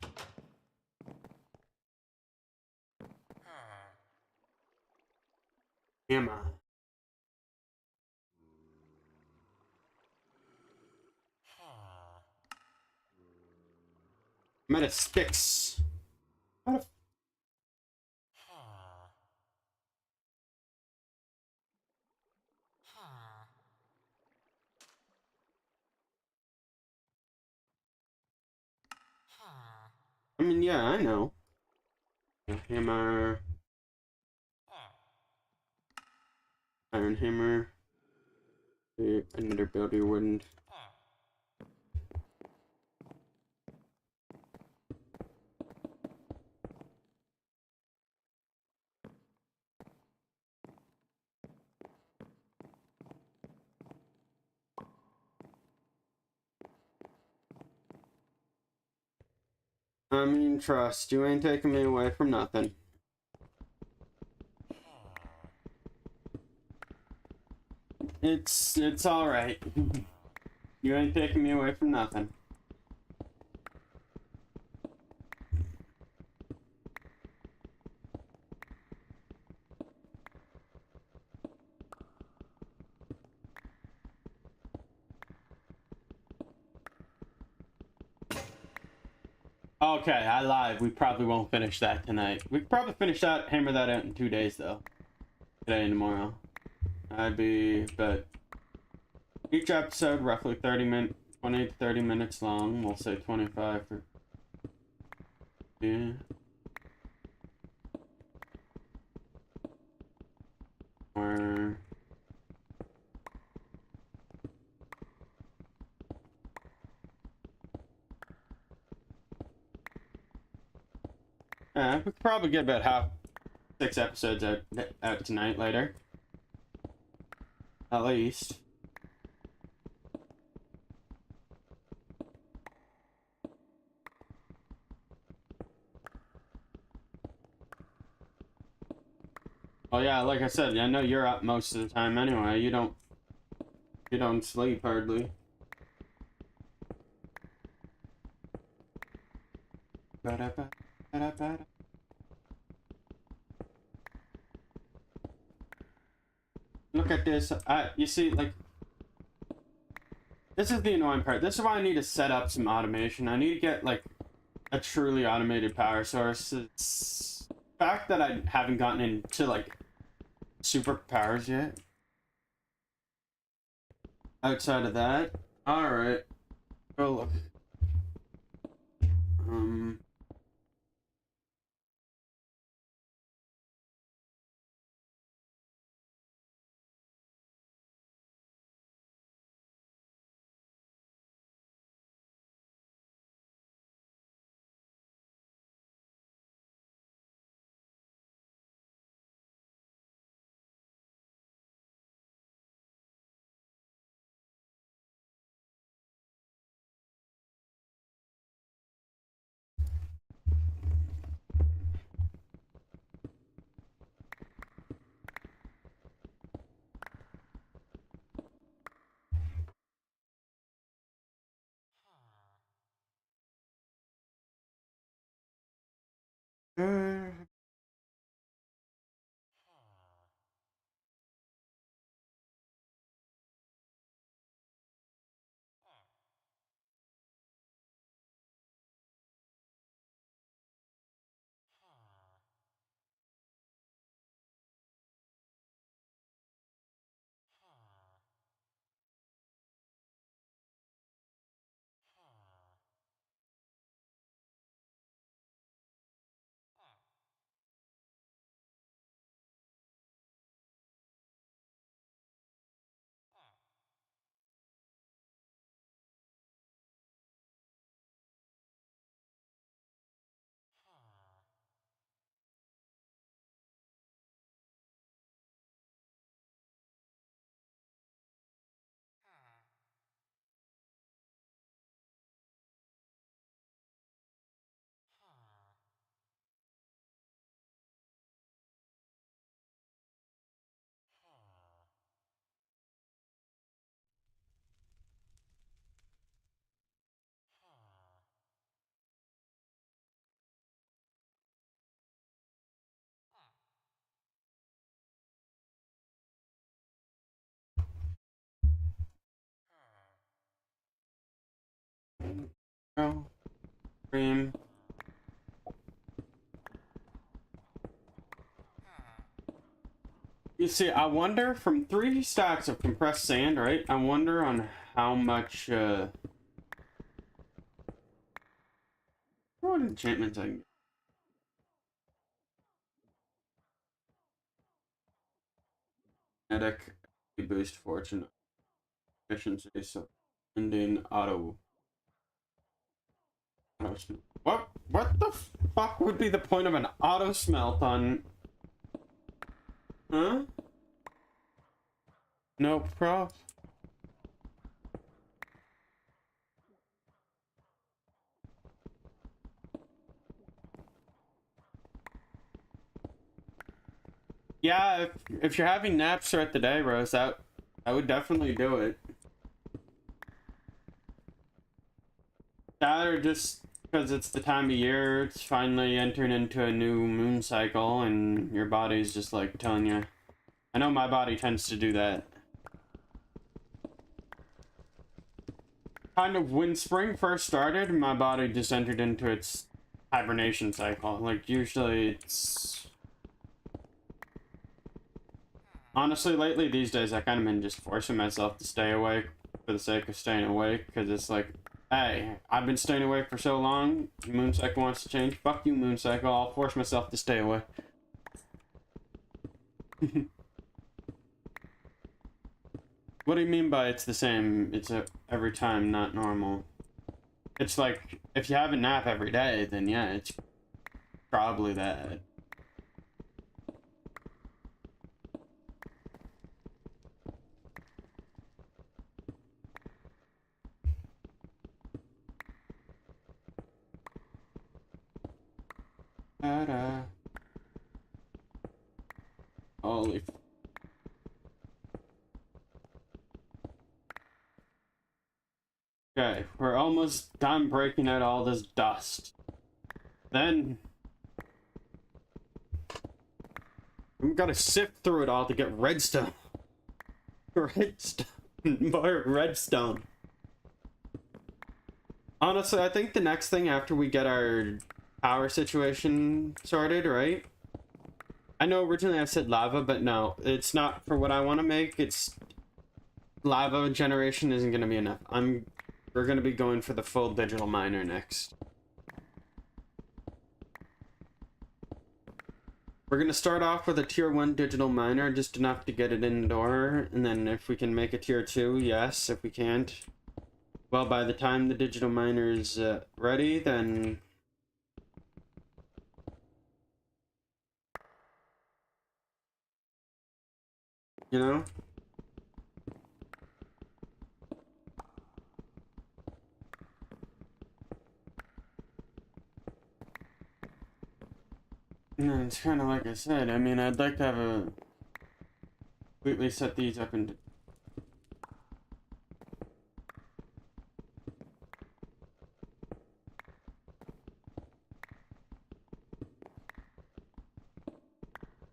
Emma. Meta sticks. What a... I mean, yeah, I know. Hammer. Iron hammer. Another builder wooden. I mean, trust, you ain't taking me away from nothing. It's alright. You ain't taking me away from nothing. Okay, I lied. We probably won't finish that tonight. We could probably finish that, hammer that out in 2 days, though. Today and tomorrow. But each episode roughly 20 to 30 minutes long. We'll say 25 for... Yeah. Or... we could probably get about 6 episodes out tonight later. At least. Oh yeah, like I said, I know you're up most of the time anyway. You don't sleep hardly. Look at this. You see, like, this is the annoying part. This is why I need to set up some automation. I need to get, like, a truly automated power source. It's the fact that I haven't gotten into, like, superpowers yet. Outside of that, alright. Oh, look. Oh, cream. You see, I wonder, from 3 stacks of compressed sand, right? I wonder on how much, what enchantments I can get. Kinetic, boost fortune, efficiency, so ending what the fuck would be the point of an auto smelt on... Huh? No prof. Yeah, if you're having naps throughout the day, Rose, I would definitely do it. That or just because it's the time of year, it's finally entering into a new moon cycle, and your body's just like telling you. I know my body tends to do that. Kind of when spring first started, my body just entered into its hibernation cycle. Like, usually it's... Honestly, lately, these days, I kind of been just forcing myself to stay awake for the sake of staying awake, because it's like, hey, I've been staying awake for so long, moon cycle wants to change, fuck you, moon cycle, I'll force myself to stay awake. What do you mean by it's the same? It's every time, not normal. It's like, if you have a nap every day, then yeah, it's probably that. Ta-da. Holy. Okay, we're almost done breaking out all this dust. Then we've got to sift through it all to get redstone. Redstone. More redstone. Honestly, I think the next thing after we get our power situation sorted, right? I know originally I said lava, but no, it's not for what I want to make. It's lava generation isn't going to be enough. We're going to be going for the full digital miner next. We're going to start off with a tier 1 digital miner, just enough to get it indoor, and then if we can make a tier 2, yes. If we can't, well, by the time the digital miner is ready, then... You know? No, it's kind of like I said. I mean, I'd like to have a... completely set these up into...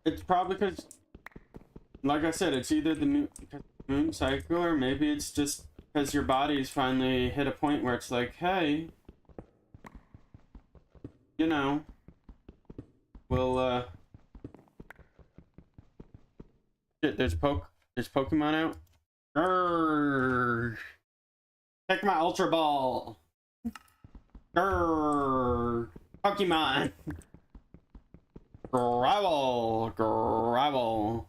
It's probably because... Like I said, it's either the moon cycle, or maybe it's just because your body's finally hit a point where it's like, hey... You know... Well, shit, there's Pokemon out. Grrr! Take my Ultra Ball! Grrr! Pokemon! Gravel! Gravel!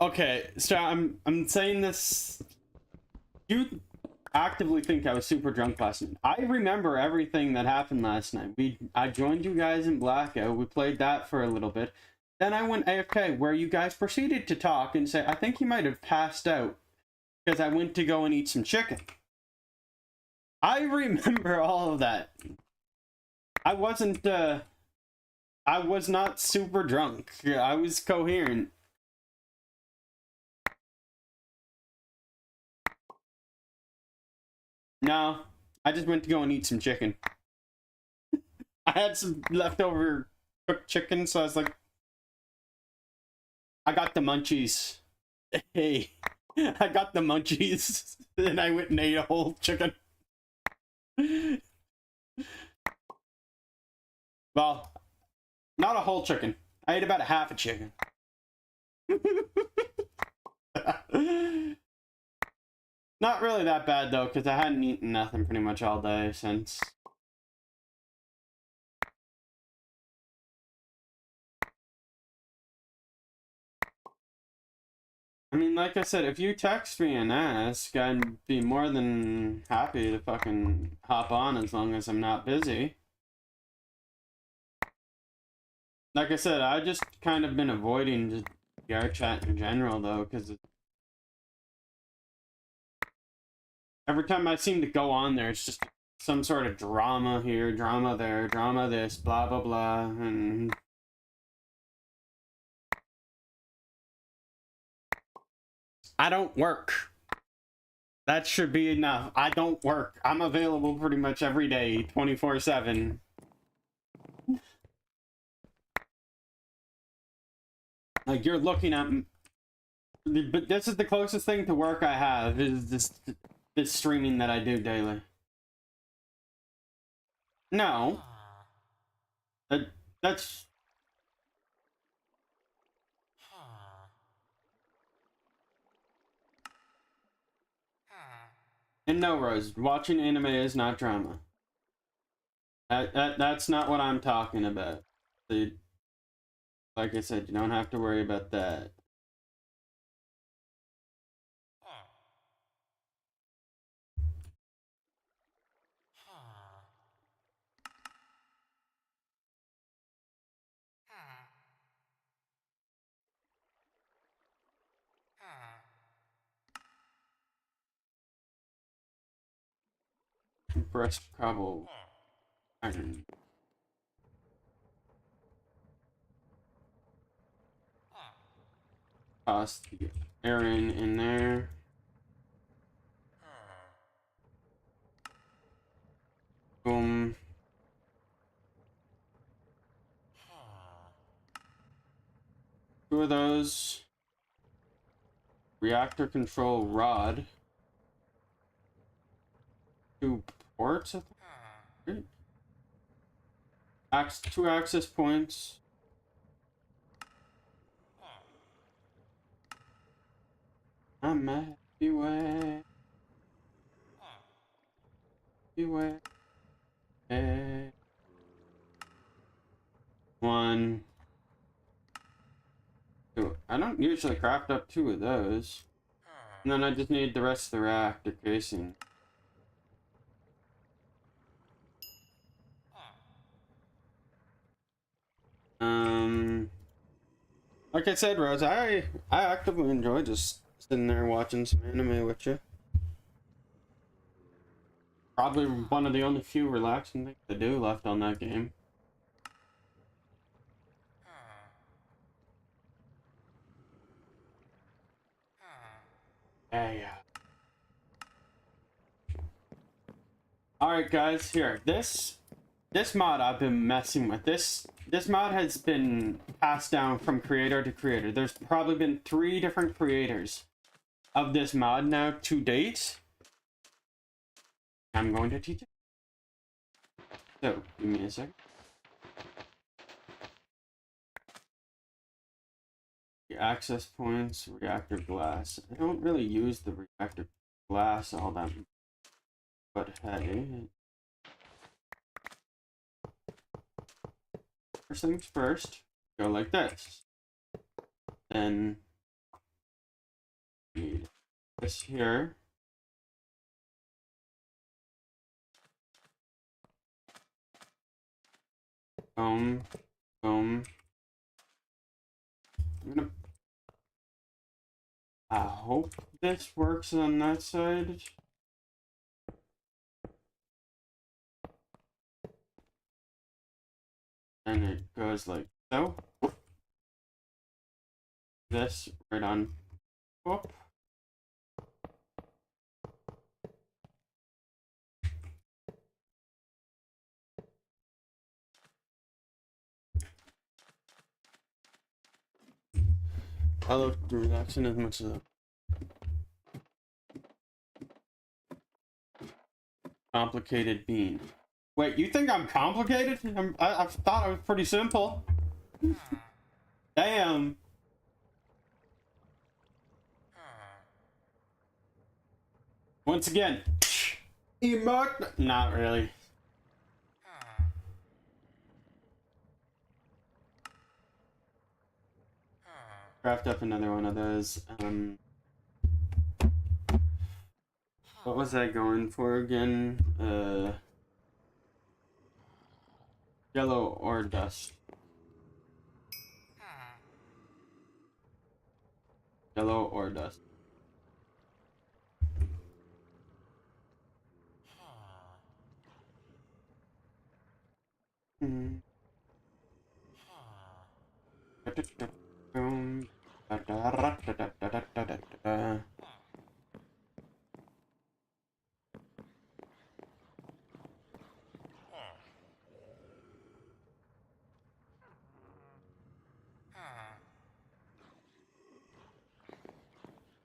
Okay, so I'm saying this. You actively think I was super drunk last night. I remember everything that happened last night. I joined you guys in Blackout. We played that for a little bit. Then I went AFK, where you guys proceeded to talk and say, I think you might have passed out because I went to go and eat some chicken. I remember all of that. I was not super drunk. I was coherent. No, I just went to go and eat some chicken. I had some leftover cooked chicken, so I was like, I got the munchies. Hey, I got the munchies. Then I went and ate a whole chicken. Well, not a whole chicken. I ate about a half a chicken. Not really that bad, though, because I hadn't eaten nothing pretty much all day since. I mean, like I said, if you text me and ask, I'd be more than happy to fucking hop on as long as I'm not busy. Like I said, I just kind of been avoiding just VR chat in general, though, because every time I seem to go on there, it's just some sort of drama here, drama there, drama this, blah, blah, blah, and... I don't work. That should be enough. I don't work. I'm available pretty much every day, 24/7. Like, you're looking at... But this is the closest thing to work I have, is this streaming that I do daily. No. That's... And no, Rose, watching anime is not drama. That's not what I'm talking about. So like I said, you don't have to worry about that. Breast cobble iron. Toss the iron in there. Boom. Two of those. Reactor control rod. 2 ports, I think. Right? 2 access points. I'm a beware. Beware. 1. 2. I don't usually craft up 2 of those. And then I just need the rest of the reactor casing. Like I said, Rose, I actively enjoy just sitting there watching some anime with you. Probably one of the only few relaxing things to do left on that game. Yeah. Alright guys, here. This mod I've been messing with. This mod has been passed down from creator to creator. There's probably been 3 different creators of this mod now to date. I'm going to teach it. So, give me a second. The access points, reactor glass. I don't really use the reactor glass all that much. But hey. First things first, go like this. Then need this here. Boom. I'm gonna... I hope this works on that side. And it goes like so. This right on. Whoop. I love the relaxing as much as a complicated bean. Wait, you think I'm complicated? I thought I was pretty simple. Damn. Once again, emote. Not really. craft up another one of those. What was I going for again? Yellow ore dust. Yellow ore dust. Mm.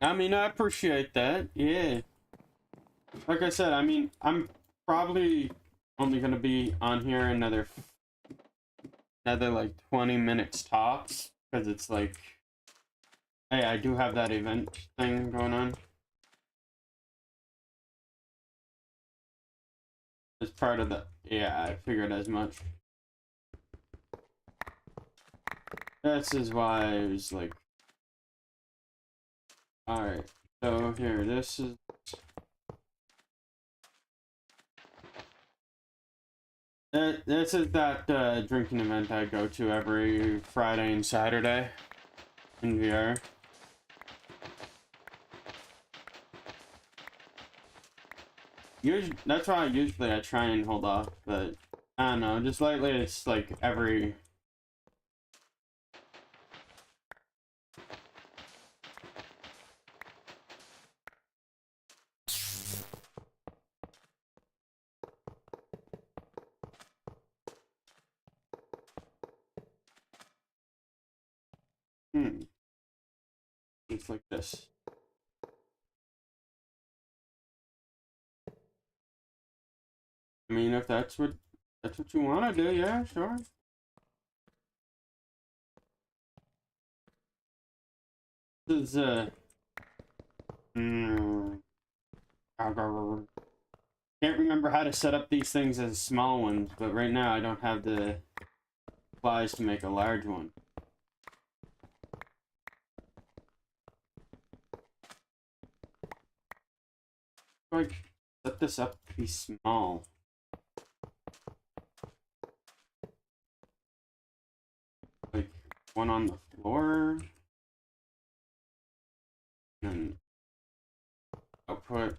I mean, I appreciate that. Yeah. Like I said, I mean, I'm probably only gonna be on here another like 20 minutes tops, because it's like, hey, I do have that event thing going on. It's part of the, yeah, I figured as much. This is why I was like, alright, so here, this is, this is that drinking event I go to every Friday and Saturday in VR. That's why usually I try and hold off, but I don't know, just lately it's like every... It's like this. I mean, if that's what you want to do, yeah, sure. This is can't remember how to set up these things as small ones, but right now I don't have the supplies to make a large one. Like, set this up to be small. Like, one on the floor. And output.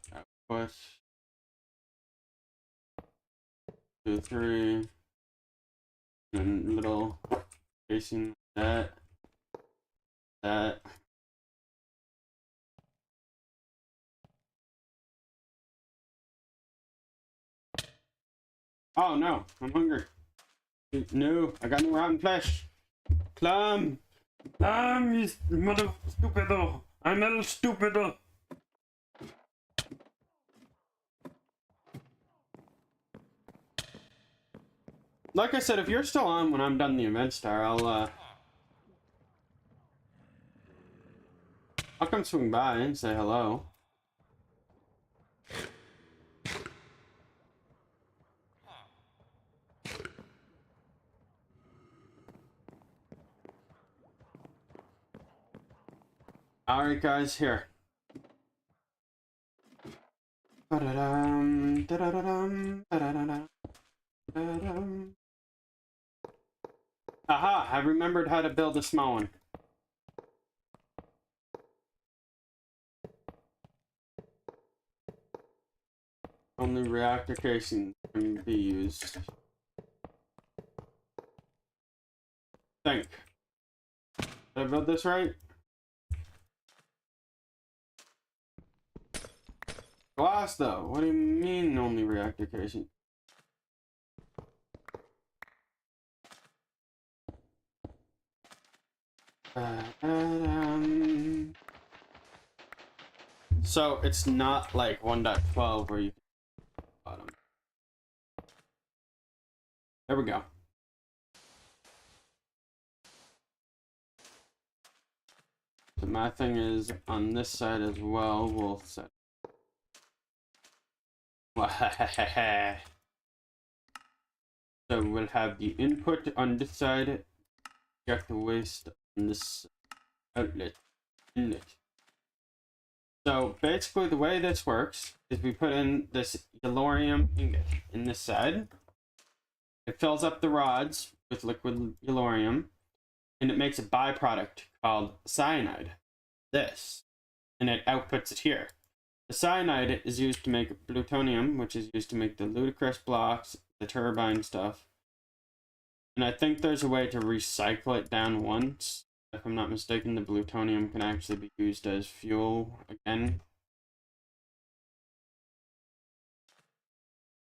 2, 3. And little facing that. Oh no, I'm hungry. No, I got no rotten flesh. Clam! Clam, you mother stupido! I'm a little stupido! Like I said, if you're still on when I'm done the event star, I'll come swing by and say hello. Alright guys, here. Aha! I remembered how to build a small one. Only reactor casing can be used. Think. Did I build this right? Glass though? What do you mean only reactor casing? So it's not like 1.12 where you can bottom. There we go. So my thing is on this side as well. We'll set. So we'll have the input on this side, get the waste on this. outlet, inlet. So basically the way this works is we put in this yellorium ingot in this side. It fills up the rods with liquid yellorium, and it makes a byproduct called cyanide. This. And it outputs it here. The cyanide is used to make plutonium, which is used to make the ludicrous blocks, the turbine stuff. And I think there's a way to recycle it down once. If I'm not mistaken, the plutonium can actually be used as fuel again.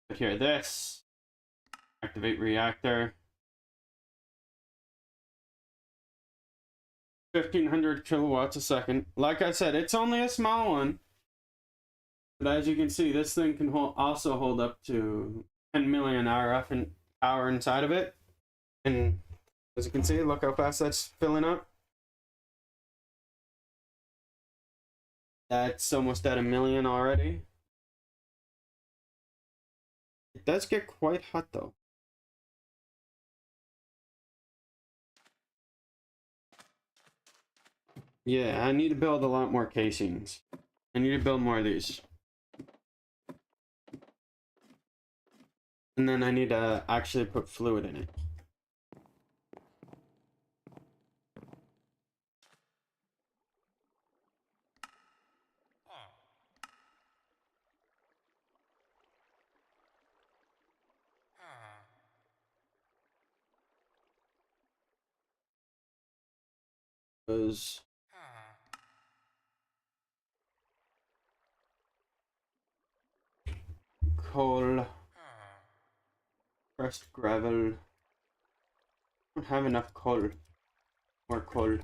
But here, this. Activate reactor. 1500 kilowatts a second. Like I said, it's only a small one. But as you can see, this thing can also hold up to 10 million RF and power inside of it. And as you can see, look how fast that's filling up. That's almost at 1 million already. It does get quite hot though. Yeah, I need to build a lot more casings. I need to build more of these. And then I need to actually put fluid in it. Because coal, pressed gravel. I don't have enough coal. More coal.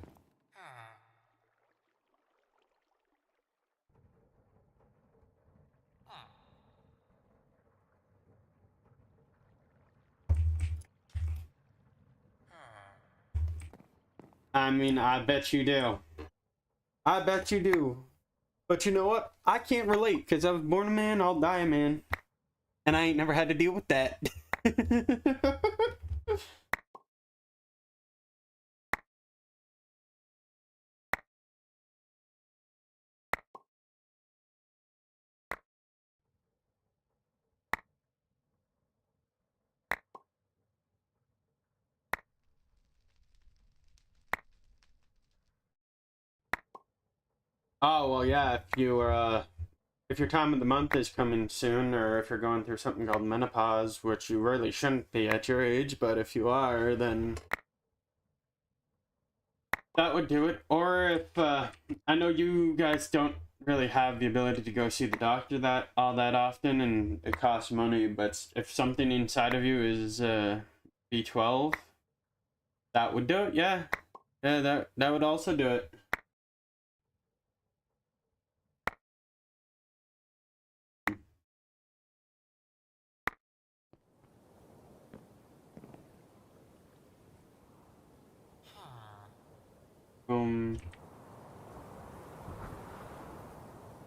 I mean, I bet you do. I bet you do. But you know what? I can't relate because I was born a man, I'll die a man. And I ain't never had to deal with that. Oh, well, yeah, if your time of the month is coming soon, or if you're going through something called menopause, which you really shouldn't be at your age, but if you are, then that would do it. Or if, I know you guys don't really have the ability to go see the doctor all that often, and it costs money, but if something inside of you is, B12, that would do it, yeah. Yeah, that would also do it.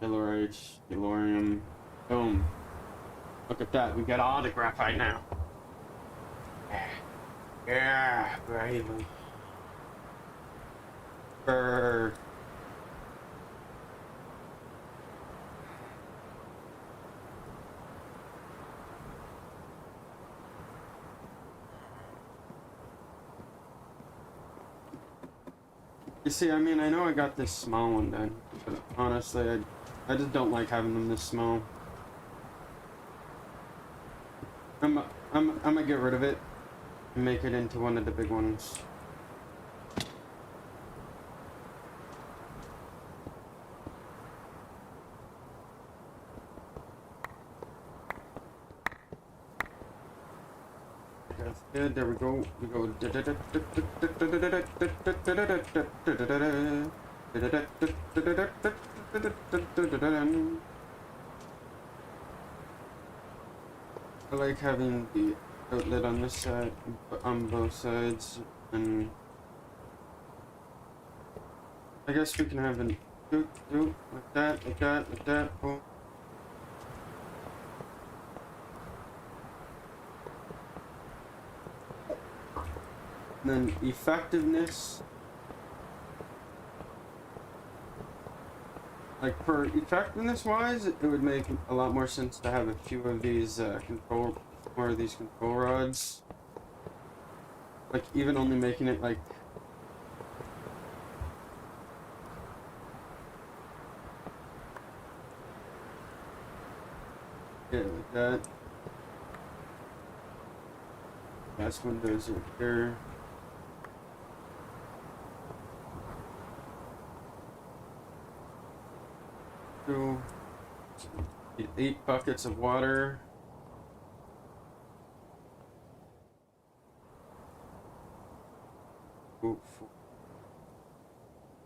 Tellurites, tellurium, boom. Look at that, we got all the graphite now. Yeah, baby. Brr. You see, I mean, I know I got this small one done, but honestly, I just don't like having them this small. I'm gonna get rid of it and make it into one of the big ones. That's good, there we go. We go. I like having the outlet on this side, on both sides, and I guess we can have an like that, like that, like that. Boom. And then effectiveness. like for effectiveness wise, it would make a lot more sense to have a few of these more of these control rods. Like even only making it like yeah, like that. Gas windows right here. Two. 8 buckets of water. Ooh,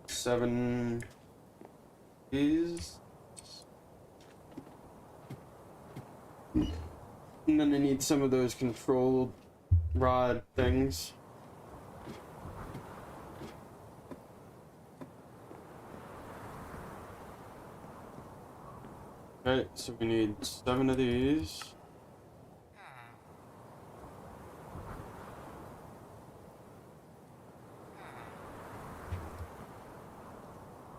7 these. And then I need some of those control rod things. Okay, so we need 7 of these.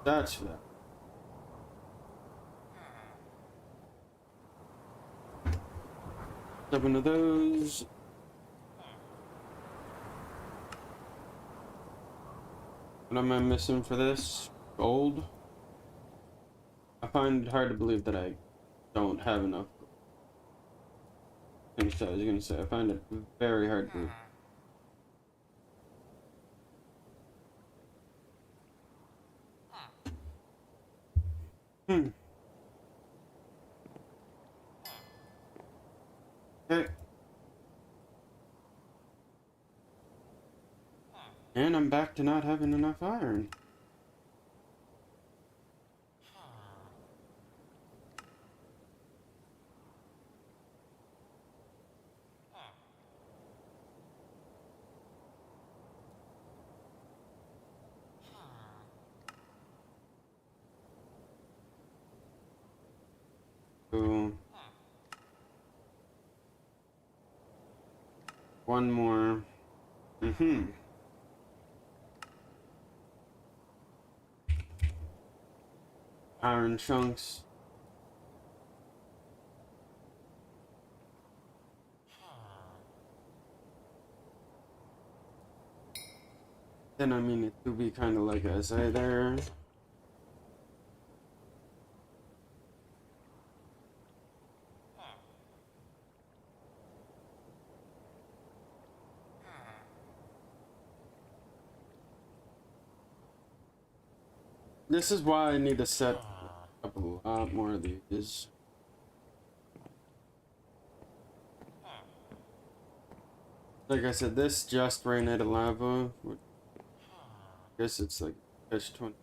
That's that. Seven of those. What am I missing for this? Gold? I find it hard to believe that I don't have enough. I was gonna say, I find it very hard to believe. Hmm. Okay. And I'm back to not having enough iron. So, one more. Iron chunks. Then I mean it would be kind of like I say there. This is why I need to set up a lot more of these. Like I said, this just ran out of lava. I guess it's like catch 20.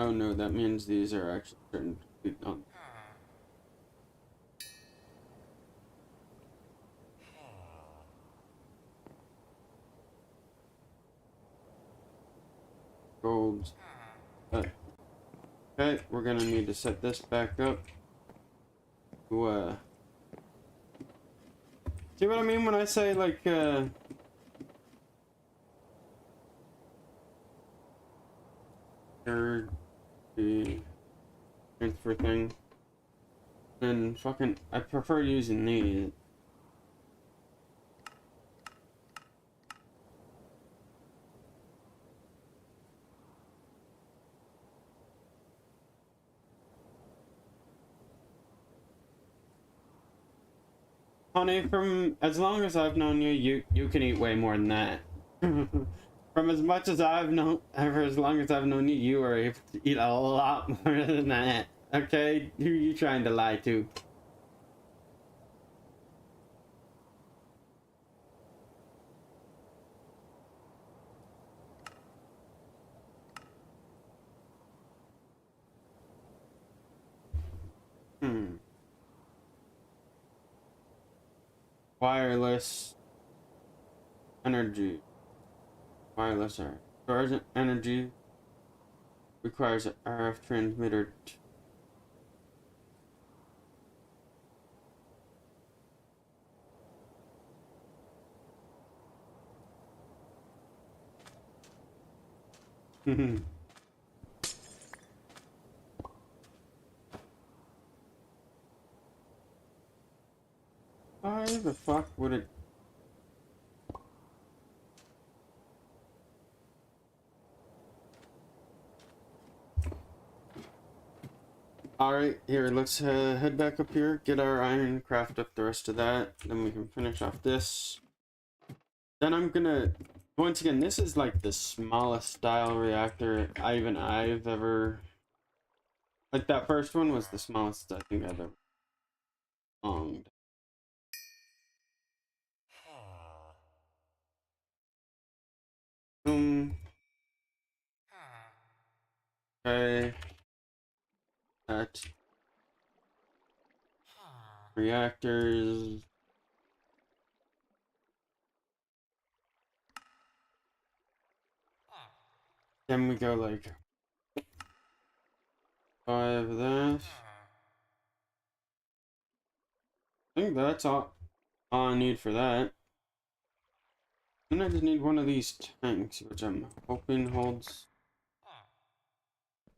Oh no, that means these are actually starting to be done. Gold. Okay, we're gonna need to set this back up. To, see what I mean when I say like the transfer thing? And fucking, I prefer using these. Honey, from as long as I've known you, you can eat way more than that. From as much as I've known, for as long as I've known you, you are able to eat a lot more than that. Okay? Who are you trying to lie to? Hmm. Wireless energy. Wireless storage energy requires an RF transmitter. the fuck would it... Alright, here, let's head back up here, get our iron, craft up the rest of that, then we can finish off this. Then I'm gonna... Once again, this is like the smallest style reactor I've ever... Like, that first one was the smallest I think I've ever owned. Okay. That. Reactors. Then we go like 5 of that. I think that's all I need for that. Then I just need one of these tanks, which I'm hoping holds.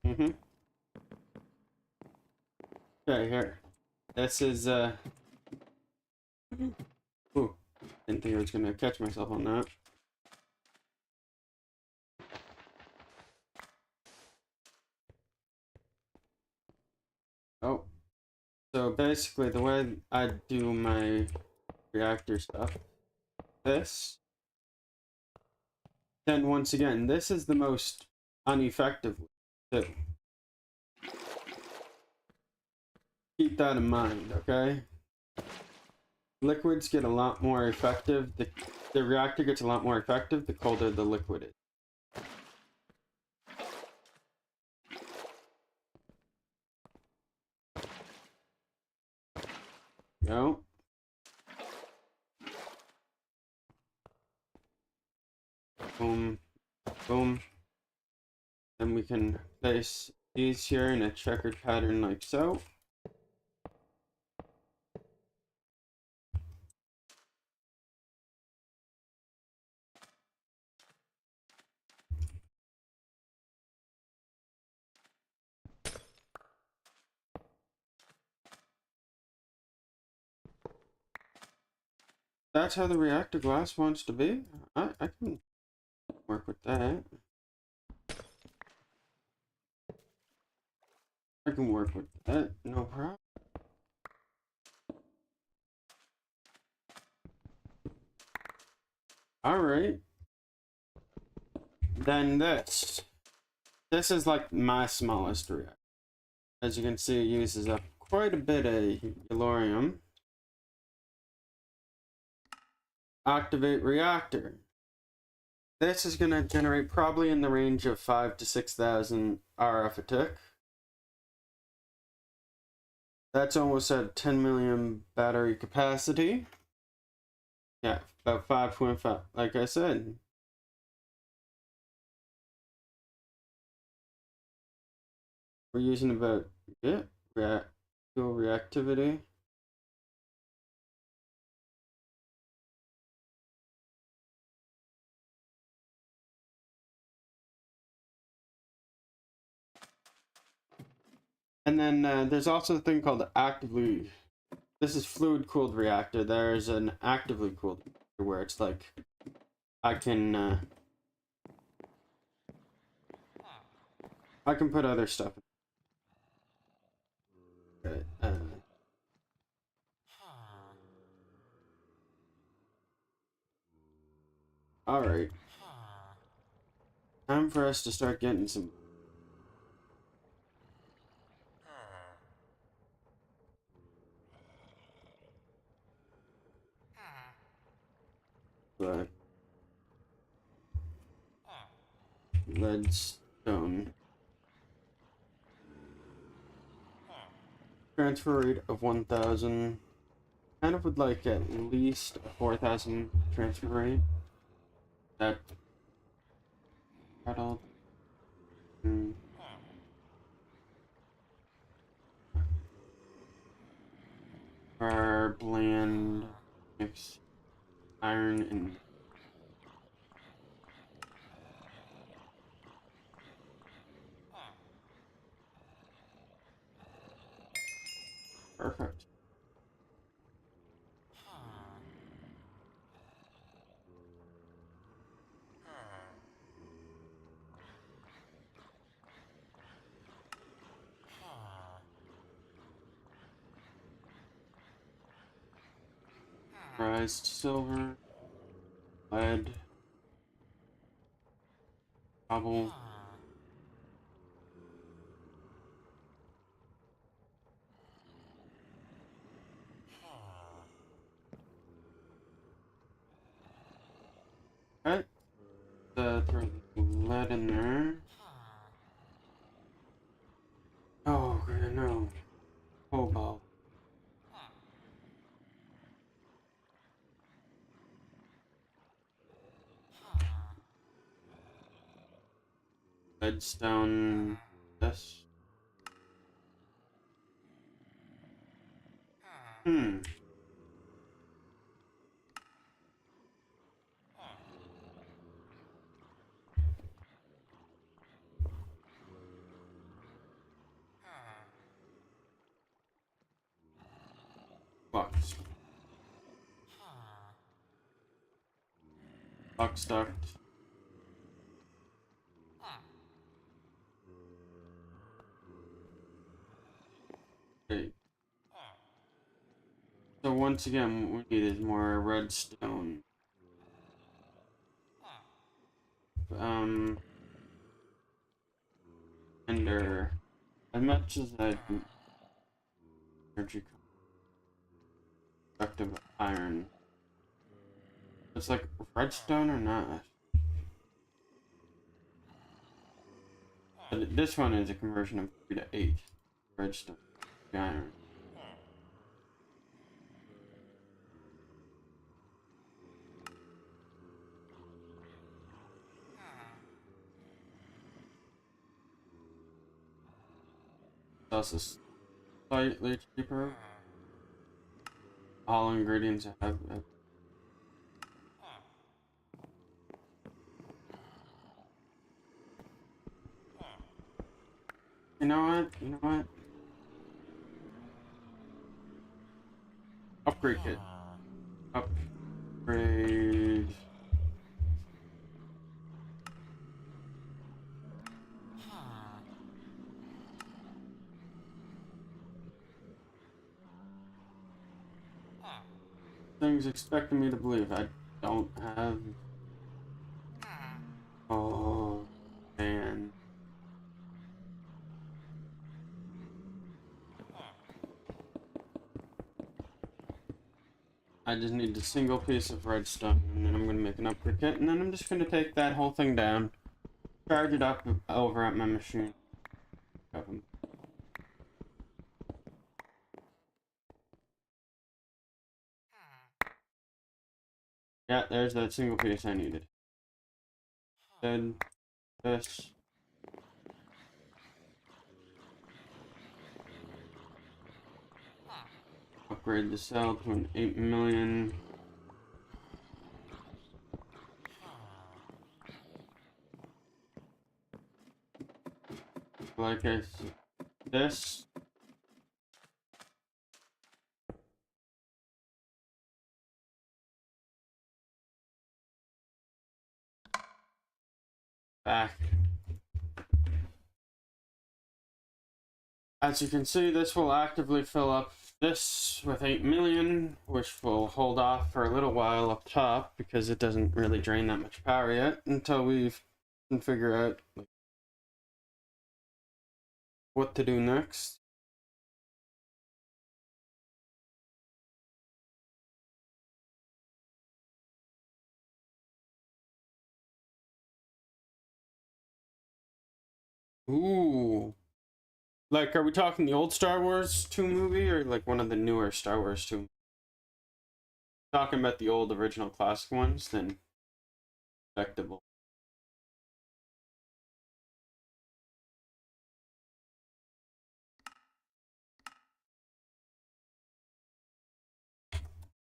Okay, here. This is ooh, didn't think I was gonna catch myself on that. Oh. So basically the way I do my reactor stuff, this. Then once again, this is the most ineffective too. Keep that in mind, okay? Liquids get a lot more effective. The reactor gets a lot more effective the colder the liquid is. Go. Boom. Boom. Then we can place these here in a checkered pattern like so. That's how the reactor glass wants to be. I can work with that. I can work with that, no problem. Alright. Then this. This is like my smallest reactor. As you can see, it uses up quite a bit of uranium. Activate reactor. This is going to generate probably in the range of 5,000 to 6,000 RF a tick. That's almost at 10 million battery capacity. Yeah, about 5.5, like I said. We're using about, yeah, fuel reactivity. And then there's also a thing called actively, this is fluid cooled reactor. There's an actively cooled reactor where it's like, I can put other stuff in it. Alright. Time for us to start getting some. Leadstone. Transfer rate of 1,000. Kind of would like at least a 4,000 transfer rate. That. All. Our bland mix iron and. Perfect. prized silver, lead, cobble. Right, throw the lead in there. Oh, no. Cobalt. Redstone. This. Hmm. Box. Box duct. Okay. So once again, what we need is more redstone. Ender. As much as I energy conductive iron. It's like redstone or not? But this one is a conversion of 3 to 8 redstone to iron. It's also slightly cheaper. All ingredients have it. You know what? You know what? Upgrade kit. Upgrade. Things expecting me to believe I don't have. Oh, man. I just need a single piece of redstone, and then I'm going to make an upgrade kit, and then I'm just going to take that whole thing down, charge it up over at my machine. Yeah, there's that single piece I needed. Then this. Upgrade the cell to an 8 million. Like I said, this. Back. As you can see, this will actively fill up this with 8 million, which will hold off for a little while up top because it doesn't really drain that much power yet until we can figure out like, what to do next. Ooh. Like, are we talking the old Star Wars 2 movie or like one of the newer Star Wars 2? Talking about the old original classic ones, then respectable.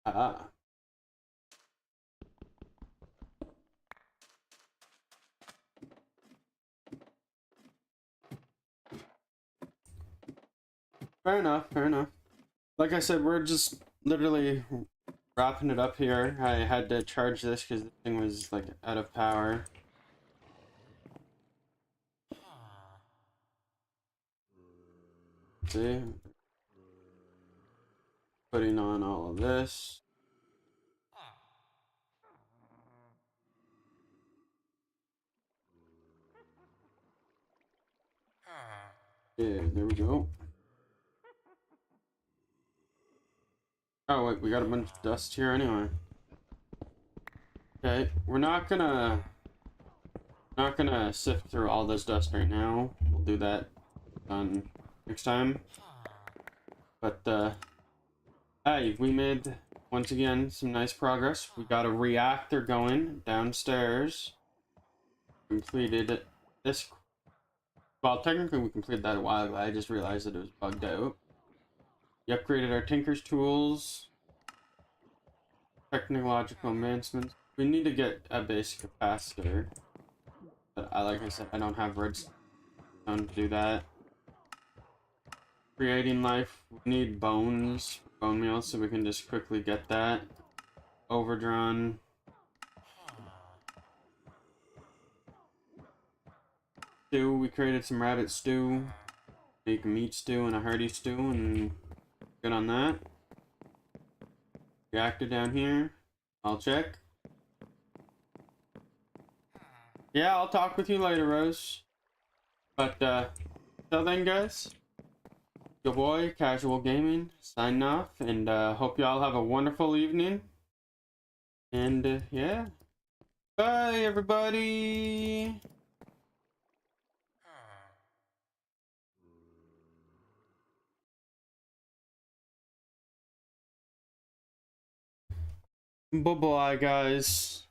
Ah. Fair enough, fair enough. Like I said, we're just literally wrapping it up here. I had to charge this because the thing was like out of power. See? Putting on all of this. Yeah, there we go. Oh wait, we got a bunch of dust here anyway. Okay, we're not gonna sift through all this dust right now. We'll do that next time. But hey, we made once again some nice progress. We got a reactor going downstairs. Completed this. Well, technically we completed that a while ago. I just realized that it was bugged out. We upgraded our Tinker's tools. Technological advancements. We need to get a basic capacitor. But like I said, I don't have redstone to do that. Creating life. We need bones, bone meal, so we can just quickly get that. Overdrawn. Stew. We created some rabbit stew. Make a meat stew and a hearty stew, and good on that. Reactor down here. I'll check. Yeah, I'll talk with you later, Rose. But, till then, guys, your boy, Casual Gaming, signing off, and, hope y'all have a wonderful evening. And, yeah. Bye, everybody! Bye-bye, guys.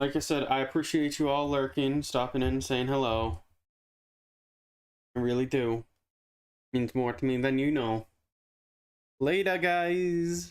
Like I said, I appreciate you all lurking, stopping in, saying hello. I really do. Means more to me than you know. Later, guys!